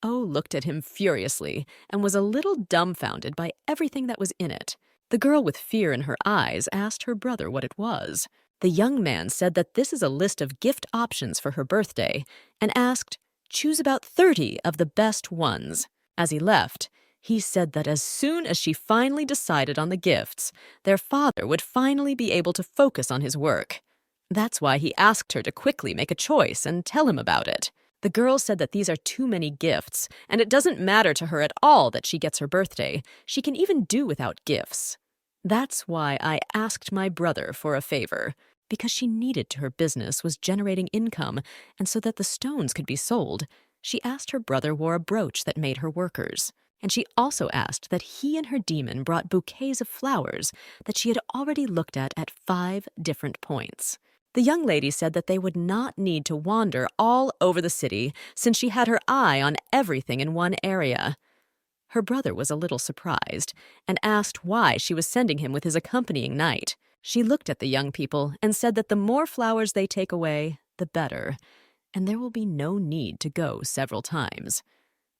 O looked at him furiously and was a little dumbfounded by everything that was in it. The girl with fear in her eyes asked her brother what it was. The young man said that this is a list of gift options for her birthday and asked, choose about 30 of the best ones. As he left, he said that as soon as she finally decided on the gifts, their father would finally be able to focus on his work. That's why he asked her to quickly make a choice and tell him about it. The girl said that these are too many gifts, and it doesn't matter to her at all that she gets her birthday. She can even do without gifts. That's why I asked my brother for a favor, because she needed to her business was generating income, and so that the stones could be sold, she asked her brother wore a brooch that made her workers. And she also asked that he and her demon brought bouquets of flowers that she had already looked at 5 different points. The young lady said that they would not need to wander all over the city since she had her eye on everything in one area. Her brother was a little surprised and asked why she was sending him with his accompanying knight. She looked at the young people and said that the more flowers they take away, the better, and there will be no need to go several times.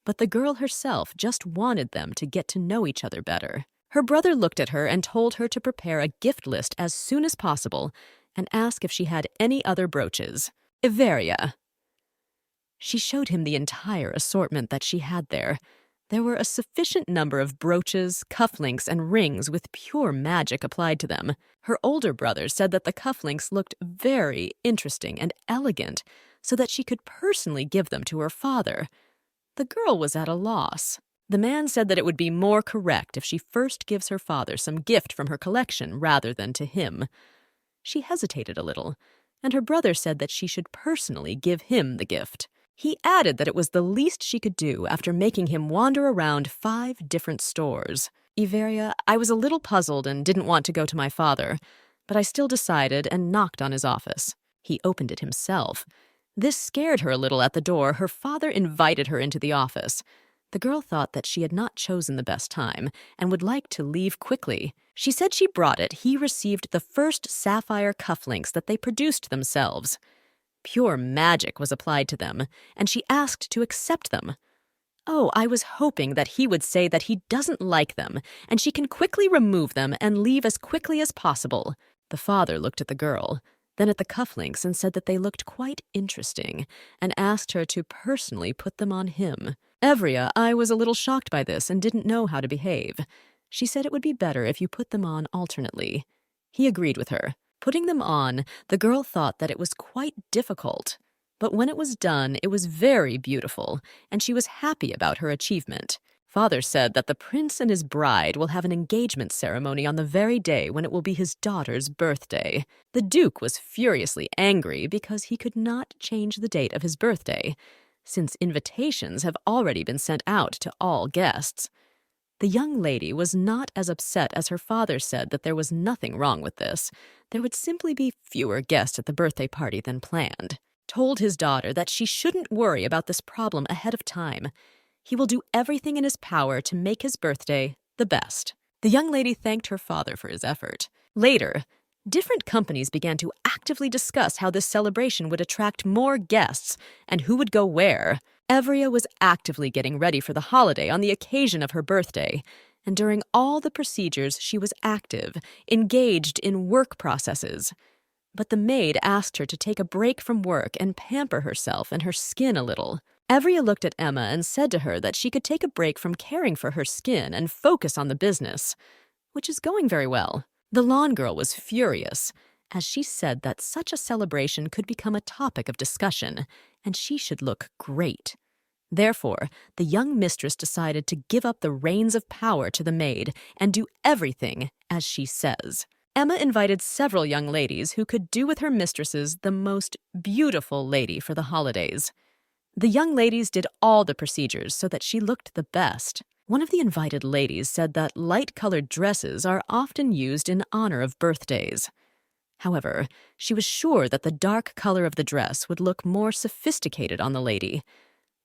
But the girl herself just wanted them to get to know each other better. Her brother looked at her and told her to prepare a gift list as soon as possible and ask if she had any other brooches. Iveria. She showed him the entire assortment that she had there. There were a sufficient number of brooches, cufflinks, and rings with pure magic applied to them. Her older brother said that the cufflinks looked very interesting and elegant, so that she could personally give them to her father. The girl was at a loss. The man said that it would be more correct if she first gives her father some gift from her collection rather than to him. She hesitated a little, and her brother said that she should personally give him the gift. He added that it was the least she could do after making him wander around 5 different stores. Iveria, I was a little puzzled and didn't want to go to my father, but I still decided and knocked on his office. He opened it himself. This scared her a little at the door. Her father invited her into the office. The girl thought that she had not chosen the best time and would like to leave quickly. She said she brought it. He received the first sapphire cufflinks that they produced themselves. Pure magic was applied to them, and she asked to accept them. Oh, I was hoping that he would say that he doesn't like them, and she can quickly remove them and leave as quickly as possible. The father looked at the girl, then at the cufflinks, and said that they looked quite interesting, and asked her to personally put them on him. Evria, I was a little shocked by this and didn't know how to behave. She said it would be better if you put them on alternately. He agreed with her. Putting them on, the girl thought that it was quite difficult. But when it was done, it was very beautiful, and she was happy about her achievement. Father said that the prince and his bride will have an engagement ceremony on the very day when it will be his daughter's birthday. The Duke was furiously angry because he could not change the date of his birthday, since invitations have already been sent out to all guests. The young lady was not as upset as her father said that there was nothing wrong with this. There would simply be fewer guests at the birthday party than planned. Told his daughter that she shouldn't worry about this problem ahead of time. He will do everything in his power to make his birthday the best. The young lady thanked her father for his effort. Later, different companies began to actively discuss how this celebration would attract more guests and who would go where. Evria was actively getting ready for the holiday on the occasion of her birthday, and during all the procedures she was active, engaged in work processes. But the maid asked her to take a break from work and pamper herself and her skin a little. Evria looked at Emma and said to her that she could take a break from caring for her skin and focus on the business, which is going very well. The lawn girl was furious, as she said that such a celebration could become a topic of discussion, and she should look great. Therefore, the young mistress decided to give up the reins of power to the maid and do everything as she says. Emma invited several young ladies who could do with her mistresses the most beautiful lady for the holidays. The young ladies did all the procedures so that she looked the best. One of the invited ladies said that light-colored dresses are often used in honor of birthdays. However, she was sure that the dark color of the dress would look more sophisticated on the lady.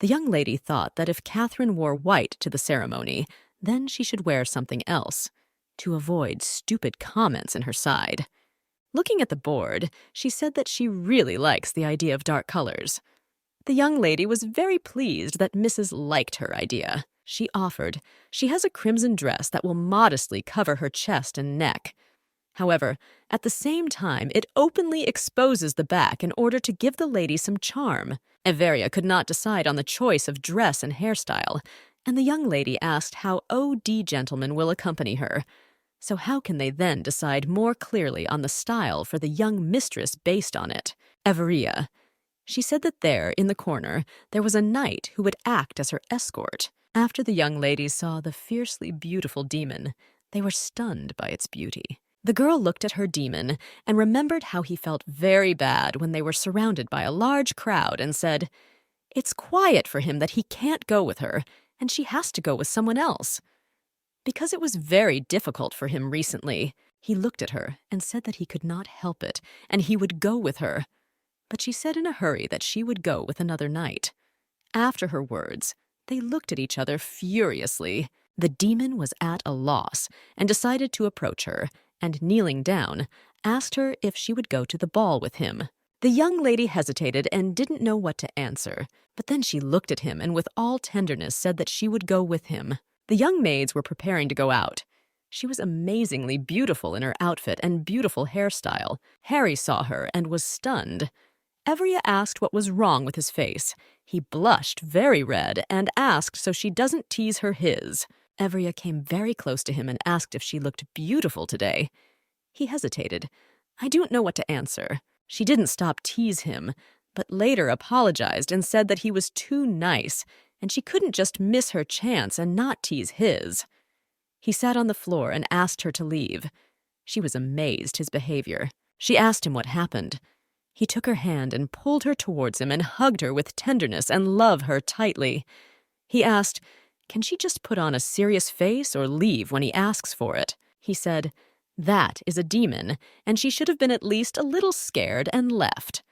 The young lady thought that if Catherine wore white to the ceremony, then she should wear something else, to avoid stupid comments in her side. Looking at the board, she said that she really likes the idea of dark colors. The young lady was very pleased that Mrs. liked her idea. She offered, she has a crimson dress that will modestly cover her chest and neck. However, at the same time, it openly exposes the back in order to give the lady some charm. Everia could not decide on the choice of dress and hairstyle, and the young lady asked how O.D. gentlemen will accompany her. So how can they then decide more clearly on the style for the young mistress based on it? Everia. She said that there, in the corner, there was a knight who would act as her escort. After the young ladies saw the fiercely beautiful demon, they were stunned by its beauty. The girl looked at her demon and remembered how he felt very bad when they were surrounded by a large crowd and said, "It's quiet for him that he can't go with her, and she has to go with someone else." Because it was very difficult for him recently, he looked at her and said that he could not help it, and he would go with her. But she said in a hurry that she would go with another knight. After her words, they looked at each other furiously. The demon was at a loss and decided to approach her, and kneeling down, asked her if she would go to the ball with him. The young lady hesitated and didn't know what to answer, but then she looked at him and with all tenderness said that she would go with him. The young maids were preparing to go out. She was amazingly beautiful in her outfit and beautiful hairstyle. Harry saw her and was stunned. Evria asked what was wrong with his face. He blushed very red and asked so she doesn't tease her his. Evria came very close to him and asked if she looked beautiful today. He hesitated. I don't know what to answer. She didn't stop tease him, but later apologized and said that he was too nice, and she couldn't just miss her chance and not tease his. He sat on the floor and asked her to leave. She was amazed his behavior. She asked him what happened. He took her hand and pulled her towards him and hugged her with tenderness and loved her tightly. He asked, "Can she just put on a serious face or leave when he asks for it?" He said, "That is a demon, and she should have been at least a little scared and left."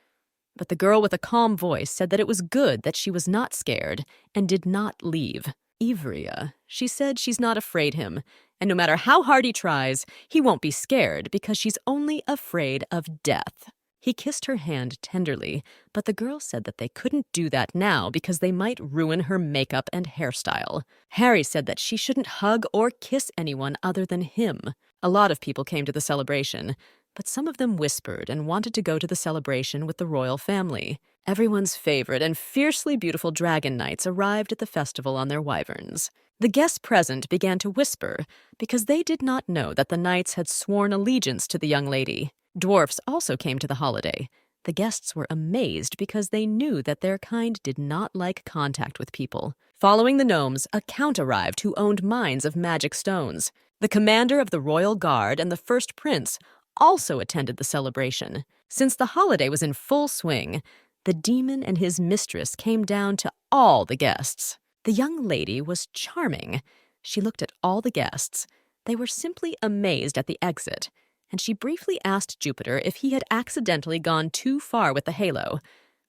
But the girl with a calm voice said that it was good that she was not scared and did not leave. "Ivrea," she said, "she's not afraid him, and no matter how hard he tries, he won't be scared because she's only afraid of death." He kissed her hand tenderly, but the girl said that they couldn't do that now because they might ruin her makeup and hairstyle. Harry said that she shouldn't hug or kiss anyone other than him. A lot of people came to the celebration, but some of them whispered and wanted to go to the celebration with the royal family. Everyone's favorite and fiercely beautiful dragon knights arrived at the festival on their wyverns. The guests present began to whisper because they did not know that the knights had sworn allegiance to the young lady. Dwarfs also came to the holiday. The guests were amazed because they knew that their kind did not like contact with people. Following the gnomes, a count arrived who owned mines of magic stones. The commander of the royal guard and the first prince also attended the celebration. Since the holiday was in full swing, the demon and his mistress came down to all the guests. The young lady was charming. She looked at all the guests. They were simply amazed at the exit, and she briefly asked Jupiter if he had accidentally gone too far with the halo.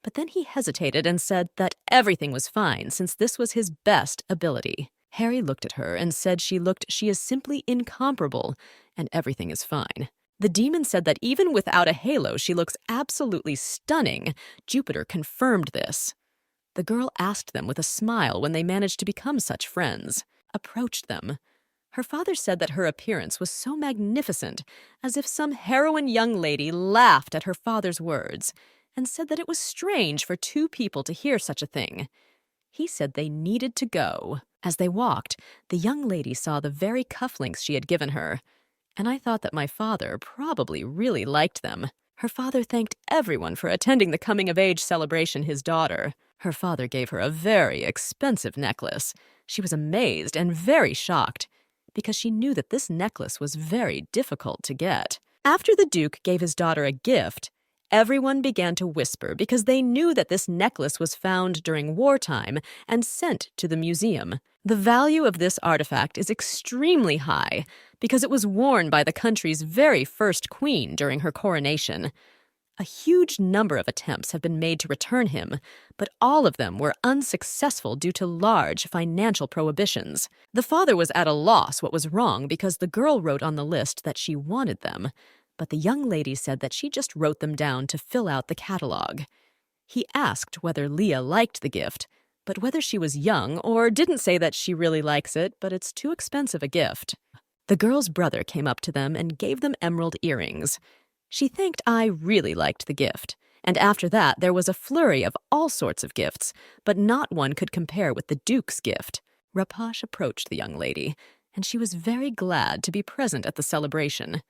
But then he hesitated and said that everything was fine since this was his best ability. Harry looked at her and said she is simply incomparable, and everything is fine. The demon said that even without a halo, she looks absolutely stunning. Jupiter confirmed this. The girl asked them with a smile when they managed to become such friends, approached them. Her father said that her appearance was so magnificent, as if some heroine young lady laughed at her father's words, and said that it was strange for two people to hear such a thing. He said they needed to go. As they walked, the young lady saw the very cufflinks she had given her, and I thought that my father probably really liked them. Her father thanked everyone for attending the coming-of-age celebration his daughter. Her father gave her a very expensive necklace. She was amazed and very shocked, because she knew that this necklace was very difficult to get. After the Duke gave his daughter a gift, everyone began to whisper because they knew that this necklace was found during wartime and sent to the museum. The value of this artifact is extremely high because it was worn by the country's very first queen during her coronation. A huge number of attempts have been made to return him, but all of them were unsuccessful due to large financial prohibitions. The father was at a loss what was wrong because the girl wrote on the list that she wanted them, but the young lady said that she just wrote them down to fill out the catalog. He asked whether Leah liked the gift, but whether she was young or didn't say that she really likes it, but it's too expensive a gift. The girl's brother came up to them and gave them emerald earrings. She thanked I really liked the gift, and after that there was a flurry of all sorts of gifts, but not one could compare with the Duke's gift. Rapash approached the young lady, and she was very glad to be present at the celebration.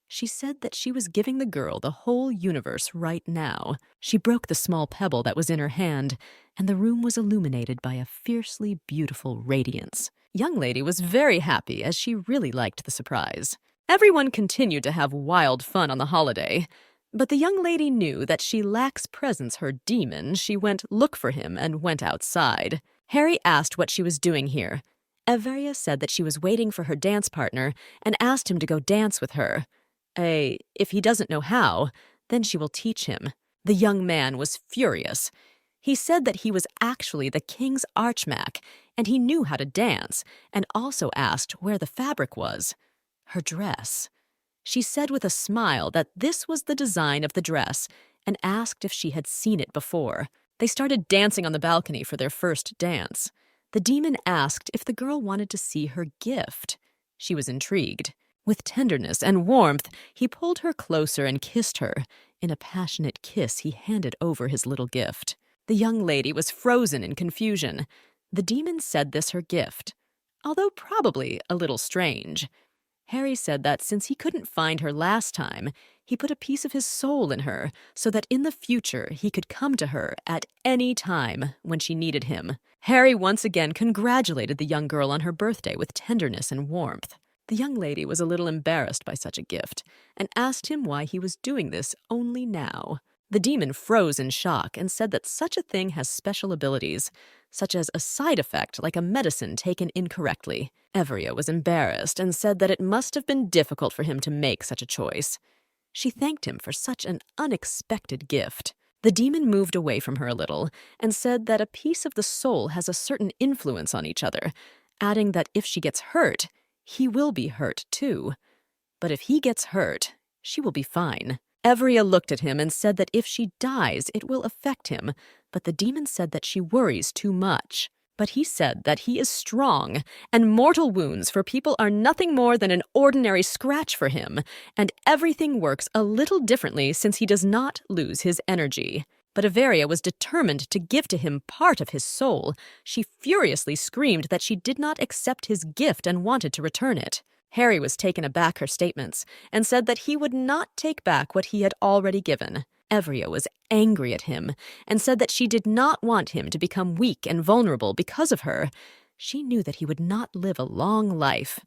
She said that she was giving the girl the whole universe right now. She broke the small pebble that was in her hand, and the room was illuminated by a fiercely beautiful radiance. Young lady was very happy as she really liked the surprise. Everyone continued to have wild fun on the holiday, but the young lady knew that she lacks presence her demon. She went look for him and went outside. Harry asked what she was doing here. Everia said that she was waiting for her dance partner and asked him to go dance with her. If he doesn't know how, then she will teach him. The young man was furious. He said that he was actually the king's archmac, and he knew how to dance, and also asked where the fabric was. Her dress. She said with a smile that this was the design of the dress, and asked if she had seen it before. They started dancing on the balcony for their first dance. The demon asked if the girl wanted to see her gift. She was intrigued. With tenderness and warmth, he pulled her closer and kissed her. In a passionate kiss, he handed over his little gift. The young lady was frozen in confusion. The demon said this her gift, although probably a little strange. Harry said that since he couldn't find her last time, he put a piece of his soul in her so that in the future he could come to her at any time when she needed him. Harry once again congratulated the young girl on her birthday with tenderness and warmth. The young lady was a little embarrassed by such a gift and asked him why he was doing this only now. The demon froze in shock and said that such a thing has special abilities, such as a side effect like a medicine taken incorrectly. Evria was embarrassed and said that it must have been difficult for him to make such a choice. She thanked him for such an unexpected gift. The demon moved away from her a little and said that a piece of the soul has a certain influence on each other, adding that if she gets hurt, he will be hurt too. But if he gets hurt, she will be fine. Evria looked at him and said that if she dies, it will affect him, but the demon said that she worries too much. But he said that he is strong, and mortal wounds for people are nothing more than an ordinary scratch for him, and everything works a little differently since he does not lose his energy. But Everia was determined to give to him part of his soul. She furiously screamed that she did not accept his gift and wanted to return it. Harry was taken aback her statements and said that he would not take back what he had already given. Evria was angry at him and said that she did not want him to become weak and vulnerable because of her. She knew that he would not live a long life,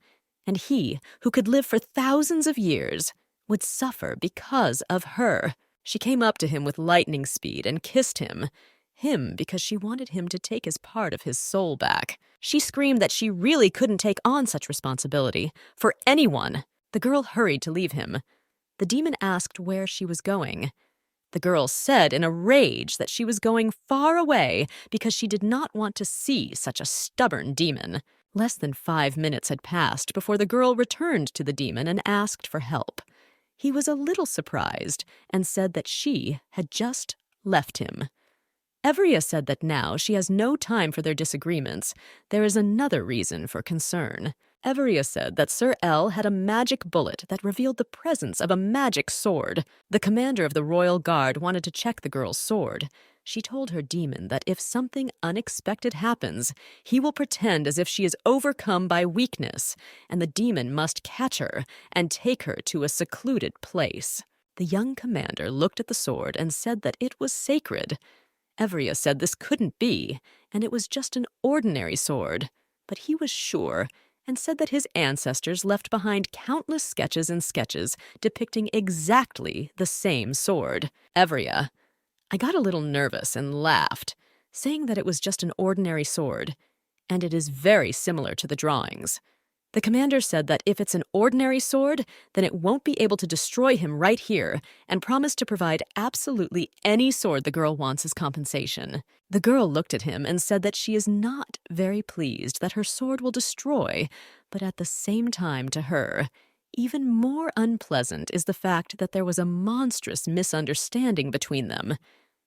and he, who could live for thousands of years, would suffer because of her. She came up to him with lightning speed and kissed him because she wanted him to take his part of his soul back. She screamed that she really couldn't take on such responsibility for anyone. The girl hurried to leave him. The demon asked where she was going. The girl said in a rage that she was going far away because she did not want to see such a stubborn demon. Less than 5 minutes had passed before the girl returned to the demon and asked for help. He was a little surprised and said that she had just left him. Evria said that now she has no time for their disagreements. There is another reason for concern. Evria said that Sir L had a magic bullet that revealed the presence of a magic sword. The commander of the Royal Guard wanted to check the girl's sword. She told her demon that if something unexpected happens, he will pretend as if she is overcome by weakness, and the demon must catch her and take her to a secluded place. The young commander looked at the sword and said that it was sacred. Evria said this couldn't be, and it was just an ordinary sword. But he was sure, and said that his ancestors left behind countless sketches and sketches depicting exactly the same sword. Evria, I got a little nervous and laughed, saying that it was just an ordinary sword, and it is very similar to the drawings. The commander said that if it's an ordinary sword, then it won't be able to destroy him right here, and promised to provide absolutely any sword the girl wants as compensation. The girl looked at him and said that she is not very pleased that her sword will destroy, but at the same time to her, even more unpleasant is the fact that there was a monstrous misunderstanding between them.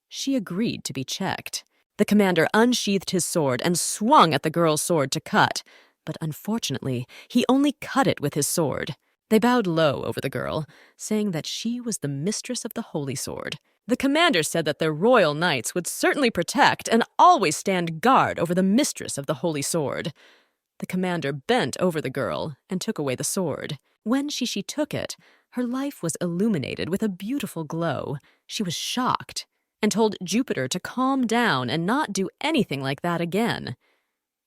She agreed to be checked. The commander unsheathed his sword and swung at the girl's sword to cut, but unfortunately, he only cut it with his sword. They bowed low over the girl, saying that she was the mistress of the holy sword. The commander said that their royal knights would certainly protect and always stand guard over the mistress of the holy sword. The commander bent over the girl and took away the sword. When she took it, her life was illuminated with a beautiful glow. She was shocked and told Jupiter to calm down and not do anything like that again.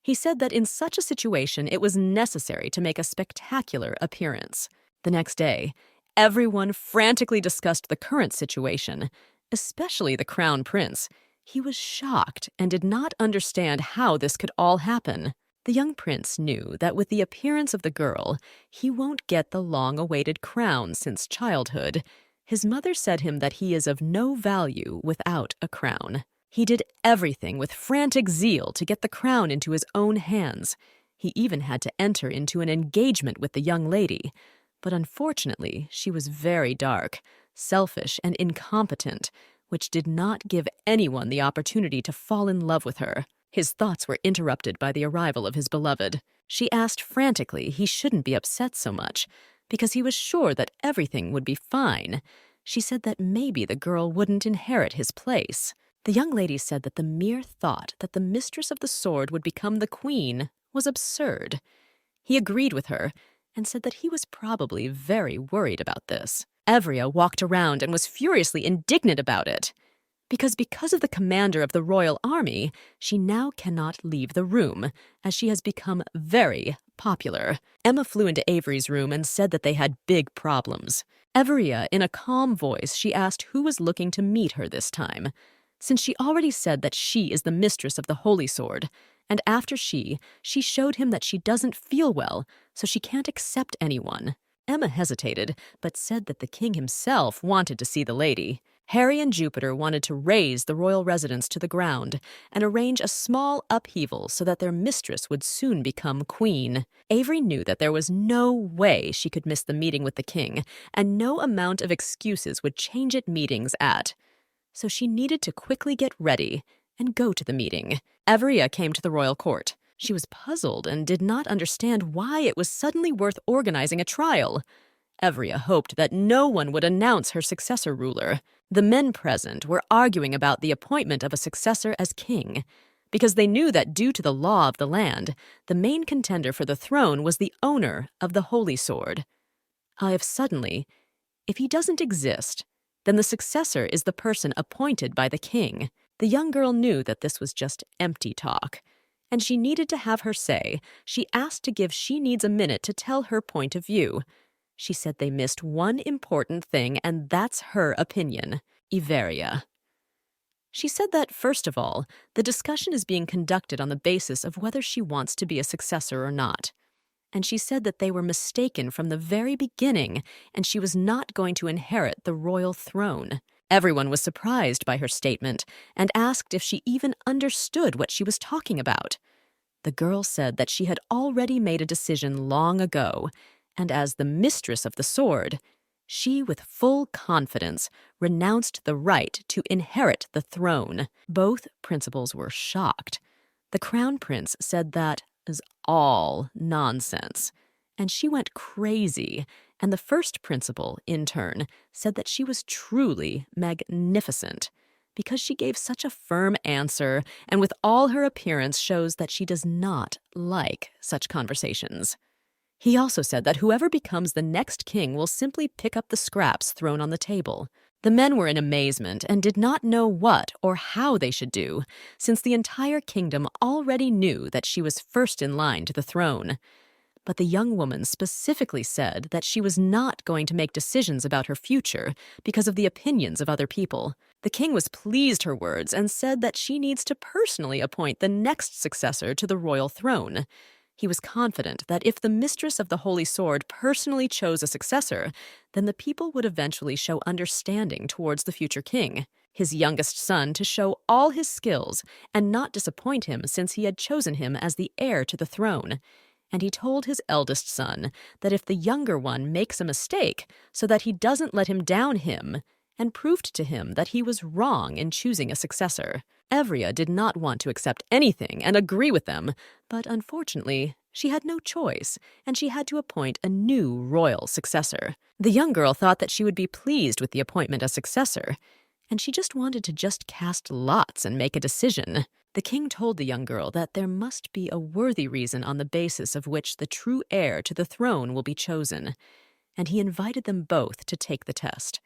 He said that in such a situation it was necessary to make a spectacular appearance. The next day, everyone frantically discussed the current situation, especially the crown prince. He was shocked and did not understand how this could all happen. The young prince knew that with the appearance of the girl, he won't get the long-awaited crown since childhood. His mother said him that he is of no value without a crown. He did everything with frantic zeal to get the crown into his own hands. He even had to enter into an engagement with the young lady. But unfortunately, she was very dark, selfish, and incompetent, which did not give anyone the opportunity to fall in love with her. His thoughts were interrupted by the arrival of his beloved. She asked frantically he shouldn't be upset so much, because he was sure that everything would be fine. She said that maybe the girl wouldn't inherit his place. The young lady said that the mere thought that the mistress of the sword would become the queen was absurd. He agreed with her and said that he was probably very worried about this. Evria walked around and was furiously indignant about it. Because of the commander of the royal army, she now cannot leave the room, as she has become very popular. Emma flew into Avery's room and said that they had big problems. Everia, in a calm voice, she asked who was looking to meet her this time, since she already said that she is the mistress of the Holy Sword, and after she showed him that she doesn't feel well, so she can't accept anyone. Emma hesitated, but said that the king himself wanted to see the lady. Harry and Jupiter wanted to raze the royal residence to the ground and arrange a small upheaval so that their mistress would soon become queen. Avery knew that there was no way she could miss the meeting with the king, and no amount of excuses would change it meetings at. So she needed to quickly get ready and go to the meeting. Everia came to the royal court. She was puzzled and did not understand why it was suddenly worth organizing a trial. Everia hoped that no one would announce her successor ruler. The men present were arguing about the appointment of a successor as king, because they knew that due to the law of the land, the main contender for the throne was the owner of the Holy Sword. If he doesn't exist, then the successor is the person appointed by the king. The young girl knew that this was just empty talk, and she needed to have her say. She asked to give She Needs a minute to tell her point of view. She said they missed one important thing, and that's her opinion, Everia. She said that, first of all, the discussion is being conducted on the basis of whether she wants to be a successor or not. And she said that they were mistaken from the very beginning, and she was not going to inherit the royal throne. Everyone was surprised by her statement and asked if she even understood what she was talking about. The girl said that she had already made a decision long ago, and as the mistress of the sword, she, with full confidence, renounced the right to inherit the throne. Both principals were shocked. The crown prince said that is all nonsense, and she went crazy, and the first principal, in turn, said that she was truly magnificent, because she gave such a firm answer, and with all her appearance shows that she does not like such conversations. He also said that whoever becomes the next king will simply pick up the scraps thrown on the table. The men were in amazement and did not know what or how they should do, since the entire kingdom already knew that she was first in line to the throne. But the young woman specifically said that she was not going to make decisions about her future because of the opinions of other people. The king was pleased her words and said that she needs to personally appoint the next successor to the royal throne. He was confident that if the mistress of the Holy Sword personally chose a successor, then the people would eventually show understanding towards the future king, his youngest son, to show all his skills and not disappoint him since he had chosen him as the heir to the throne. And he told his eldest son that if the younger one makes a mistake, so that he doesn't let him down him, and proved to him that he was wrong in choosing a successor. Everia did not want to accept anything and agree with them, but unfortunately, she had no choice, and she had to appoint a new royal successor. The young girl thought that she would be pleased with the appointment as successor, and she just wanted to cast lots and make a decision. The king told the young girl that there must be a worthy reason on the basis of which the true heir to the throne will be chosen, and he invited them both to take the test.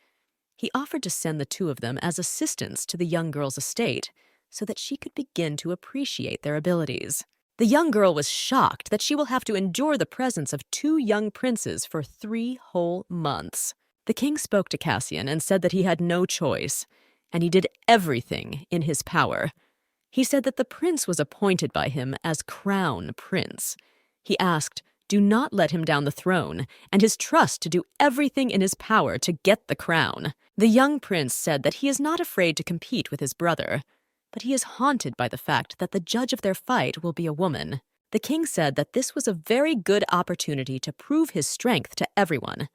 He offered to send the two of them as assistants to the young girl's estate so that she could begin to appreciate their abilities. The young girl was shocked that she will have to endure the presence of two young princes for 3 whole months. The king spoke to Cassian and said that he had no choice, and he did everything in his power. He said that the prince was appointed by him as crown prince. He asked, do not let him down the throne, and his trust to do everything in his power to get the crown. The young prince said that he is not afraid to compete with his brother, but he is haunted by the fact that the judge of their fight will be a woman. The king said that this was a very good opportunity to prove his strength to everyone,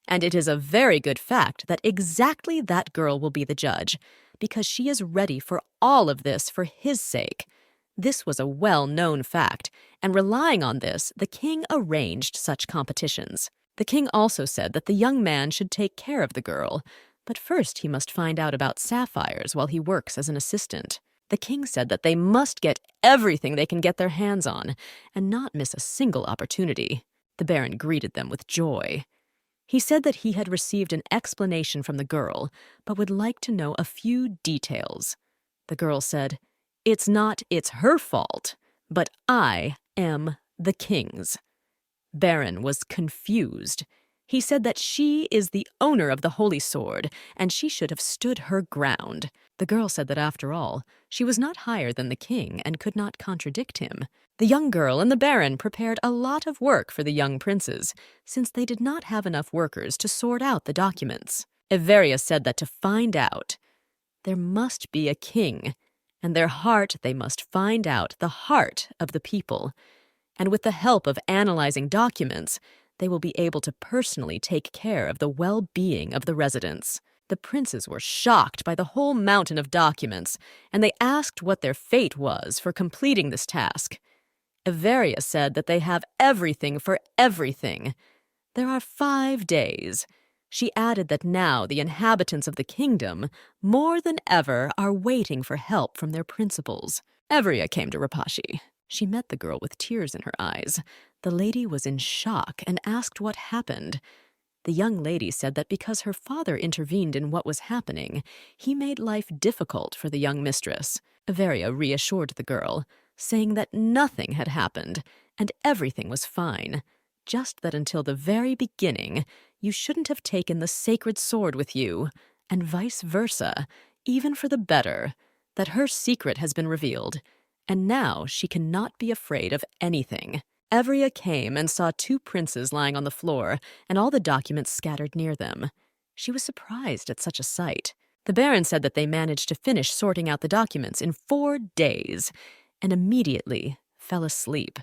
and it is a very good fact that exactly that girl will be the judge, because she is ready for all of this for his sake. This was a well-known fact, and relying on this, the king arranged such competitions. The king also said that the young man should take care of the girl, but first he must find out about sapphires while he works as an assistant. The king said that they must get everything they can get their hands on, and not miss a single opportunity. The baron greeted them with joy. He said that he had received an explanation from the girl, but would like to know a few details. The girl said, "It's her fault, but I am the king's." Baron was confused. He said that she is the owner of the holy sword, and she should have stood her ground. The girl said that after all, she was not higher than the king and could not contradict him. The young girl and the baron prepared a lot of work for the young princes, since they did not have enough workers to sort out the documents. Iveria said that to find out, there must be a king, and their heart they must find out the heart of the people. And with the help of analyzing documents, they will be able to personally take care of the well-being of the residents. The princes were shocked by the whole mountain of documents, and they asked what their fate was for completing this task. Iveria said that they have everything for everything. There are 5 days. She added that now the inhabitants of the kingdom, more than ever, are waiting for help from their principals. Iveria came to Rapashi. She met the girl with tears in her eyes. The lady was in shock and asked what happened. The young lady said that because her father intervened in what was happening, he made life difficult for the young mistress. Iveria reassured the girl, saying that nothing had happened and everything was fine, just that until the very beginning, you shouldn't have taken the sacred sword with you, and vice versa, even for the better, that her secret has been revealed, and now she cannot be afraid of anything. Iveria came and saw 2 princes lying on the floor and all the documents scattered near them. She was surprised at such a sight. The baron said that they managed to finish sorting out the documents in 4 days and immediately fell asleep.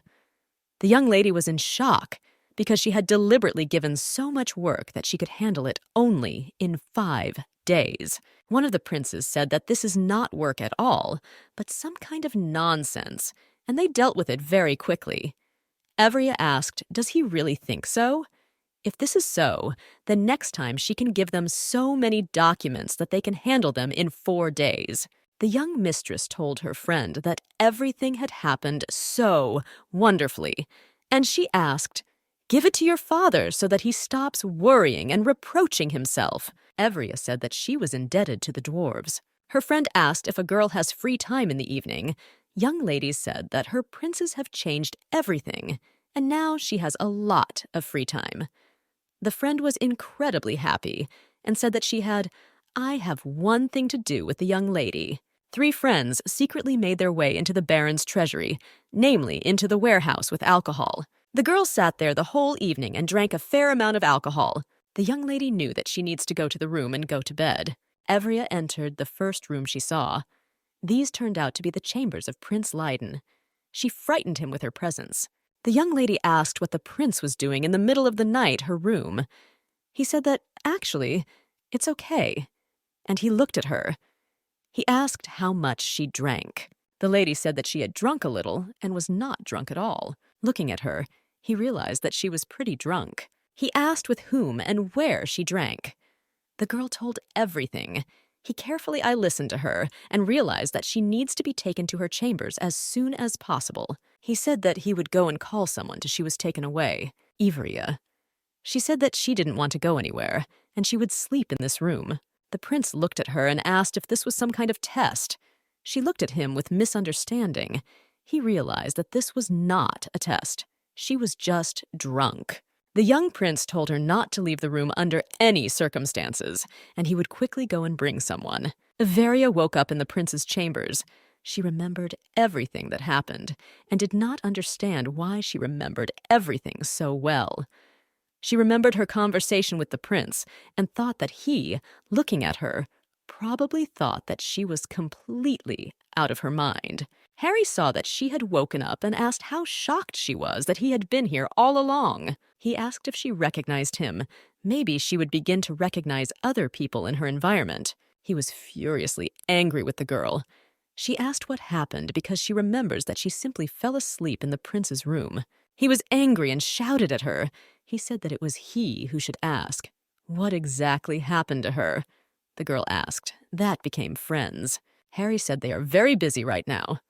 The young lady was in shock because she had deliberately given so much work that she could handle it only in 5 days. One of the princes said that this is not work at all, but some kind of nonsense, and they dealt with it very quickly. Iveria asked, does he really think so? If this is so, then next time she can give them so many documents that they can handle them in 4 days. The young mistress told her friend that everything had happened so wonderfully, and she asked, "Give it to your father so that he stops worrying and reproaching himself." Iveria said that she was indebted to the dwarves. Her friend asked if a girl has free time in the evening. Young ladies said that her princes have changed everything, and now she has a lot of free time. The friend was incredibly happy and said that she had, "I have one thing to do with the young lady." 3 friends secretly made their way into the baron's treasury, namely into the warehouse with alcohol. The girl sat there the whole evening and drank a fair amount of alcohol. The young lady knew that she needs to go to the room and go to bed. Iveria entered the first room she saw. These turned out to be the chambers of Prince Leiden. She frightened him with her presence. The young lady asked what the prince was doing in the middle of the night, her room. He said that, actually, it's okay. And he looked at her. He asked how much she drank. The lady said that she had drunk a little and was not drunk at all. Looking at her, he realized that she was pretty drunk. He asked with whom and where she drank. The girl told everything. He carefully listened to her and realized that she needs to be taken to her chambers as soon as possible. He said that he would go and call someone till she was taken away, Iveria. She said that she didn't want to go anywhere, and she would sleep in this room. The prince looked at her and asked if this was some kind of test. She looked at him with misunderstanding. He realized that this was not a test. She was just drunk. The young prince told her not to leave the room under any circumstances, and he would quickly go and bring someone. Iveria woke up in the prince's chambers. She remembered everything that happened, and did not understand why she remembered everything so well. She remembered her conversation with the prince, and thought that he, looking at her, probably thought that she was completely out of her mind. Harry saw that she had woken up and asked how shocked she was that he had been here all along. He asked if she recognized him. Maybe she would begin to recognize other people in her environment. He was furiously angry with the girl. She asked what happened because she remembers that she simply fell asleep in the prince's room. He was angry and shouted at her. He said that it was he who should ask. What exactly happened to her? The girl asked. That became friends. Harry said they are very busy right now.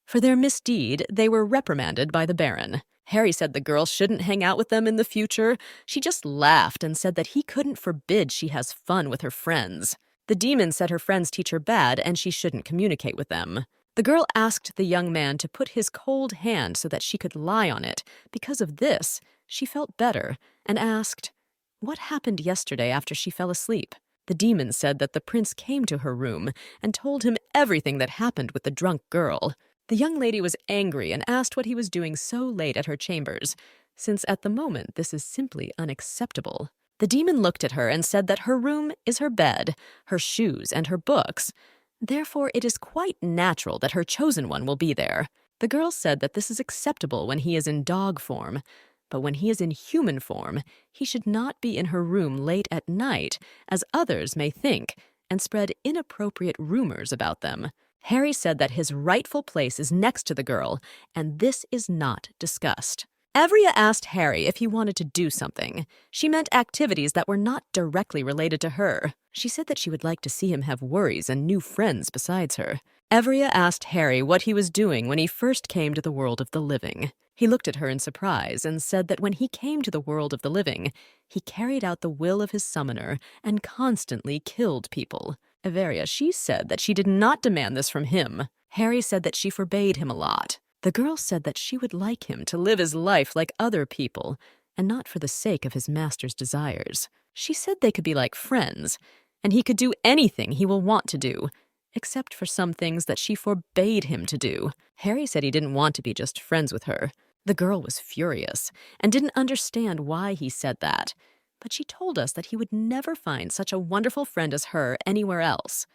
For their misdeed, they were reprimanded by the Baron. Harry said the girl shouldn't hang out with them in the future. She just laughed and said that he couldn't forbid she has fun with her friends. The demon said her friends teach her bad and she shouldn't communicate with them. The girl asked the young man to put his cold hand so that she could lie on it. Because of this, she felt better and asked, "What happened yesterday after she fell asleep?" The demon said that the prince came to her room and told him everything that happened with the drunk girl. The young lady was angry and asked what he was doing so late at her chambers, since at the moment this is simply unacceptable. The demon looked at her and said that her room is her bed, her shoes, and her books. Therefore, it is quite natural that her chosen one will be there. The girl said that this is acceptable when he is in dog form, but when he is in human form, he should not be in her room late at night, as others may think, and spread inappropriate rumors about them. Harry said that his rightful place is next to the girl, and this is not discussed. Evria asked Harry if he wanted to do something. She meant activities that were not directly related to her. She said that she would like to see him have worries and new friends besides her. Evria asked Harry what he was doing when he first came to the world of the living. He looked at her in surprise and said that when he came to the world of the living, he carried out the will of his summoner and constantly killed people. Everia, she said that she did not demand this from him. Harry said that she forbade him a lot. The girl said that she would like him to live his life like other people, and not for the sake of his master's desires. She said they could be like friends, and he could do anything he will want to do, except for some things that she forbade him to do. Harry said he didn't want to be just friends with her. The girl was furious, and didn't understand why he said that. But she told us that he would never find such a wonderful friend as her anywhere else,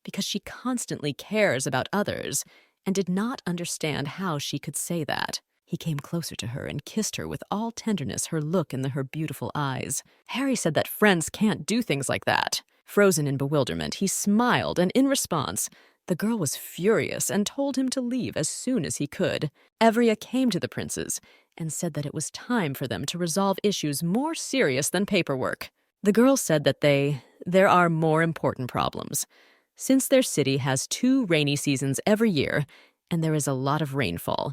because she constantly cares about others, and did not understand how she could say that. He came closer to her and kissed her with all tenderness, her look in her beautiful eyes. Harry said that friends can't do things like that. Frozen in bewilderment, he smiled, and in response, the girl was furious and told him to leave as soon as he could. Evria came to the princes and said that it was time for them to resolve issues more serious than paperwork. The girl said that there are more important problems. Since their city has 2 rainy seasons every year, and there is a lot of rainfall,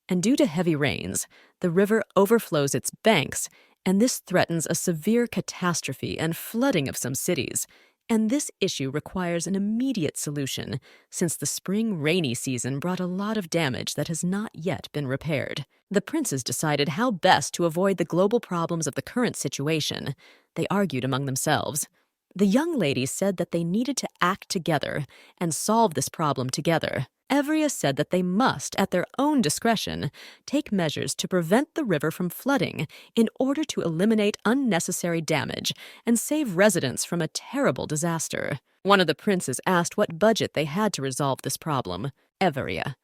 and due to heavy rains, the river overflows its banks, and this threatens a severe catastrophe and flooding of some cities. And this issue requires an immediate solution, since the spring rainy season brought a lot of damage that has not yet been repaired. The princes decided how best to avoid the global problems of the current situation. They argued among themselves. The young lady said that they needed to act together and solve this problem together. Evria said that they must, at their own discretion, take measures to prevent the river from flooding in order to eliminate unnecessary damage and save residents from a terrible disaster. One of the princes asked what budget they had to resolve this problem. Evria.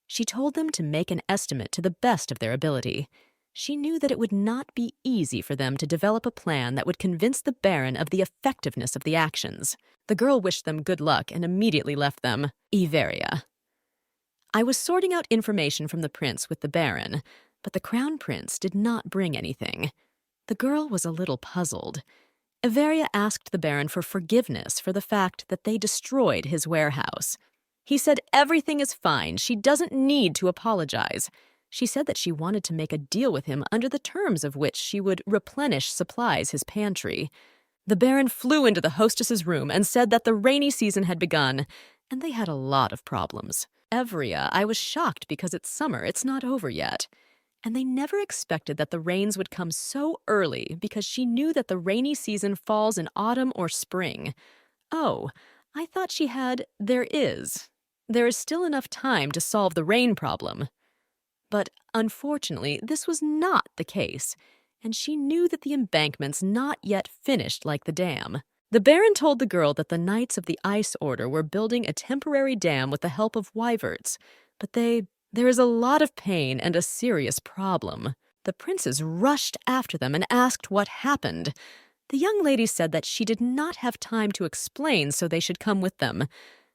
She told them to make an estimate to the best of their ability. She knew that it would not be easy for them to develop a plan that would convince the Baron of the effectiveness of the actions. The girl wished them good luck and immediately left them. Everia. I was sorting out information from the prince with the Baron, but the crown prince did not bring anything. The girl was a little puzzled. Everia asked the Baron for forgiveness for the fact that they destroyed his warehouse. He said everything is fine, she doesn't need to apologize. She said that she wanted to make a deal with him under the terms of which she would replenish supplies his pantry. The Baron flew into the hostess's room and said that the rainy season had begun, and they had a lot of problems. Evria, I was shocked because it's summer, it's not over yet. And they never expected that the rains would come so early because she knew that the rainy season falls in autumn or spring. Oh, I thought she had, there is still enough time to solve the rain problem. But unfortunately, this was not the case, and she knew that the embankment's not yet finished like the dam. The Baron told the girl that the Knights of the Ice Order were building a temporary dam with the help of wyverns, but there is a lot of pain and a serious problem. The princes rushed after them and asked what happened. The young lady said that she did not have time to explain, so they should come with them.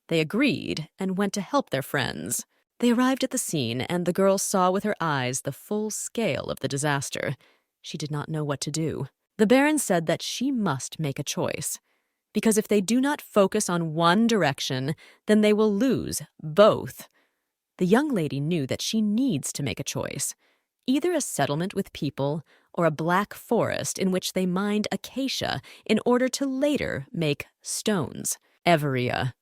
They agreed and went to help their friends. They arrived at the scene, and the girl saw with her eyes the full scale of the disaster. She did not know what to do. The Baron said that she must make a choice, because if they do not focus on one direction, then they will lose both. The young lady knew that she needs to make a choice. either a settlement with people or a black forest in which they mined acacia in order to later make stones. Everia.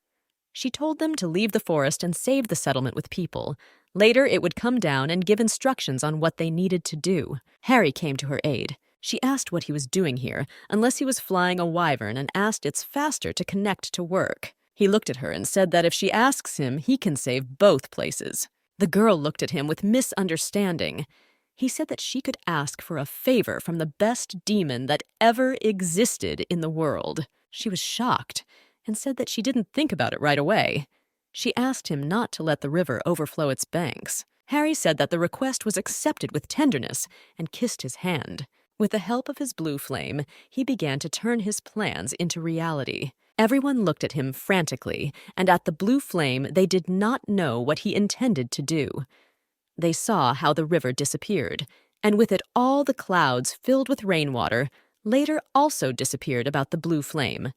She told them to leave the forest and save the settlement with people. Later, it would come down and give instructions on what they needed to do. Harry came to her aid. She asked what he was doing here, unless he was flying a wyvern, and asked it's faster to connect to work. He looked at her and said that if she asks him, he can save both places. The girl looked at him with misunderstanding. He said that she could ask for a favor from the best demon that ever existed in the world. She was shocked and said that she didn't think about it right away. She asked him not to let the river overflow its banks. Harry said that the request was accepted with tenderness and kissed his hand. With the help of his blue flame, he began to turn his plans into reality. Everyone looked at him frantically, and at the blue flame they did not know what he intended to do. They saw how the river disappeared, and with it all the clouds filled with rainwater later also disappeared about the blue flame.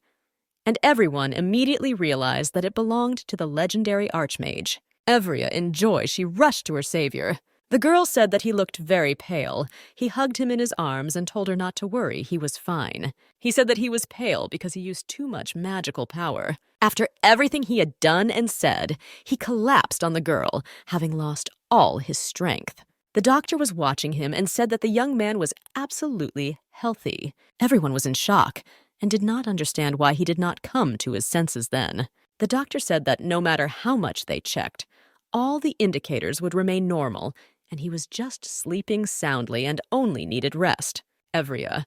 And everyone immediately realized that it belonged to the legendary Archmage. Evria, in joy, she rushed to her savior. The girl said that he looked very pale. He hugged him in his arms and told her not to worry, he was fine. He said that he was pale because he used too much magical power. After everything he had done and said, he collapsed on the girl, having lost all his strength. The doctor was watching him and said that the young man was absolutely healthy. Everyone was in shock and did not understand why he did not come to his senses then. The doctor said that no matter how much they checked, all the indicators would remain normal, and he was just sleeping soundly and only needed rest. Evria.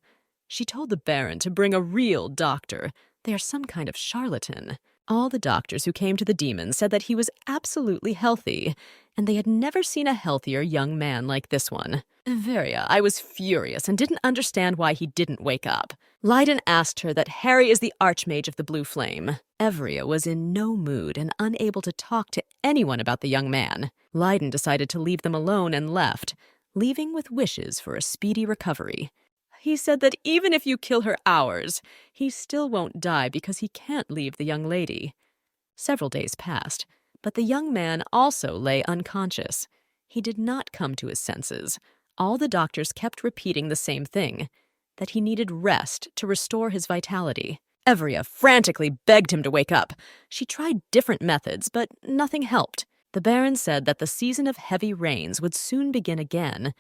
She told the Baron to bring a real doctor. They are some kind of charlatan. All the doctors who came to the demon said that he was absolutely healthy, and they had never seen a healthier young man like this one. Evria, I was furious and didn't understand why he didn't wake up. Leiden asked her that Harry is the Archmage of the Blue Flame. Evria was in no mood and unable to talk to anyone about the young man. Leiden decided to leave them alone and left, leaving with wishes for a speedy recovery. He said that even if you kill her hours, he still won't die because he can't leave the young lady. Several days passed, but the young man also lay unconscious. He did not come to his senses. All the doctors kept repeating the same thing, that he needed rest to restore his vitality. Evria frantically begged him to wake up. She tried different methods, but nothing helped. The Baron said that the season of heavy rains would soon begin again,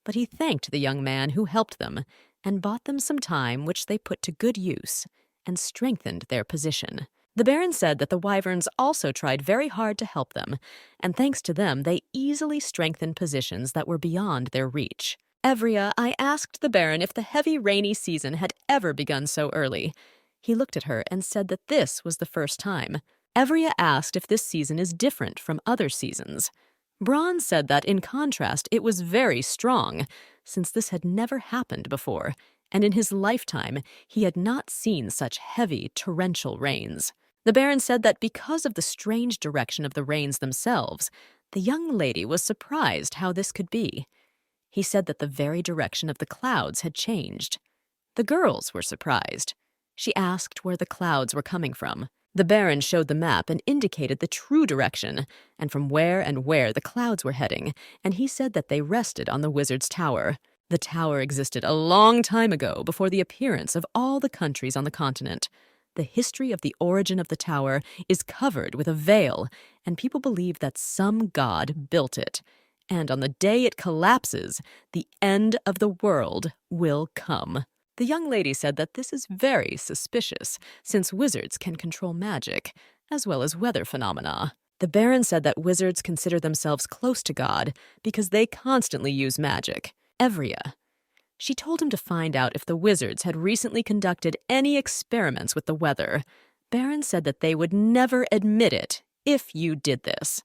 but he thanked the young man who helped them and bought them some time which they put to good use and strengthened their position. The Baron said that the wyverns also tried very hard to help them, and thanks to them they easily strengthened positions that were beyond their reach. Evria, I asked the Baron if the heavy rainy season had ever begun so early. He looked at her and said that this was the first time. Evria asked if this season is different from other seasons. Braun said that, in contrast, it was very strong, since this had never happened before, and in his lifetime he had not seen such heavy, torrential rains. The Baron said that because of the strange direction of the rains themselves, the young lady was surprised how this could be. He said that the very direction of the clouds had changed. The girls were surprised. She asked where the clouds were coming from. The Baron showed the map and indicated the true direction, and from where the clouds were heading, and he said that they rested on the wizard's tower. The tower existed a long time ago, before the appearance of all the countries on the continent. The history of the origin of the tower is covered with a veil, and people believe that some god built it. And on the day it collapses, the end of the world will come. The young lady said that this is very suspicious, since wizards can control magic, as well as weather phenomena. The Baron said that wizards consider themselves close to God because they constantly use magic. Evria. She told him to find out if the wizards had recently conducted any experiments with the weather. Baron said that they would never admit it if you did this.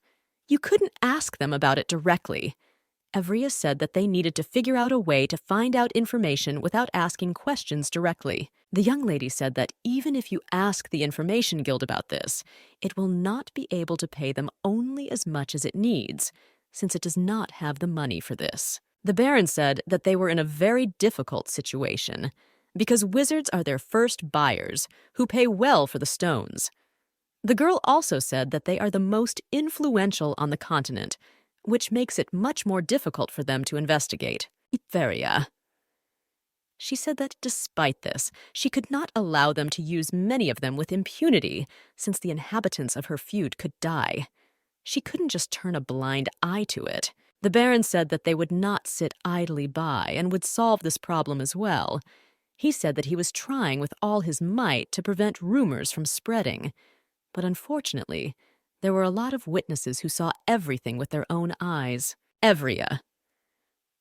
You couldn't ask them about it directly. Evria said that they needed to figure out a way to find out information without asking questions directly. The young lady said that even if you ask the Information Guild about this, it will not be able to pay them only as much as it needs, since it does not have the money for this. The Baron said that they were in a very difficult situation, because wizards are their first buyers, who pay well for the stones. The girl also said that they are the most influential on the continent, which makes it much more difficult for them to investigate. Itheria. She said that despite this, she could not allow them to use many of them with impunity, since the inhabitants of her feud could die. She couldn't just turn a blind eye to it. The Baron said that they would not sit idly by and would solve this problem as well. He said that he was trying with all his might to prevent rumors from spreading. But unfortunately, there were a lot of witnesses who saw everything with their own eyes. Evria.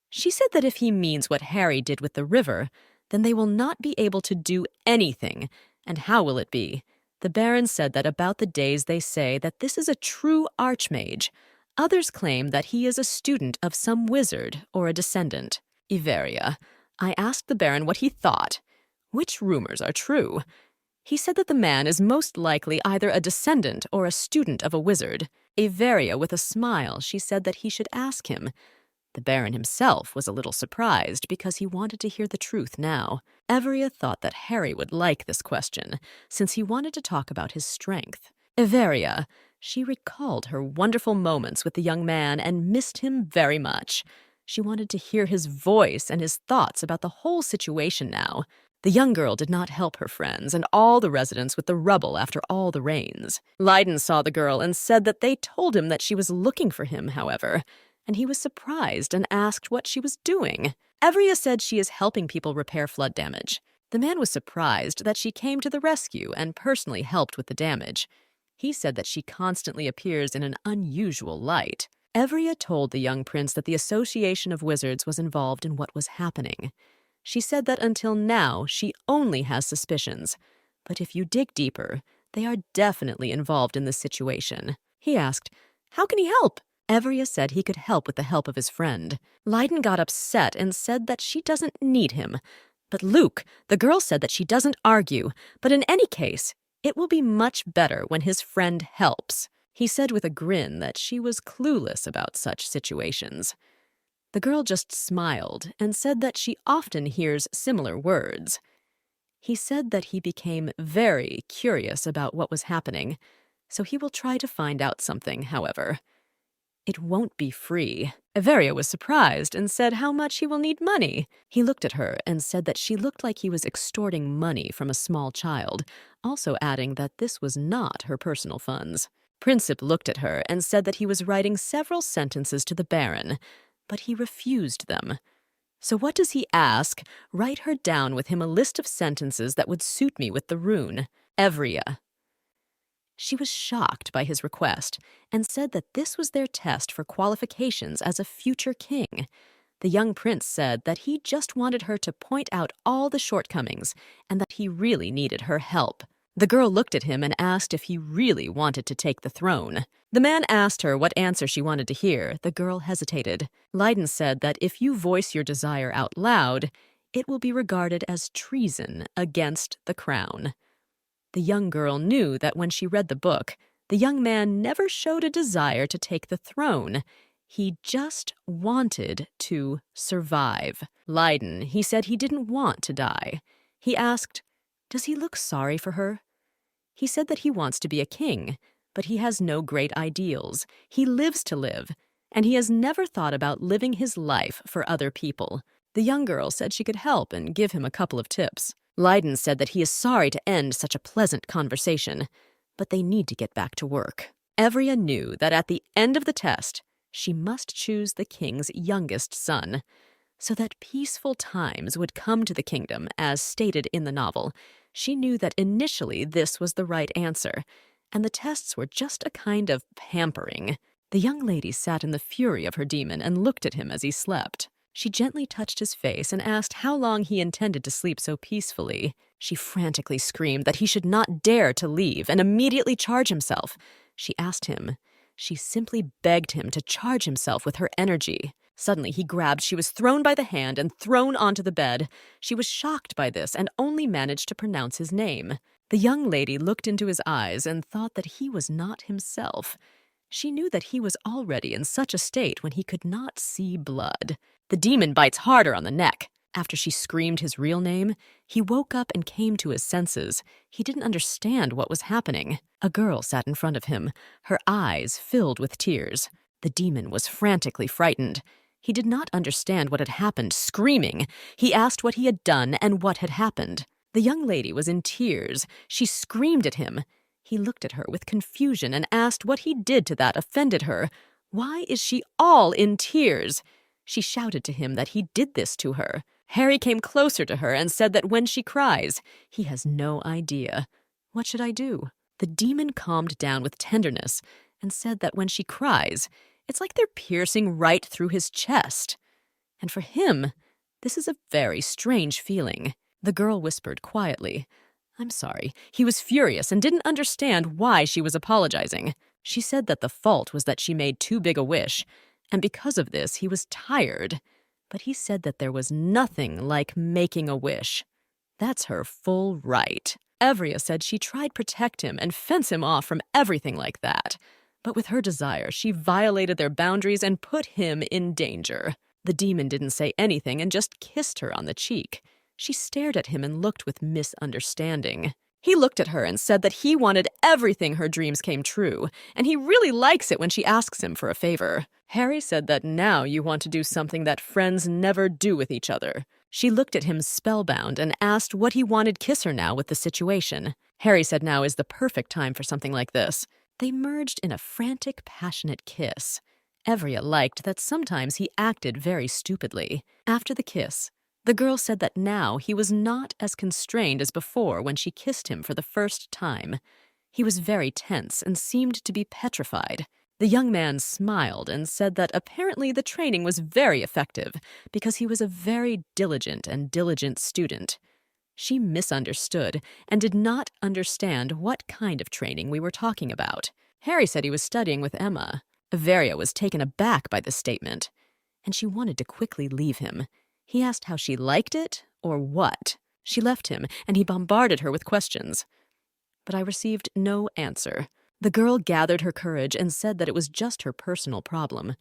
She said that if he means what Harry did with the river, then they will not be able to do anything. And how will it be? The Baron said that about the days they say that this is a true archmage. Others claim that he is a student of some wizard or a descendant. Iveria. I asked the Baron what he thought. Which rumors are true? He said that the man is most likely either a descendant or a student of a wizard. Iveria, with a smile, she said that he should ask him. The Baron himself was a little surprised because he wanted to hear the truth now. Everia thought that Harry would like this question, since he wanted to talk about his strength. Everia, she recalled her wonderful moments with the young man and missed him very much. She wanted to hear his voice and his thoughts about the whole situation now. The young girl did not help her friends and all the residents with the rubble after all the rains. Leiden saw the girl and said that they told him that she was looking for him, however, and he was surprised and asked what she was doing. Evria said she is helping people repair flood damage. The man was surprised that she came to the rescue and personally helped with the damage. He said that she constantly appears in an unusual light. Evria told the young prince that the Association of Wizards was involved in what was happening. She said that until now she only has suspicions, but if you dig deeper, they are definitely involved in this situation. He asked, "How can he help?" Evria said he could help with the help of his friend. Leiden got upset and said that she doesn't need him. But Luke, the girl said that she doesn't argue, but in any case, it will be much better when his friend helps. He said with a grin that she was clueless about such situations. The girl just smiled and said that she often hears similar words. He said that he became very curious about what was happening, so he will try to find out something, however. It won't be free. Everia was surprised and said how much he will need money. He looked at her and said that she looked like he was extorting money from a small child, also adding that this was not her personal funds. Princip looked at her and said that he was writing several sentences to the Baron, but he refused them. So what does he ask? Write her down with him a list of sentences that would suit me with the rune. Evria. She was shocked by his request and said that this was their test for qualifications as a future king. The young prince said that he just wanted her to point out all the shortcomings and that he really needed her help. The girl looked at him and asked if he really wanted to take the throne. The man asked her what answer she wanted to hear. The girl hesitated. Leiden said that if you voice your desire out loud, it will be regarded as treason against the crown. The young girl knew that when she read the book, the young man never showed a desire to take the throne. He just wanted to survive. Leiden, he said he didn't want to die. He asked, does he look sorry for her? He said that he wants to be a king, but he has no great ideals. He lives to live, and he has never thought about living his life for other people. The young girl said she could help and give him a couple of tips. Leiden said that he is sorry to end such a pleasant conversation, but they need to get back to work. Evria knew that at the end of the test, she must choose the king's youngest son, so that peaceful times would come to the kingdom, as stated in the novel. She knew that initially this was the right answer, and the tests were just a kind of pampering. The young lady sat in the fury of her demon and looked at him as he slept. She gently touched his face and asked how long he intended to sleep so peacefully. She frantically screamed that he should not dare to leave and immediately charge himself. She asked him. She simply begged him to charge himself with her energy. Suddenly he grabbed. She was thrown by the hand and thrown onto the bed. She was shocked by this and only managed to pronounce his name. The young lady looked into his eyes and thought that he was not himself. She knew that he was already in such a state when he could not see blood. The demon bites harder on the neck. After she screamed his real name, he woke up and came to his senses. He didn't understand what was happening. A girl sat in front of him, her eyes filled with tears. The demon was frantically frightened. He did not understand what had happened, screaming. He asked what he had done and what had happened. The young lady was in tears. She screamed at him. He looked at her with confusion and asked what he did to that offended her. Why is she all in tears? She shouted to him that he did this to her. Harry came closer to her and said that when she cries, he has no idea. What should I do? The demon calmed down with tenderness and said that when she cries, it's like they're piercing right through his chest. And for him, this is a very strange feeling. The girl whispered quietly, "I'm sorry." He was furious and didn't understand why she was apologizing. She said that the fault was that she made too big a wish, and because of this, he was tired. But he said that there was nothing like making a wish. That's her full right. Evria said she tried to protect him and fence him off from everything like that. But with her desire, she violated their boundaries and put him in danger. The demon didn't say anything and just kissed her on the cheek. She stared at him and looked with misunderstanding. He looked at her and said that he wanted everything her dreams came true, and he really likes it when she asks him for a favor. Harry said that now you want to do something that friends never do with each other. She looked at him spellbound and asked what he wanted kiss her now with the situation. Harry said now is the perfect time for something like this. They merged in a frantic, passionate kiss. Evria liked that sometimes he acted very stupidly. After the kiss, the girl said that now he was not as constrained as before when she kissed him for the first time. He was very tense and seemed to be petrified. The young man smiled and said that apparently the training was very effective because he was a very diligent student. She misunderstood and did not understand what kind of training we were talking about. Harry said he was studying with Emma. Averia was taken aback by this statement, and she wanted to quickly leave him. He asked how she liked it or what. She left him, and he bombarded her with questions. But I received no answer. The girl gathered her courage and said that it was just her personal problem,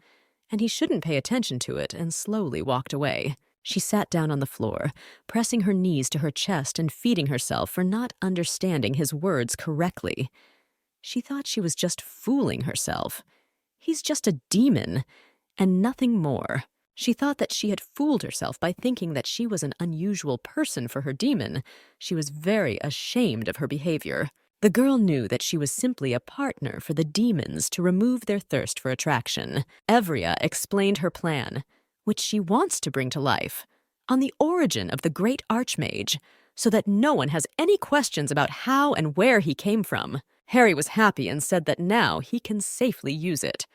and he shouldn't pay attention to it, and slowly walked away. She sat down on the floor, pressing her knees to her chest and feeding herself for not understanding his words correctly. She thought she was just fooling herself. He's just a demon, and nothing more. She thought that she had fooled herself by thinking that she was an unusual person for her demon. She was very ashamed of her behavior. The girl knew that she was simply a partner for the demons to remove their thirst for attraction. Evria explained her plan, which she wants to bring to life, on the origin of the great archmage, so that no one has any questions about how and where he came from. Harry was happy and said that now he can safely use it.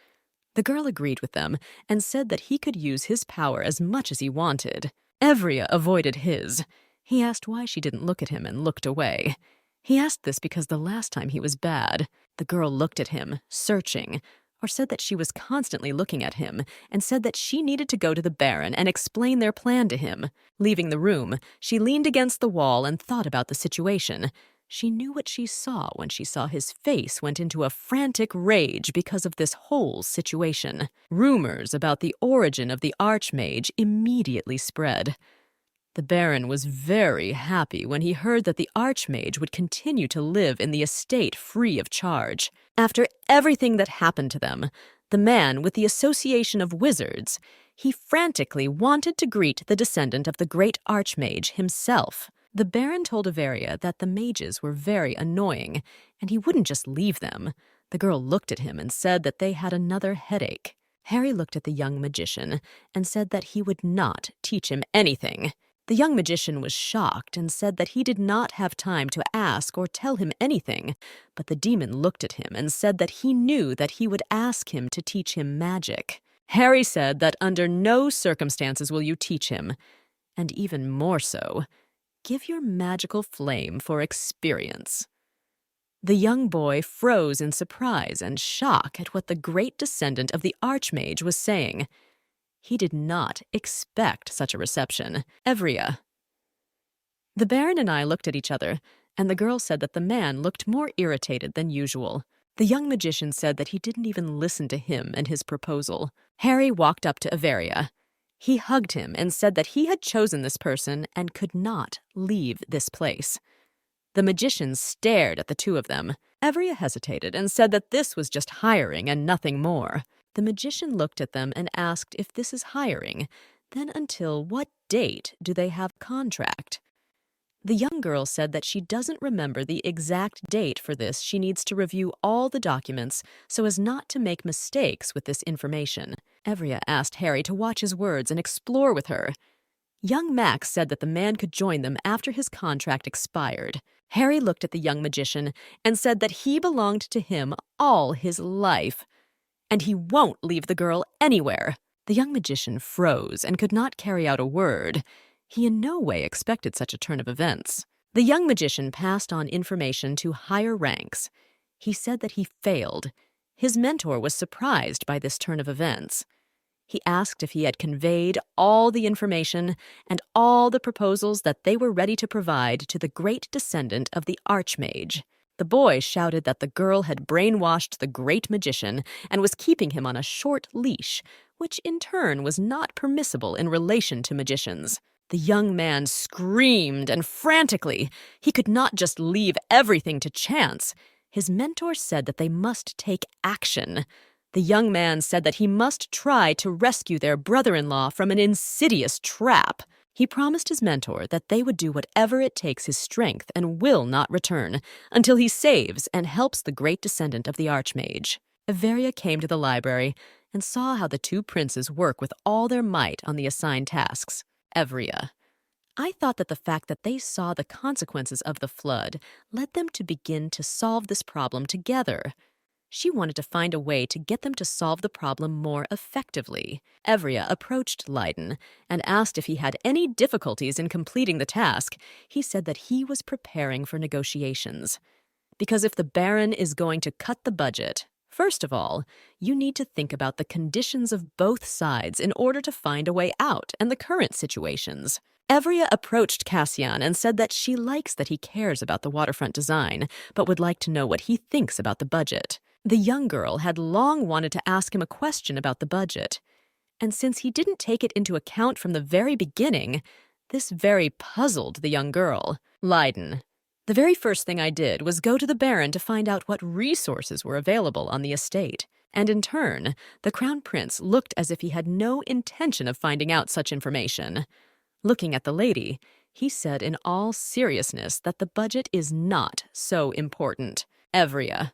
The girl agreed with them and said that he could use his power as much as he wanted. Evria avoided his. He asked why she didn't look at him and looked away. He asked this because the last time he was bad. The girl looked at him, searching, or said that she was constantly looking at him, and said that she needed to go to the Baron and explain their plan to him. Leaving the room, she leaned against the wall and thought about the situation. She knew what she saw when she saw his face went into a frantic rage because of this whole situation. Rumors about the origin of the Archmage immediately spread. The Baron was very happy when he heard that the Archmage would continue to live in the estate free of charge. After everything that happened to them, the man with the Association of Wizards, he frantically wanted to greet the descendant of the great Archmage himself. The Baron told Averia that the mages were very annoying, and he wouldn't just leave them. The girl looked at him and said that they had another headache. Harry looked at the young magician and said that he would not teach him anything. The young magician was shocked and said that he did not have time to ask or tell him anything, but the demon looked at him and said that he knew that he would ask him to teach him magic. Harry said that under no circumstances will you teach him, and even more so, give your magical flame for experience. The young boy froze in surprise and shock at what the great descendant of the Archmage was saying. He did not expect such a reception. Evria. The Baron and I looked at each other, and the girl said that the man looked more irritated than usual. The young magician said that he didn't even listen to him and his proposal. Harry walked up to Averia. He hugged him and said that he had chosen this person and could not leave this place. The magician stared at the two of them. Evria hesitated and said that this was just hiring and nothing more. The magician looked at them and asked if this is hiring, then until what date do they have contract? The young girl said that she doesn't remember the exact date for this. She needs to review all the documents so as not to make mistakes with this information. Evria asked Harry to watch his words and explore with her. Young Max said that the man could join them after his contract expired. Harry looked at the young magician and said that he belonged to him all his life, and he won't leave the girl anywhere. The young magician froze and could not carry out a word. He in no way expected such a turn of events. The young magician passed on information to higher ranks. He said that he failed. His mentor was surprised by this turn of events. He asked if he had conveyed all the information and all the proposals that they were ready to provide to the great descendant of the Archmage. The boy shouted that the girl had brainwashed the great magician and was keeping him on a short leash, which in turn was not permissible in relation to magicians. The young man screamed and frantically. He could not just leave everything to chance. His mentor said that they must take action. The young man said that he must try to rescue their brother-in-law from an insidious trap. He promised his mentor that they would do whatever it takes his strength and will not return until he saves and helps the great descendant of the Archmage. Averia came to the library and saw how the two princes work with all their might on the assigned tasks. Evria: I thought that the fact that they saw the consequences of the flood led them to begin to solve this problem together. She wanted to find a way to get them to solve the problem more effectively. Evria approached Leiden and asked if he had any difficulties in completing the task. He said that he was preparing for negotiations. Because if the Baron is going to cut the budget, first of all, you need to think about the conditions of both sides in order to find a way out and the current situations. Evria approached Cassian and said that she likes that he cares about the waterfront design, but would like to know what he thinks about the budget. The young girl had long wanted to ask him a question about the budget, and since he didn't take it into account from the very beginning, this very puzzled the young girl. Leiden: the very first thing I did was go to the Baron to find out what resources were available on the estate, and in turn, the Crown Prince looked as if he had no intention of finding out such information. Looking at the lady, he said in all seriousness that the budget is not so important. Evria: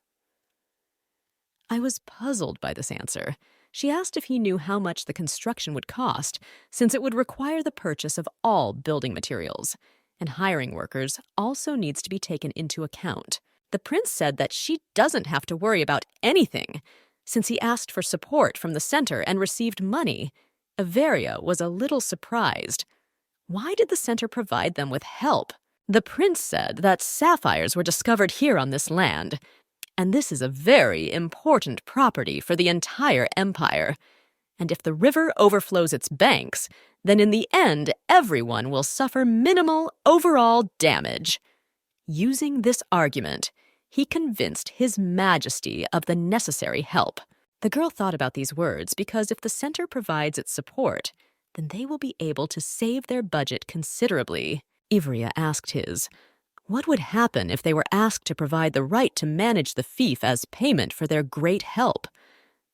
I was puzzled by this answer. She asked if he knew how much the construction would cost, since it would require the purchase of all building materials, and hiring workers also needs to be taken into account. The prince said that she doesn't have to worry about anything, since he asked for support from the center and received money. Averia was a little surprised. Why did the center provide them with help? The prince said that sapphires were discovered here on this land, and this is a very important property for the entire empire. And if the river overflows its banks, then in the end, everyone will suffer minimal overall damage. Using this argument, he convinced His Majesty of the necessary help. The girl thought about these words because if the center provides its support, then they will be able to save their budget considerably. Ivrea asked his: what would happen if they were asked to provide the right to manage the fief as payment for their great help?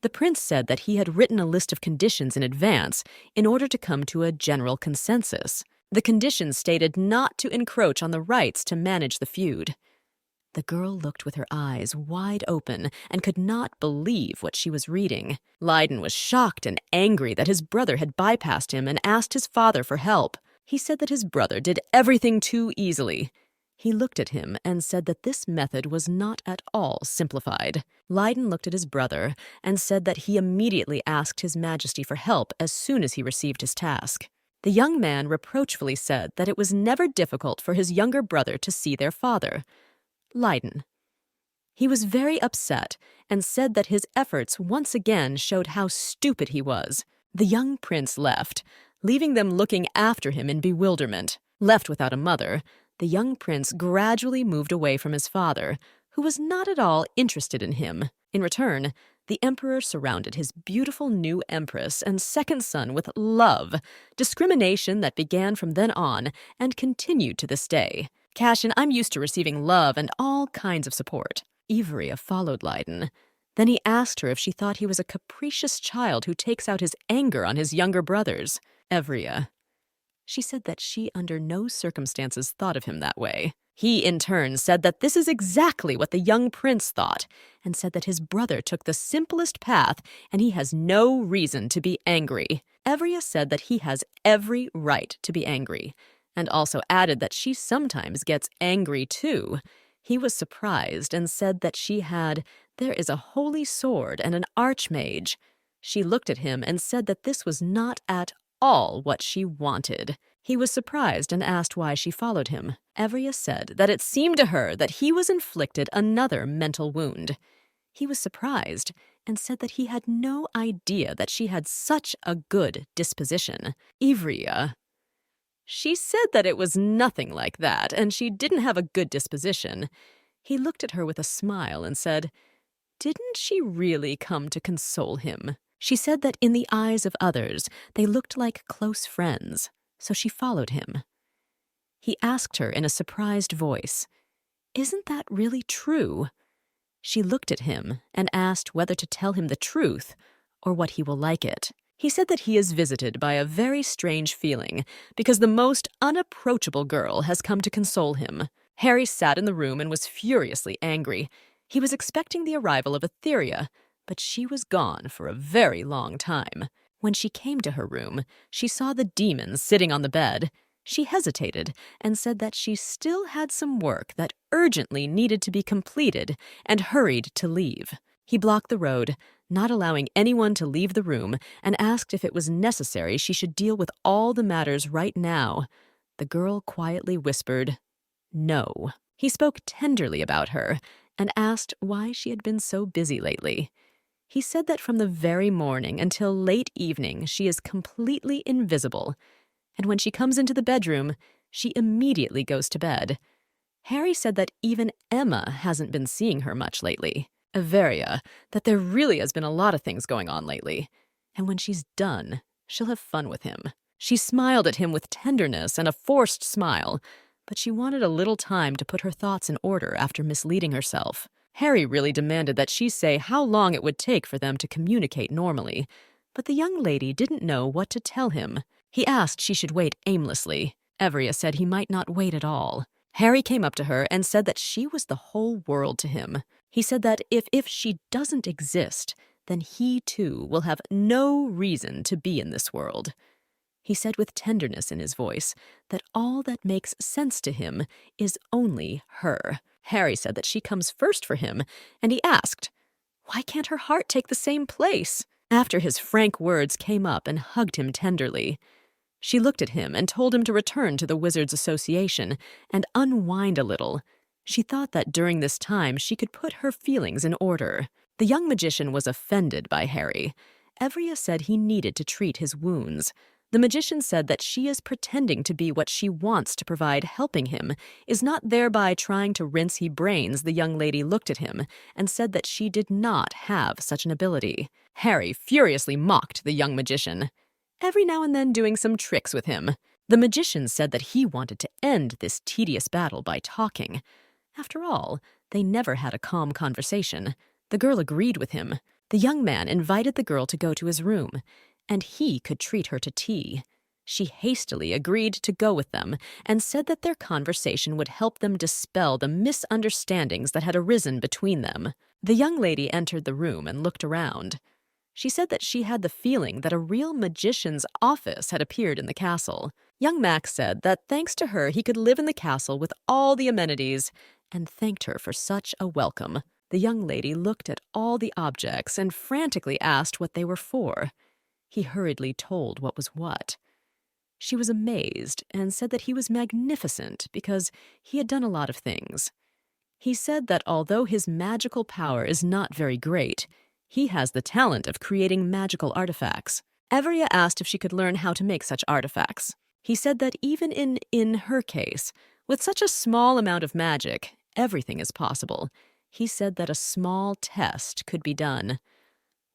The prince said that he had written a list of conditions in advance in order to come to a general consensus. The conditions stated not to encroach on the rights to manage the feud. The girl looked with her eyes wide open and could not believe what she was reading. Leiden was shocked and angry that his brother had bypassed him and asked his father for help. He said that his brother did everything too easily. He looked at him and said that this method was not at all simplified. Leiden looked at his brother and said that he immediately asked His Majesty for help as soon as he received his task. The young man reproachfully said that it was never difficult for his younger brother to see their father. Leiden: he was very upset and said that his efforts once again showed how stupid he was. The young prince left, leaving them looking after him in bewilderment. Left without a mother, the young prince gradually moved away from his father, who was not at all interested in him. In return, the emperor surrounded his beautiful new empress and second son with love, discrimination that began from then on and continued to this day. Cassian, I'm used to receiving love and all kinds of support. Ivrea followed Leiden. Then he asked her if she thought he was a capricious child who takes out his anger on his younger brothers. Evria. She said that she under no circumstances thought of him that way. He, in turn, said that this is exactly what the young prince thought, and said that his brother took the simplest path and he has no reason to be angry. Evria said that he has every right to be angry, and also added that she sometimes gets angry too. He was surprised and said that she had, "There is a holy sword and an archmage." She looked at him and said that this was not at all what she wanted. He was surprised and asked why she followed him. Evria said that it seemed to her that he was inflicted another mental wound. He was surprised and said that he had no idea that she had such a good disposition. Evria. She said that it was nothing like that, and she didn't have a good disposition. He looked at her with a smile and said, "Didn't she really come to console him?" She said that in the eyes of others, they looked like close friends, so she followed him. He asked her in a surprised voice, "Isn't that really true?" She looked at him and asked whether to tell him the truth or what he will like it. He said that he is visited by a very strange feeling because the most unapproachable girl has come to console him. Harry sat in the room and was furiously angry. He was expecting the arrival of Etheria, but she was gone for a very long time. When she came to her room, she saw the demon sitting on the bed. She hesitated and said that she still had some work that urgently needed to be completed and hurried to leave. He blocked the road, not allowing anyone to leave the room, and asked if it was necessary she should deal with all the matters right now. The girl quietly whispered, "No." He spoke tenderly about her and asked why she had been so busy lately. He said that from the very morning until late evening she is completely invisible, and when she comes into the bedroom, she immediately goes to bed. Harry said that even Emma hasn't been seeing her much lately. Everia, that there really has been a lot of things going on lately, and when she's done, she'll have fun with him. She smiled at him with tenderness and a forced smile, but she wanted a little time to put her thoughts in order after misleading herself. Harry really demanded that she say how long it would take for them to communicate normally, but the young lady didn't know what to tell him. He asked she should wait aimlessly. Evria said he might not wait at all. Harry came up to her and said that she was the whole world to him. He said that if she doesn't exist, then he too will have no reason to be in this world. He said with tenderness in his voice that all that makes sense to him is only her. Harry said that she comes first for him, and he asked, why can't her heart take the same place? After his frank words came up and hugged him tenderly. She looked at him and told him to return to the Wizards' Association and unwind a little. She thought that during this time she could put her feelings in order. The young magician was offended by Harry. Evria said he needed to treat his wounds. The magician said that she is pretending to be what she wants to provide, helping him, is not thereby trying to rinse he brains. The young lady looked at him and said that she did not have such an ability. Harry furiously mocked the young magician, every now and then doing some tricks with him. The magician said that he wanted to end this tedious battle by talking. After all, they never had a calm conversation. The girl agreed with him. The young man invited the girl to go to his room, and he could treat her to tea. She hastily agreed to go with them and said that their conversation would help them dispel the misunderstandings that had arisen between them. The young lady entered the room and looked around. She said that she had the feeling that a real magician's office had appeared in the castle. Young Max said that thanks to her he could live in the castle with all the amenities, and thanked her for such a welcome. The young lady looked at all the objects and frantically asked what they were for. He hurriedly told what was what. She was amazed and said that he was magnificent because he had done a lot of things. He said that although his magical power is not very great, he has the talent of creating magical artifacts. Evria asked if she could learn how to make such artifacts. He said that even in her case, with such a small amount of magic, everything is possible. He said that a small test could be done.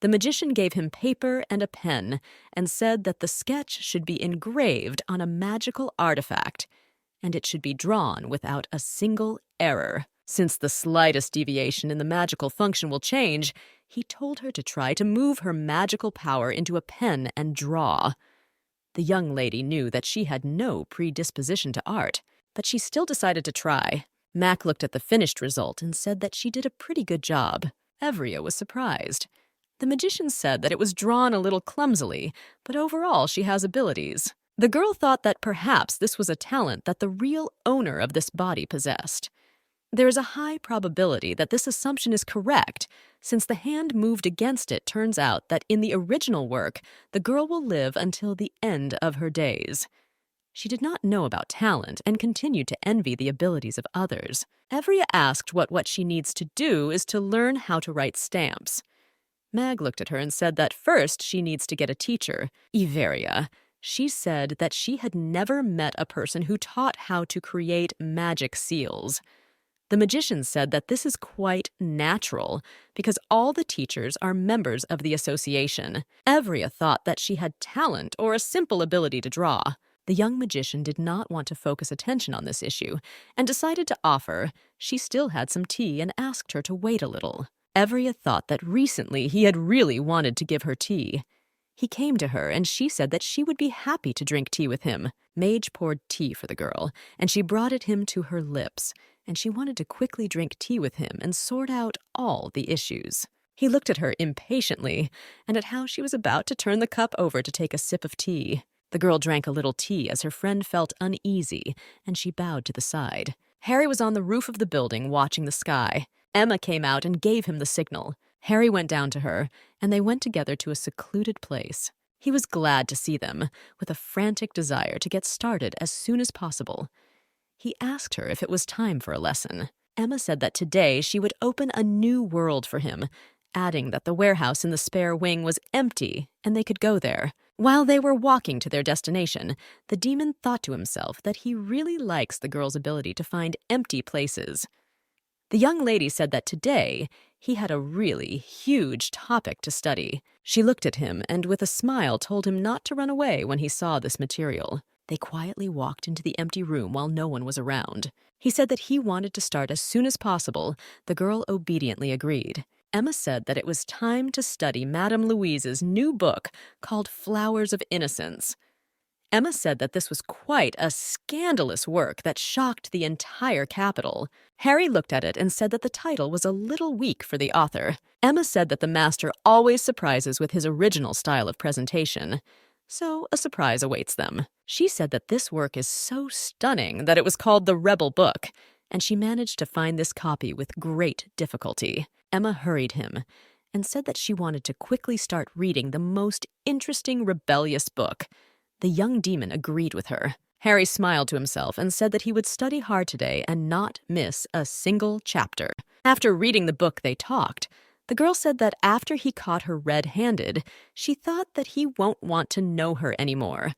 The magician gave him paper and a pen and said that the sketch should be engraved on a magical artifact, and it should be drawn without a single error. Since the slightest deviation in the magical function will change, he told her to try to move her magical power into a pen and draw. The young lady knew that she had no predisposition to art, but she still decided to try. Mac looked at the finished result and said that she did a pretty good job. Evria was surprised. The magician said that it was drawn a little clumsily, but overall she has abilities. The girl thought that perhaps this was a talent that the real owner of this body possessed. There is a high probability that this assumption is correct, since the hand moved against it turns out that in the original work, the girl will live until the end of her days. She did not know about talent and continued to envy the abilities of others. Evria asked what she needs to do is to learn how to write stamps. Mag looked at her and said that first she needs to get a teacher, Iveria. She said that she had never met a person who taught how to create magic seals. The magician said that this is quite natural because all the teachers are members of the association. Evria thought that she had talent or a simple ability to draw. The young magician did not want to focus attention on this issue and decided to offer. She still had some tea and asked her to wait a little. Evria thought that recently he had really wanted to give her tea. He came to her and she said that she would be happy to drink tea with him. Mage poured tea for the girl and she brought it him to her lips, and she wanted to quickly drink tea with him and sort out all the issues. He looked at her impatiently and at how she was about to turn the cup over to take a sip of tea. The girl drank a little tea as her friend felt uneasy, and she bowed to the side. Harry was on the roof of the building watching the sky. Emma came out and gave him the signal. Harry went down to her, and they went together to a secluded place. He was glad to see them, with a frantic desire to get started as soon as possible. He asked her if it was time for a lesson. Emma said that today she would open a new world for him, adding that the warehouse in the spare wing was empty and they could go there. While they were walking to their destination, the demon thought to himself that he really likes the girl's ability to find empty places. The young lady said that today he had a really huge topic to study. She looked at him and with a smile told him not to run away when he saw this material. They quietly walked into the empty room while no one was around. He said that he wanted to start as soon as possible. The girl obediently agreed. Emma said that it was time to study Madame Louise's new book called Flowers of Innocence. Emma said that this was quite a scandalous work that shocked the entire capital. Harry looked at it and said that the title was a little weak for the author. Emma said that the master always surprises with his original style of presentation, so a surprise awaits them. She said that this work is so stunning that it was called the Rebel Book, and she managed to find this copy with great difficulty. Emma hurried him and said that she wanted to quickly start reading the most interesting rebellious book. The young demon agreed with her. Harry smiled to himself and said that he would study hard today and not miss a single chapter. After reading the book, they talked. The girl said that after he caught her red-handed, she thought that he won't want to know her anymore.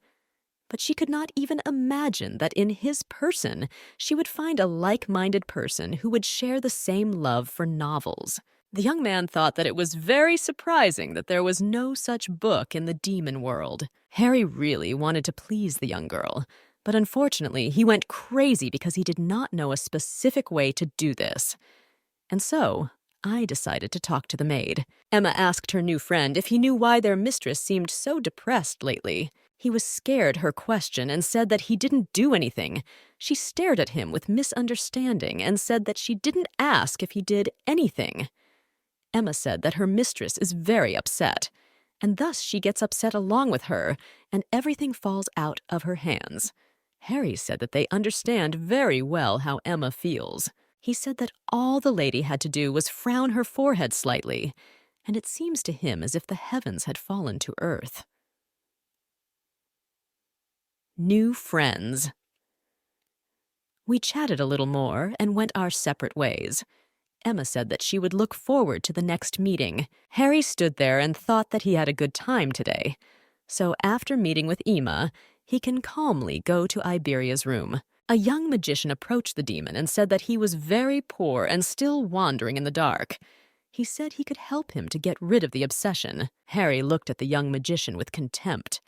But she could not even imagine that in his person, she would find a like-minded person who would share the same love for novels. The young man thought that it was very surprising that there was no such book in the demon world. Harry really wanted to please the young girl, but unfortunately he went crazy because he did not know a specific way to do this. And so, I decided to talk to the maid. Emma asked her new friend if he knew why their mistress seemed so depressed lately. He was scared her question and said that he didn't do anything. She stared at him with misunderstanding and said that she didn't ask if he did anything. Emma said that her mistress is very upset, and thus she gets upset along with her, and everything falls out of her hands. Harry said that they understand very well how Emma feels. He said that all the lady had to do was frown her forehead slightly, and it seems to him as if the heavens had fallen to earth. New friends. We chatted a little more and went our separate ways. Emma said that she would look forward to the next meeting. Harry stood there and thought that he had a good time today. So after meeting with Emma, he can calmly go to Iberia's room. A young magician approached the demon and said that he was very poor and still wandering in the dark. He said he could help him to get rid of the obsession. Harry looked at the young magician with contempt.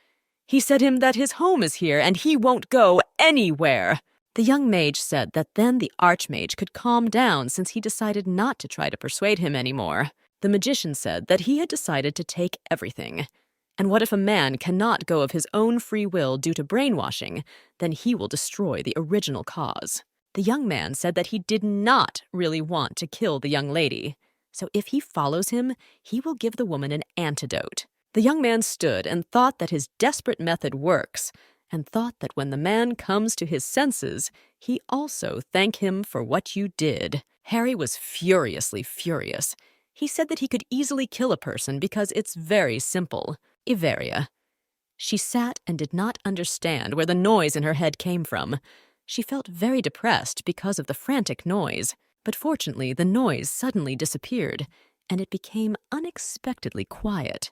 He said him that his home is here and he won't go anywhere. The young mage said that then the archmage could calm down since he decided not to try to persuade him anymore. The magician said that he had decided to take everything. And what if a man cannot go of his own free will due to brainwashing, then he will destroy the original cause. The young man said that he did not really want to kill the young lady, so if he follows him, he will give the woman an antidote. The young man stood and thought that his desperate method works, and thought that when the man comes to his senses, he also thank him for what you did. Harry was furiously furious. He said that he could easily kill a person because it's very simple. Iveria. She sat and did not understand where the noise in her head came from. She felt very depressed because of the frantic noise, but fortunately the noise suddenly disappeared, and it became unexpectedly quiet.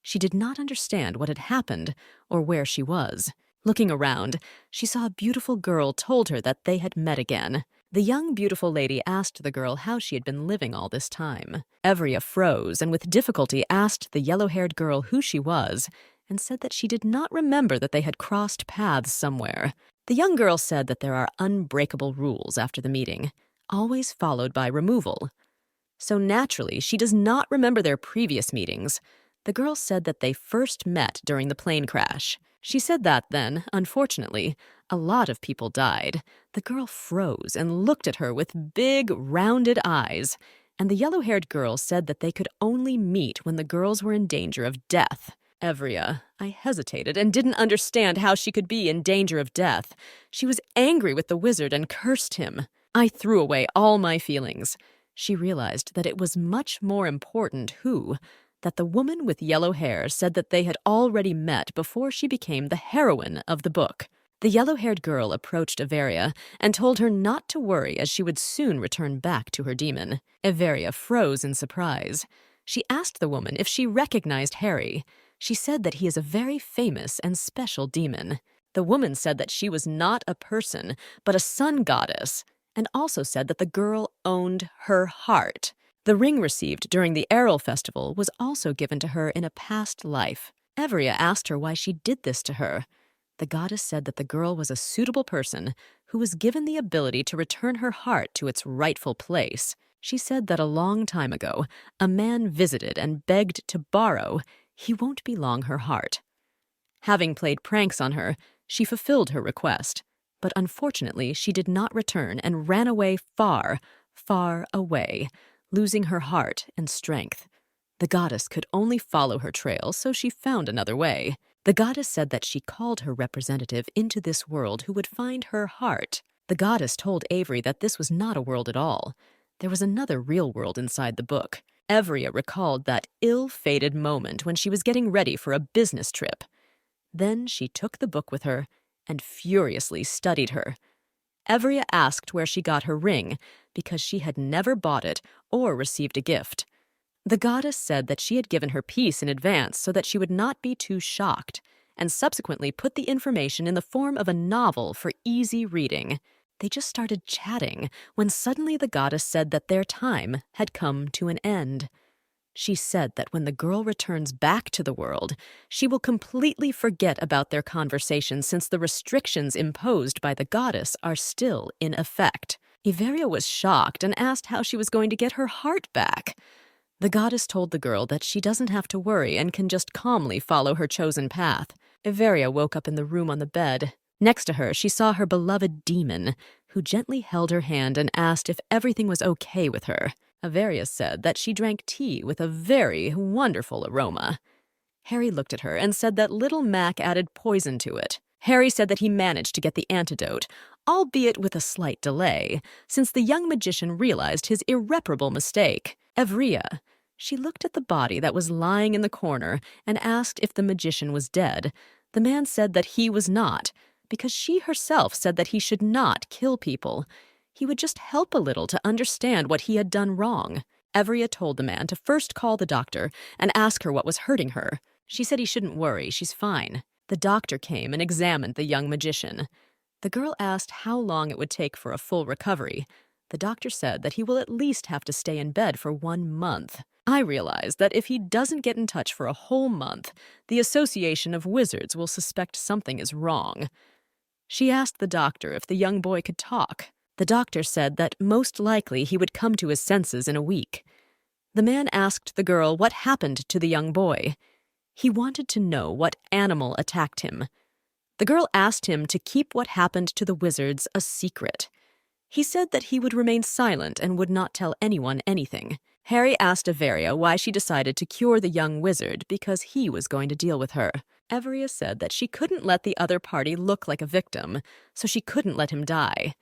She did not understand what had happened or where she was. Looking around, she saw a beautiful girl told her that they had met again. The young, beautiful lady asked the girl how she had been living all this time. Evria froze and with difficulty asked the yellow-haired girl who she was and said that she did not remember that they had crossed paths somewhere. The young girl said that there are unbreakable rules after the meeting, always followed by removal. So naturally, she does not remember their previous meetings. The girl said that they first met during the plane crash. She said that then, unfortunately, a lot of people died. The girl froze and looked at her with big, rounded eyes, and the yellow-haired girl said that they could only meet when the girls were in danger of death. Evria, I hesitated and didn't understand how she could be in danger of death. She was angry with the wizard and cursed him. I threw away all my feelings. She realized that it was much more important that the woman with yellow hair said that they had already met before she became the heroine of the book. The yellow-haired girl approached Everia and told her not to worry as she would soon return back to her demon. Everia froze in surprise. She asked the woman if she recognized Harry. She said that he is a very famous and special demon. The woman said that she was not a person, but a sun goddess, and also said that the girl owned her heart. The ring received during the Errol Festival was also given to her in a past life. Everia asked her why she did this to her. The goddess said that the girl was a suitable person who was given the ability to return her heart to its rightful place. She said that a long time ago, a man visited and begged to borrow, he won't belong her heart. Having played pranks on her, she fulfilled her request, but unfortunately she did not return and ran away far, far away, losing her heart and strength. The goddess could only follow her trail, so she found another way. The goddess said that she called her representative into this world who would find her heart. The goddess told Avery that this was not a world at all. There was another real world inside the book. Evria recalled that ill-fated moment when she was getting ready for a business trip. Then she took the book with her and furiously studied her. Evria asked where she got her ring, because she had never bought it or received a gift. The goddess said that she had given her peace in advance so that she would not be too shocked, and subsequently put the information in the form of a novel for easy reading. They just started chatting when suddenly the goddess said that their time had come to an end. She said that when the girl returns back to the world, she will completely forget about their conversation since the restrictions imposed by the goddess are still in effect. Everia was shocked and asked how she was going to get her heart back. The goddess told the girl that she doesn't have to worry and can just calmly follow her chosen path. Everia woke up in the room on the bed. Next to her, she saw her beloved demon, who gently held her hand and asked if everything was okay with her. Everia said that she drank tea with a very wonderful aroma. Harry looked at her and said that little Mac added poison to it. Harry said that he managed to get the antidote, albeit with a slight delay, since the young magician realized his irreparable mistake. Evria. She looked at the body that was lying in the corner and asked if the magician was dead. The man said that he was not, because she herself said that he should not kill people. He would just help a little to understand what he had done wrong. Evria told the man to first call the doctor and ask her what was hurting her. She said he shouldn't worry, she's fine. The doctor came and examined the young magician. The girl asked how long it would take for a full recovery. The doctor said that he will at least have to stay in bed for 1 month. I realized that if he doesn't get in touch for a whole month, the Association of Wizards will suspect something is wrong. She asked the doctor if the young boy could talk. The doctor said that most likely he would come to his senses in a week. The man asked the girl what happened to the young boy. He wanted to know what animal attacked him. The girl asked him to keep what happened to the wizards a secret. He said that he would remain silent and would not tell anyone anything. Harry asked Averia why she decided to cure the young wizard because he was going to deal with her. Averia said that she couldn't let the other party look like a victim, so she couldn't let him die.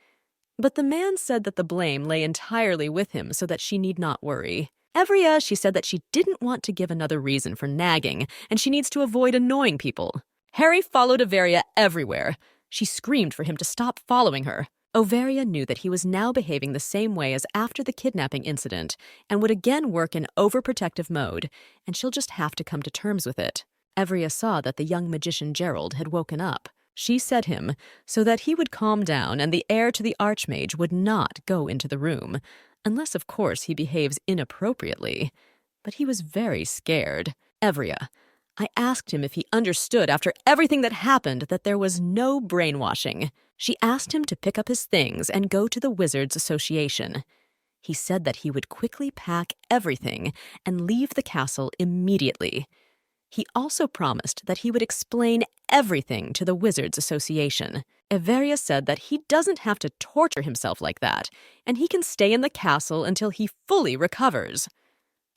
But the man said that the blame lay entirely with him so that she need not worry. Averia, she said that she didn't want to give another reason for nagging, and she needs to avoid annoying people. Harry followed Averia everywhere. She screamed for him to stop following her. Averia knew that he was now behaving the same way as after the kidnapping incident and would again work in overprotective mode, and she'll just have to come to terms with it. Averia saw that the young magician Gerald had woken up. She set him so that he would calm down and the heir to the Archmage would not go into the room, unless, of course, he behaves inappropriately. But he was very scared. Averia, I asked him if he understood after everything that happened that there was no brainwashing. She asked him to pick up his things and go to the Wizards Association. He said that he would quickly pack everything and leave the castle immediately. He also promised that he would explain everything to the Wizards Association. Averia said that he doesn't have to torture himself like that, and he can stay in the castle until he fully recovers.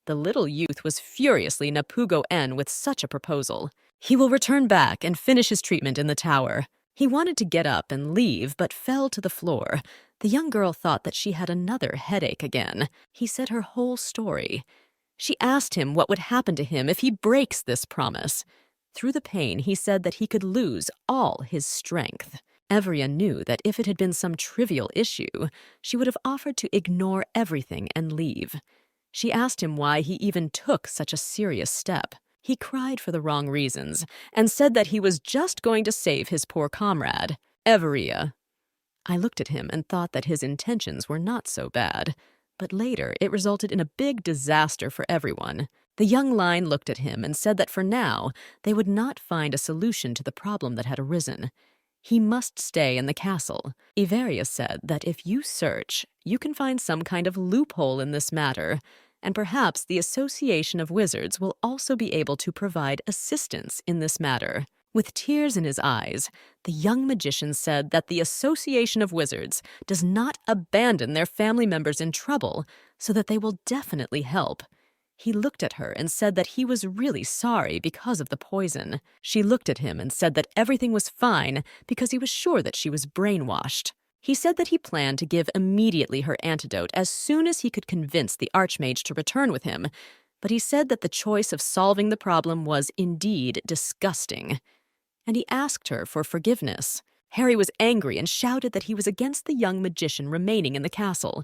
The little youth was furiously Napugo-en with such a proposal. He will return back and finish his treatment in the tower. He wanted to get up and leave, but fell to the floor. The young girl thought that she had another headache again. He said her whole story. She asked him what would happen to him if he breaks this promise. Through the pain, he said that he could lose all his strength. Averia knew that if it had been some trivial issue, she would have offered to ignore everything and leave. She asked him why he even took such a serious step. He cried for the wrong reasons and said that he was just going to save his poor comrade. Averia. I looked at him and thought that his intentions were not so bad, but later it resulted in a big disaster for everyone. The young line looked at him and said that for now they would not find a solution to the problem that had arisen. He must stay in the castle. Averia said that if you search, you can find some kind of loophole in this matter, and perhaps the Association of Wizards will also be able to provide assistance in this matter. With tears in his eyes, the young magician said that the Association of Wizards does not abandon their family members in trouble, so that they will definitely help. He looked at her and said that he was really sorry because of the poison. She looked at him and said that everything was fine because he was sure that she was brainwashed. He said that he planned to give immediately her antidote as soon as he could convince the Archmage to return with him, but he said that the choice of solving the problem was indeed disgusting. And he asked her for forgiveness. Harry was angry and shouted that he was against the young magician remaining in the castle.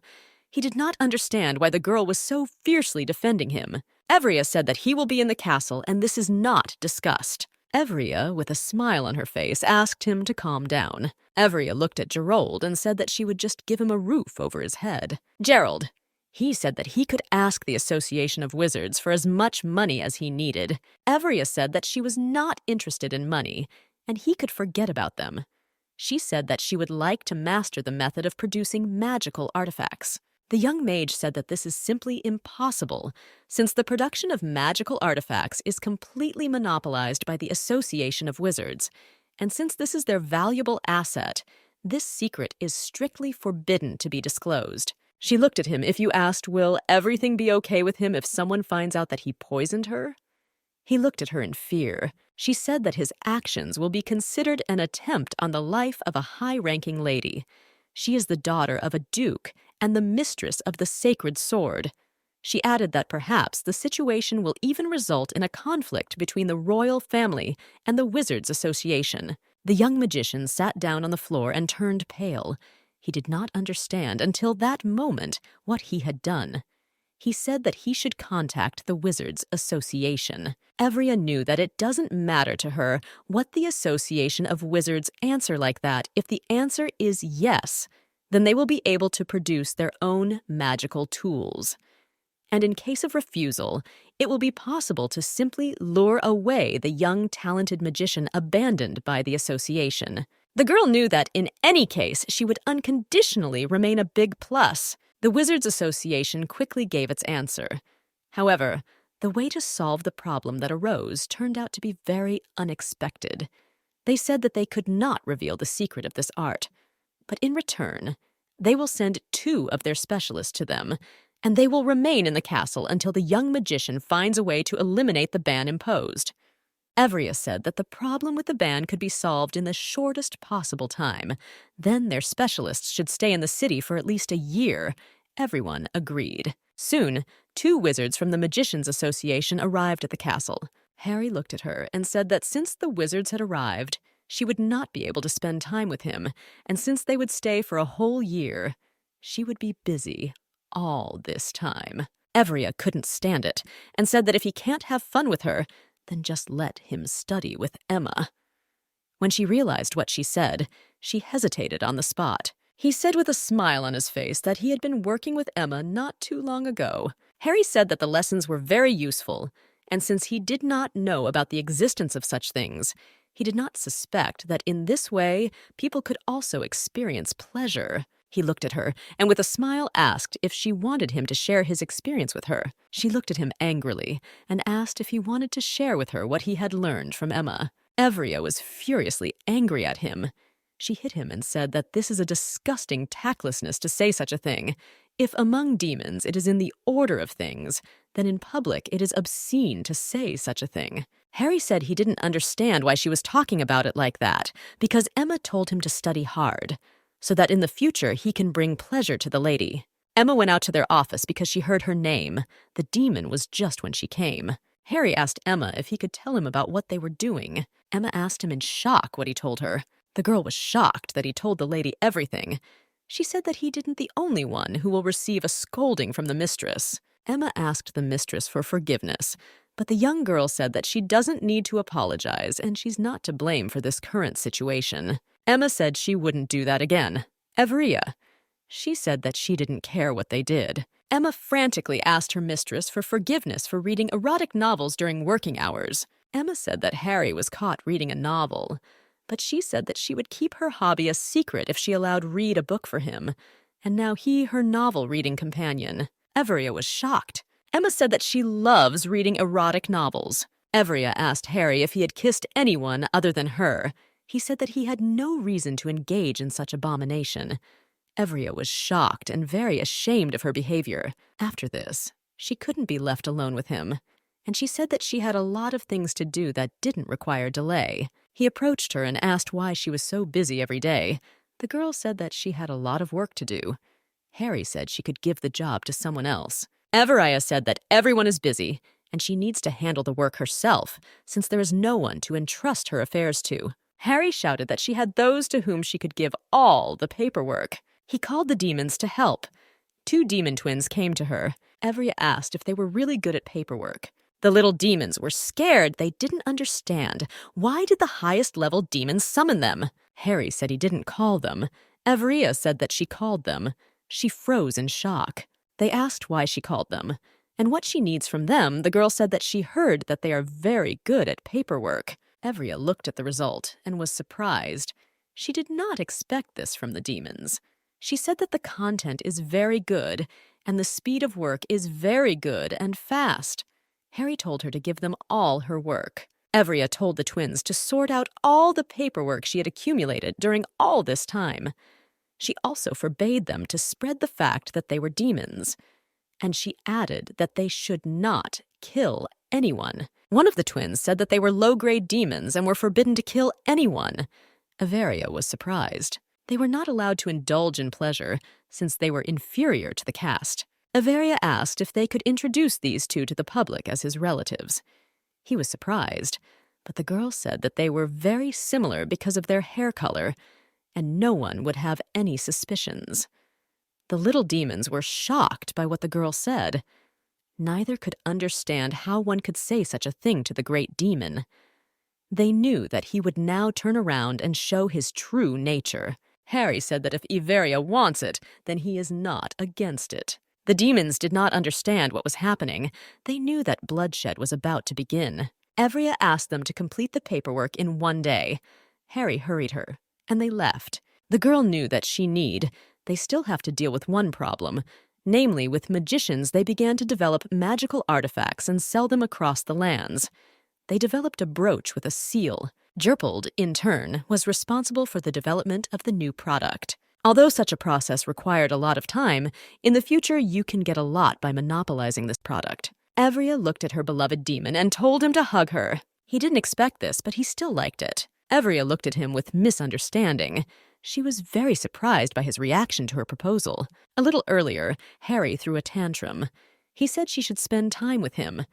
He did not understand why the girl was so fiercely defending him. Averia said that he will be in the castle and this is not discussed. Averia, with a smile on her face, asked him to calm down. Averia looked at Gerald and said that she would just give him a roof over his head. Gerald. He said that he could ask the Association of Wizards for as much money as he needed. Averia said that she was not interested in money, and he could forget about them. She said that she would like to master the method of producing magical artifacts. The young mage said that this is simply impossible, since the production of magical artifacts is completely monopolized by the Association of Wizards, and since this is their valuable asset, this secret is strictly forbidden to be disclosed. She looked at him. If you asked, will everything be okay with him if someone finds out that he poisoned her? He looked at her in fear. She said that his actions will be considered an attempt on the life of a high-ranking lady. She is the daughter of a duke and the mistress of the sacred sword. She added that perhaps the situation will even result in a conflict between the royal family and the Wizards Association. The young magician sat down on the floor and turned pale. He did not understand until that moment what he had done. He said that he should contact the Wizards Association. Averia knew that it doesn't matter to her what the Association of Wizards answer like that. If the answer is yes, then they will be able to produce their own magical tools. And in case of refusal, it will be possible to simply lure away the young, talented magician abandoned by the association. The girl knew that in any case, she would unconditionally remain a big plus. The Wizards Association quickly gave its answer. However, the way to solve the problem that arose turned out to be very unexpected. They said that they could not reveal the secret of this art, but in return, they will send 2 of their specialists to them, and they will remain in the castle until the young magician finds a way to eliminate the ban imposed. Evria said that the problem with the ban could be solved in the shortest possible time. Then their specialists should stay in the city for at least a year. Everyone agreed. Soon, 2 wizards from the Magicians' Association arrived at the castle. Harry looked at her and said that since the wizards had arrived, she would not be able to spend time with him, and since they would stay for a whole year, she would be busy all this time. Evria couldn't stand it and said that if he can't have fun with her, then just let him study with Emma. When she realized what she said, she hesitated on the spot. He said with a smile on his face that he had been working with Emma not too long ago. Harry said that the lessons were very useful, and since he did not know about the existence of such things, he did not suspect that in this way people could also experience pleasure. He looked at her and with a smile asked if she wanted him to share his experience with her. She looked at him angrily and asked if he wanted to share with her what he had learned from Emma. Evria was furiously angry at him. She hit him and said that this is a disgusting tactlessness to say such a thing. If among demons it is in the order of things, then in public it is obscene to say such a thing. Harry said he didn't understand why she was talking about it like that, because Emma told him to study hard, so that in the future he can bring pleasure to the lady. Emma went out to their office because she heard her name. The demon was just when she came. Harry asked Emma if he could tell him about what they were doing. Emma asked him in shock what he told her. The girl was shocked that he told the lady everything. She said that he didn't the only one who will receive a scolding from the mistress. Emma asked the mistress for forgiveness, but the young girl said that she doesn't need to apologize and she's not to blame for this current situation. Emma said she wouldn't do that again. Evria. She said that she didn't care what they did. Emma frantically asked her mistress for forgiveness for reading erotic novels during working hours. Emma said that Harry was caught reading a novel, but she said that she would keep her hobby a secret if she allowed Reed a book for him, and now he her novel-reading companion. Evria was shocked. Emma said that she loves reading erotic novels. Evria asked Harry if he had kissed anyone other than her. He said that he had no reason to engage in such abomination. Evria was shocked and very ashamed of her behavior. After this, she couldn't be left alone with him, and she said that she had a lot of things to do that didn't require delay. He approached her and asked why she was so busy every day. The girl said that she had a lot of work to do. Harry said she could give the job to someone else. Evria said that everyone is busy, and she needs to handle the work herself, since there is no one to entrust her affairs to. Harry shouted that she had those to whom she could give all the paperwork. He called the demons to help. 2 demon twins came to her. Evria asked if they were really good at paperwork. The little demons were scared. They didn't understand. Why did the highest-level demons summon them? Harry said he didn't call them. Evria said that she called them. She froze in shock. They asked why she called them, and what she needs from them. The girl said that she heard that they are very good at paperwork. Evria looked at the result and was surprised. She did not expect this from the demons. She said that the content is very good, and the speed of work is very good and fast. Harry told her to give them all her work. Evria told the twins to sort out all the paperwork she had accumulated during all this time. She also forbade them to spread the fact that they were demons, and she added that they should not kill anyone. One of the twins said that they were low-grade demons and were forbidden to kill anyone. Evria was surprised. They were not allowed to indulge in pleasure, since they were inferior to the caste. Evria asked if they could introduce these 2 to the public as his relatives. He was surprised, but the girl said that they were very similar because of their hair color, and no one would have any suspicions. The little demons were shocked by what the girl said. Neither could understand how one could say such a thing to the great demon. They knew that he would now turn around and show his true nature. Harry said that if Everia wants it, then he is not against it. The demons did not understand what was happening. They knew that bloodshed was about to begin. Evria asked them to complete the paperwork in 1 day. Harry hurried her, and they left. The girl knew that they still have to deal with one problem, Namely, with magicians, they began to develop magical artifacts and sell them across the lands. They developed a brooch with a seal. Jerpold, in turn, was responsible for the development of the new product. Although such a process required a lot of time, in the future you can get a lot by monopolizing this product. Evria looked at her beloved demon and told him to hug her. He didn't expect this, but he still liked it. Evria looked at him with misunderstanding. She was very surprised by his reaction to her proposal. A little earlier, Harry threw a tantrum. He said she should spend time with him.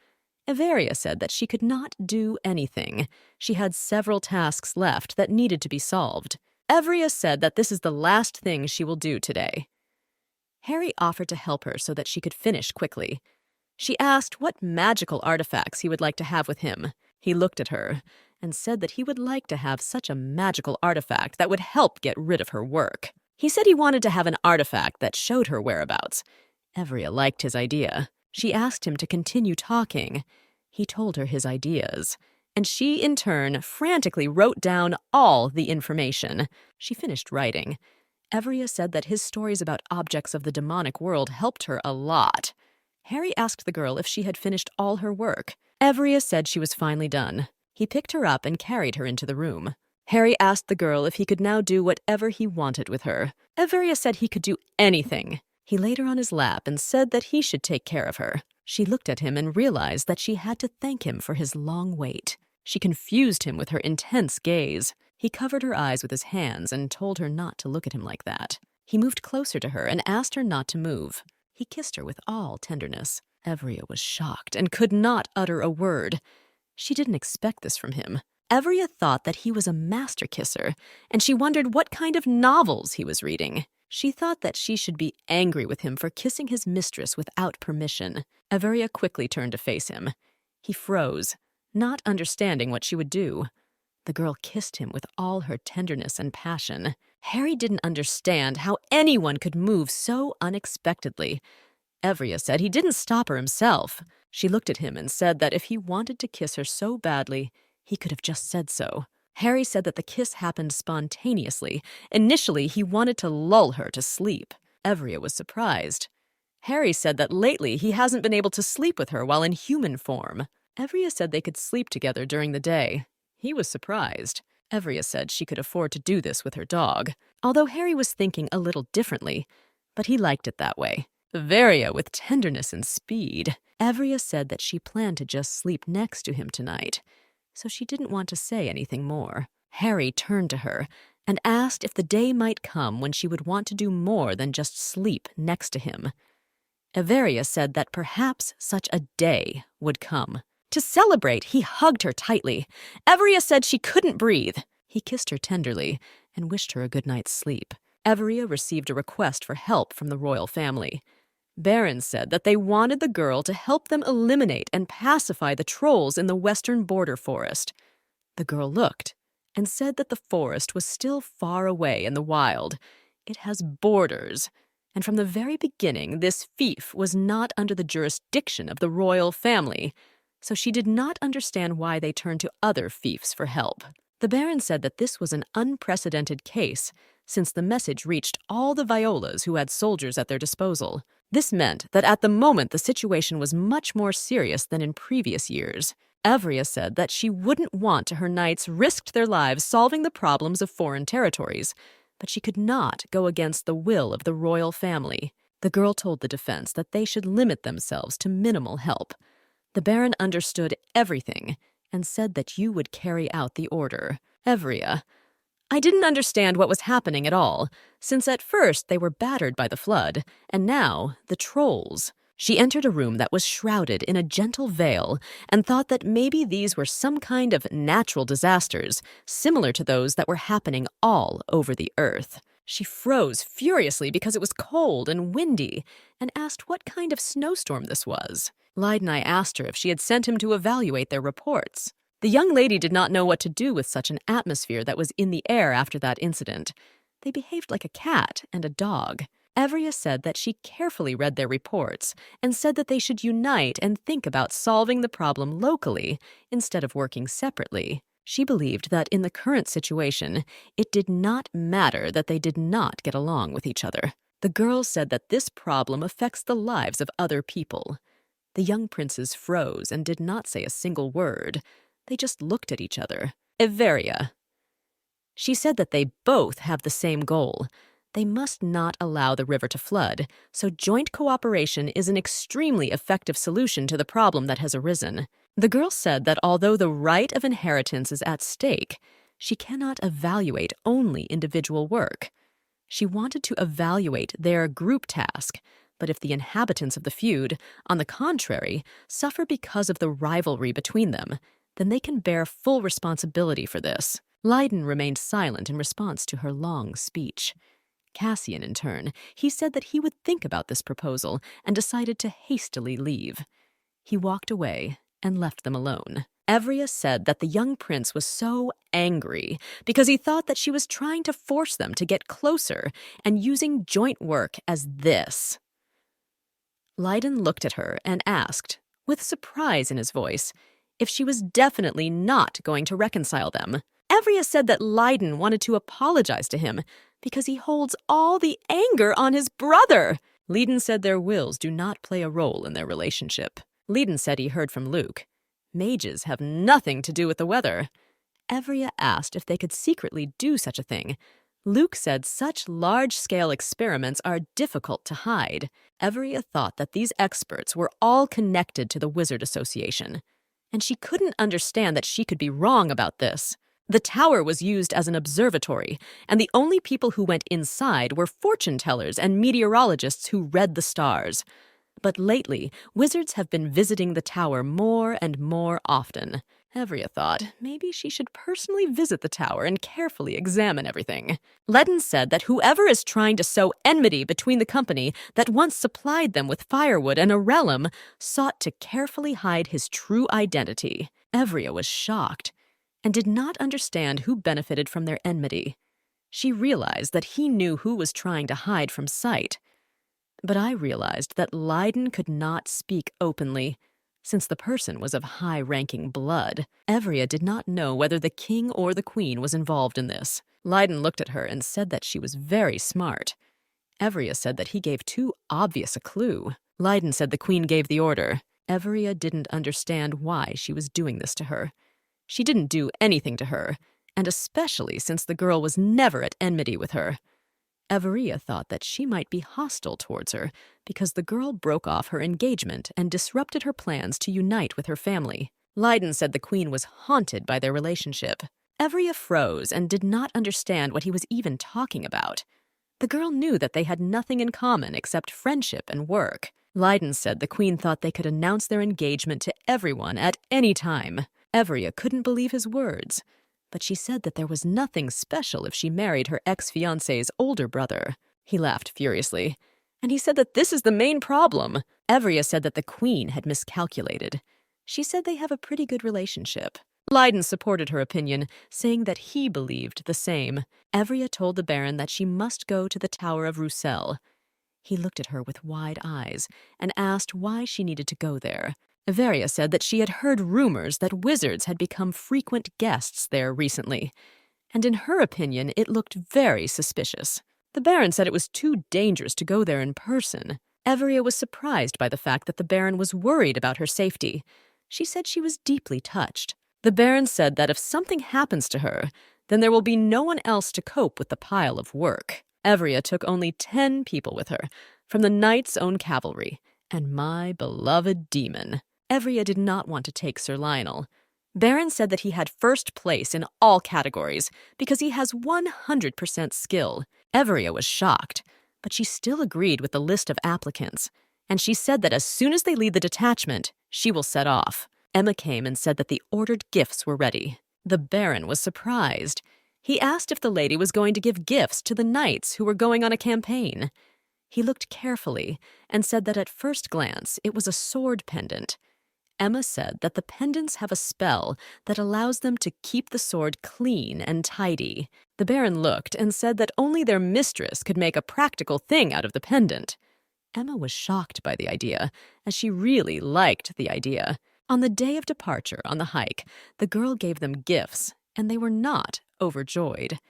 Everia said that she could not do anything. She had several tasks left that needed to be solved. Evria said that this is the last thing she will do today. Harry offered to help her so that she could finish quickly. She asked what magical artifacts he would like to have with him. He looked at her and said that he would like to have such a magical artifact that would help get rid of her work. He said he wanted to have an artifact that showed her whereabouts. Evria liked his idea. She asked him to continue talking. He told her his ideas, and she, in turn, frantically wrote down all the information. She finished writing. Evria said that his stories about objects of the demonic world helped her a lot. Harry asked the girl if she had finished all her work. Evria said she was finally done. He picked her up and carried her into the room. Harry asked the girl if he could now do whatever he wanted with her. Evria said he could do anything. He laid her on his lap and said that he should take care of her. She looked at him and realized that she had to thank him for his long wait. She confused him with her intense gaze. He covered her eyes with his hands and told her not to look at him like that. He moved closer to her and asked her not to move. He kissed her with all tenderness. Evria was shocked and could not utter a word. She didn't expect this from him. Evria thought that he was a master kisser, and she wondered what kind of novels he was reading. She thought that she should be angry with him for kissing his mistress without permission. Evria quickly turned to face him. He froze, not understanding what she would do. The girl kissed him with all her tenderness and passion. Harry didn't understand how anyone could move so unexpectedly. Evria said he didn't stop her himself. She looked at him and said that if he wanted to kiss her so badly, he could have just said so. Harry said that the kiss happened spontaneously. Initially, he wanted to lull her to sleep. Evria was surprised. Harry said that lately he hasn't been able to sleep with her while in human form. Evria said they could sleep together during the day. He was surprised. Evria said she could afford to do this with her dog, although Harry was thinking a little differently, but he liked it that way. Evria with tenderness and speed. Evria said that she planned to just sleep next to him tonight, so she didn't want to say anything more. Harry turned to her and asked if the day might come when she would want to do more than just sleep next to him. Evria said that perhaps such a day would come. To celebrate, he hugged her tightly. Evria said she couldn't breathe. He kissed her tenderly and wished her a good night's sleep. Evria received a request for help from the royal family. Barons said that they wanted the girl to help them eliminate and pacify the trolls in the western border forest. The girl looked and said that the forest was still far away in the wild. It has borders, and from the very beginning this fief was not under the jurisdiction of the royal family, so she did not understand why they turned to other fiefs for help. The Baron said that this was an unprecedented case, since the message reached all the Violas who had soldiers at their disposal. This meant that at the moment the situation was much more serious than in previous years. Evria said that she wouldn't want her knights risked their lives solving the problems of foreign territories, but she could not go against the will of the royal family. The girl told the defense that they should limit themselves to minimal help. The Baron understood everything and said that you would carry out the order. Evria, I didn't understand what was happening at all, since at first they were battered by the flood, and now the trolls. She entered a room that was shrouded in a gentle veil and thought that maybe these were some kind of natural disasters, similar to those that were happening all over the earth. She froze furiously because it was cold and windy, and asked what kind of snowstorm this was. Leidnai asked her if she had sent him to evaluate their reports. The young lady did not know what to do with such an atmosphere that was in the air after that incident. They behaved like a cat and a dog. Evria said that she carefully read their reports and said that they should unite and think about solving the problem locally instead of working separately. She believed that in the current situation, it did not matter that they did not get along with each other. The girl said that this problem affects the lives of other people. The young princes froze and did not say a single word. They just looked at each other. Everia. She said that they both have the same goal. They must not allow the river to flood, so joint cooperation is an extremely effective solution to the problem that has arisen. The girl said that although the right of inheritance is at stake, she cannot evaluate only individual work. She wanted to evaluate their group task, but if the inhabitants of the feud, on the contrary, suffer because of the rivalry between them, then they can bear full responsibility for this. Leiden remained silent in response to her long speech. Cassian, in turn, he said that he would think about this proposal and decided to hastily leave. He walked away and left them alone. Everia said that the young prince was so angry because he thought that she was trying to force them to get closer and using joint work as this. Leiden looked at her and asked, with surprise in his voice, if she was definitely not going to reconcile them. Everia said that Leiden wanted to apologize to him because he holds all the anger on his brother. Leiden said their wills do not play a role in their relationship. Leiden said he heard from Luke. Mages have nothing to do with the weather. Everia asked if they could secretly do such a thing. Luke said such large-scale experiments are difficult to hide. Everia thought that these experts were all connected to the Wizard Association, and she couldn't understand that she could be wrong about this. The tower was used as an observatory, and the only people who went inside were fortune-tellers and meteorologists who read the stars. But lately, wizards have been visiting the tower more and more often. Everia thought maybe she should personally visit the tower and carefully examine everything. Leiden said that whoever is trying to sow enmity between the company that once supplied them with firewood and a realm sought to carefully hide his true identity. Everia was shocked and did not understand who benefited from their enmity. She realized that he knew who was trying to hide from sight. But I realized that Leiden could not speak openly, since the person was of high-ranking blood. Everia did not know whether the king or the queen was involved in this. Leiden looked at her and said that she was very smart. Everia said that he gave too obvious a clue. Leiden said the queen gave the order. Everia didn't understand why she was doing this to her. She didn't do anything to her, and especially since the girl was never at enmity with her. Everia thought that she might be hostile towards her because the girl broke off her engagement and disrupted her plans to unite with her family. Leiden said the queen was haunted by their relationship. Everia froze and did not understand what he was even talking about. The girl knew that they had nothing in common except friendship and work. Leiden said the queen thought they could announce their engagement to everyone at any time. Everia couldn't believe his words, but she said that there was nothing special if she married her ex-fiancé's older brother. He laughed furiously, and he said that this is the main problem. Everia said that the queen had miscalculated. She said they have a pretty good relationship. Leiden supported her opinion, saying that he believed the same. Everia told the Baron that she must go to the Tower of Roussel. He looked at her with wide eyes and asked why she needed to go there. Everia said that she had heard rumors that wizards had become frequent guests there recently, and in her opinion it looked very suspicious. The Baron said it was too dangerous to go there in person. Everia was surprised by the fact that the Baron was worried about her safety. She said she was deeply touched. The Baron said that if something happens to her, then there will be no one else to cope with the pile of work. Everia took only 10 people with her, from the knight's own cavalry, and my beloved demon. Everia did not want to take Sir Lionel. Baron said that he had first place in all categories because he has 100% skill. Everia was shocked, but she still agreed with the list of applicants, and she said that as soon as they lead the detachment, she will set off. Emma came and said that the ordered gifts were ready. The Baron was surprised. He asked if the lady was going to give gifts to the knights who were going on a campaign. He looked carefully and said that at first glance it was a sword pendant. Emma said that the pendants have a spell that allows them to keep the sword clean and tidy. The Baron looked and said that only their mistress could make a practical thing out of the pendant. Emma was shocked by the idea, as she really liked the idea. On the day of departure on the hike, the girl gave them gifts, and they were not overjoyed.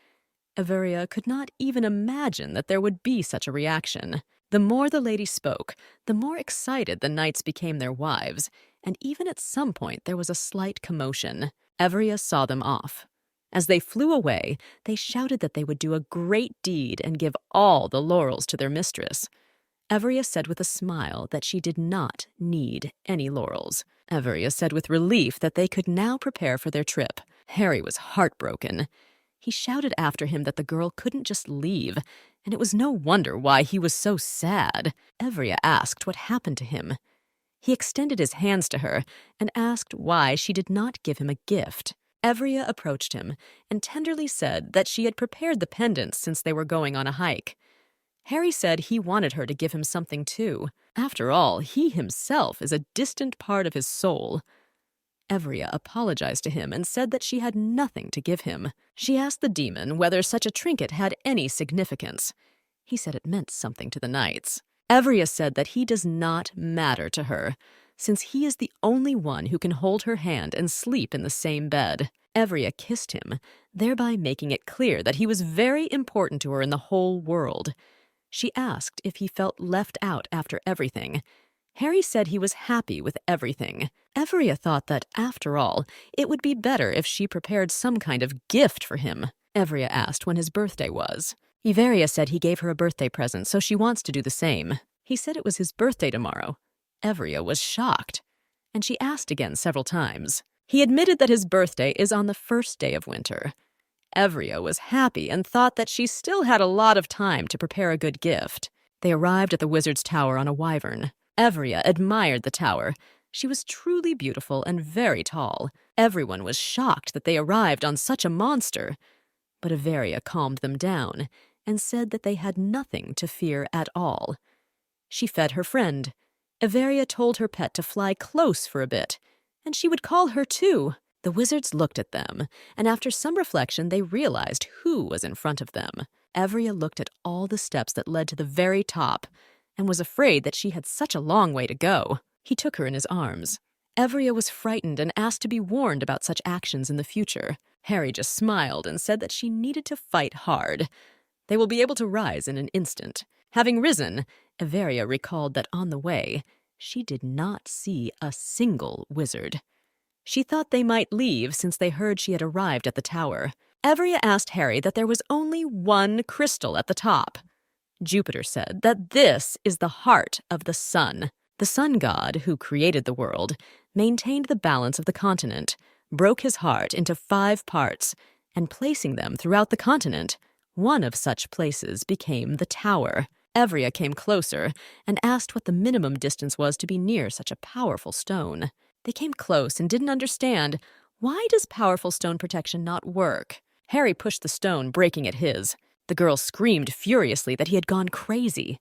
Everia could not even imagine that there would be such a reaction. The more the lady spoke, the more excited the knights became their wives, and even at some point there was a slight commotion. Everia saw them off. As they flew away, they shouted that they would do a great deed and give all the laurels to their mistress. Everia said with a smile that she did not need any laurels. Everia said with relief that they could now prepare for their trip. Harry was heartbroken. He shouted after him that the girl couldn't just leave, and it was no wonder why he was so sad. Everia asked what happened to him. He extended his hands to her and asked why she did not give him a gift. Everia approached him and tenderly said that she had prepared the pendants since they were going on a hike. Harry said he wanted her to give him something too. After all, he himself is a distant part of his soul. Everia apologized to him and said that she had nothing to give him. She asked the demon whether such a trinket had any significance. He said it meant something to the knights. Everia said that he does not matter to her, since he is the only one who can hold her hand and sleep in the same bed. Everia kissed him, thereby making it clear that he was very important to her in the whole world. She asked if he felt left out after everything. Harry said he was happy with everything. Everia thought that, after all, it would be better if she prepared some kind of gift for him. Everia asked when his birthday was. Everia said he gave her a birthday present, so she wants to do the same. He said it was his birthday tomorrow. Everia was shocked, and she asked again several times. He admitted that his birthday is on the first day of winter. Everia was happy and thought that she still had a lot of time to prepare a good gift. They arrived at the wizard's tower on a wyvern. Everia admired the tower. She was truly beautiful and very tall. Everyone was shocked that they arrived on such a monster. But Everia calmed them down and said that they had nothing to fear at all. She fed her friend. Everia told her pet to fly close for a bit, and she would call her too. The wizards looked at them, and after some reflection they realized who was in front of them. Everia looked at all the steps that led to the very top, and was afraid that she had such a long way to go. He took her in his arms. Everia was frightened and asked to be warned about such actions in the future. Harry just smiled and said that she needed to fight hard. They will be able to rise in an instant. Having risen, Everia recalled that on the way, she did not see a single wizard. She thought they might leave since they heard she had arrived at the tower. Everia asked Harry that there was only one crystal at the top. Jupiter said that this is the heart of the sun. The sun god, who created the world, maintained the balance of the continent, broke his heart into 5 parts, and placing them throughout the continent, one of such places became the tower. Everia came closer and asked what the minimum distance was to be near such a powerful stone. They came close and didn't understand. Why does powerful stone protection not work? Harry pushed the stone, breaking at his. The girl screamed furiously that he had gone crazy.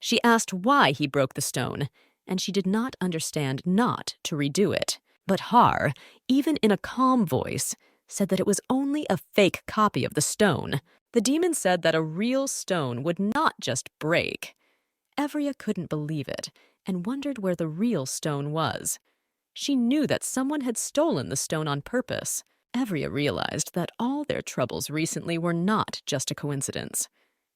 She asked why he broke the stone, and she did not understand not to redo it. But Har, even in a calm voice, said that it was only a fake copy of the stone. The demon said that a real stone would not just break. Everia couldn't believe it and wondered where the real stone was. She knew that someone had stolen the stone on purpose. Everia realized that all their troubles recently were not just a coincidence.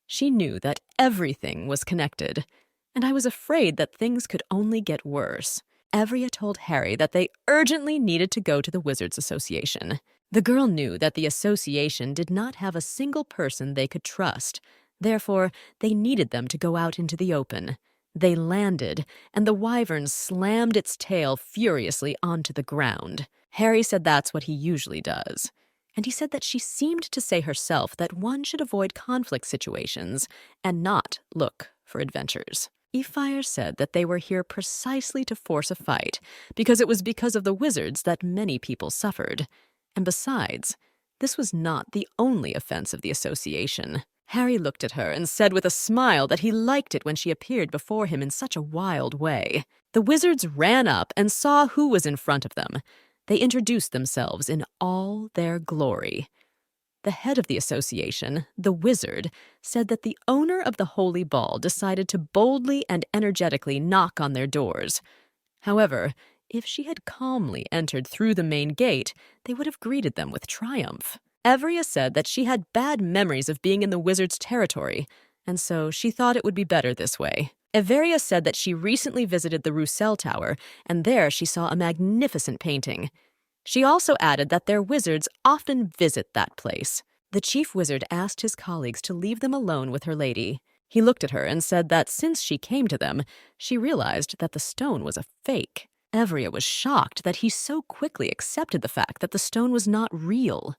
She knew that everything was connected, and I was afraid that things could only get worse. Everia told Harry that they urgently needed to go to the Wizards Association. The girl knew that the association did not have a single person they could trust. Therefore, they needed them to go out into the open. They landed, and the wyvern slammed its tail furiously onto the ground. Harry said that's what he usually does. And he said that she seemed to say herself that one should avoid conflict situations and not look for adventures. Ephire said that they were here precisely to force a fight, because it was because of the wizards that many people suffered. And besides, this was not the only offense of the association. Harry looked at her and said with a smile that he liked it when she appeared before him in such a wild way. The wizards ran up and saw who was in front of them. They introduced themselves in all their glory. The head of the association, the wizard, said that the owner of the Holy Ball decided to boldly and energetically knock on their doors. However, if she had calmly entered through the main gate, they would have greeted them with triumph. Evria said that she had bad memories of being in the wizard's territory, and so she thought it would be better this way. Everia said that she recently visited the Roussel Tower, and there she saw a magnificent painting. She also added that their wizards often visit that place. The chief wizard asked his colleagues to leave them alone with her lady. He looked at her and said that since she came to them, she realized that the stone was a fake. Evria was shocked that he so quickly accepted the fact that the stone was not real.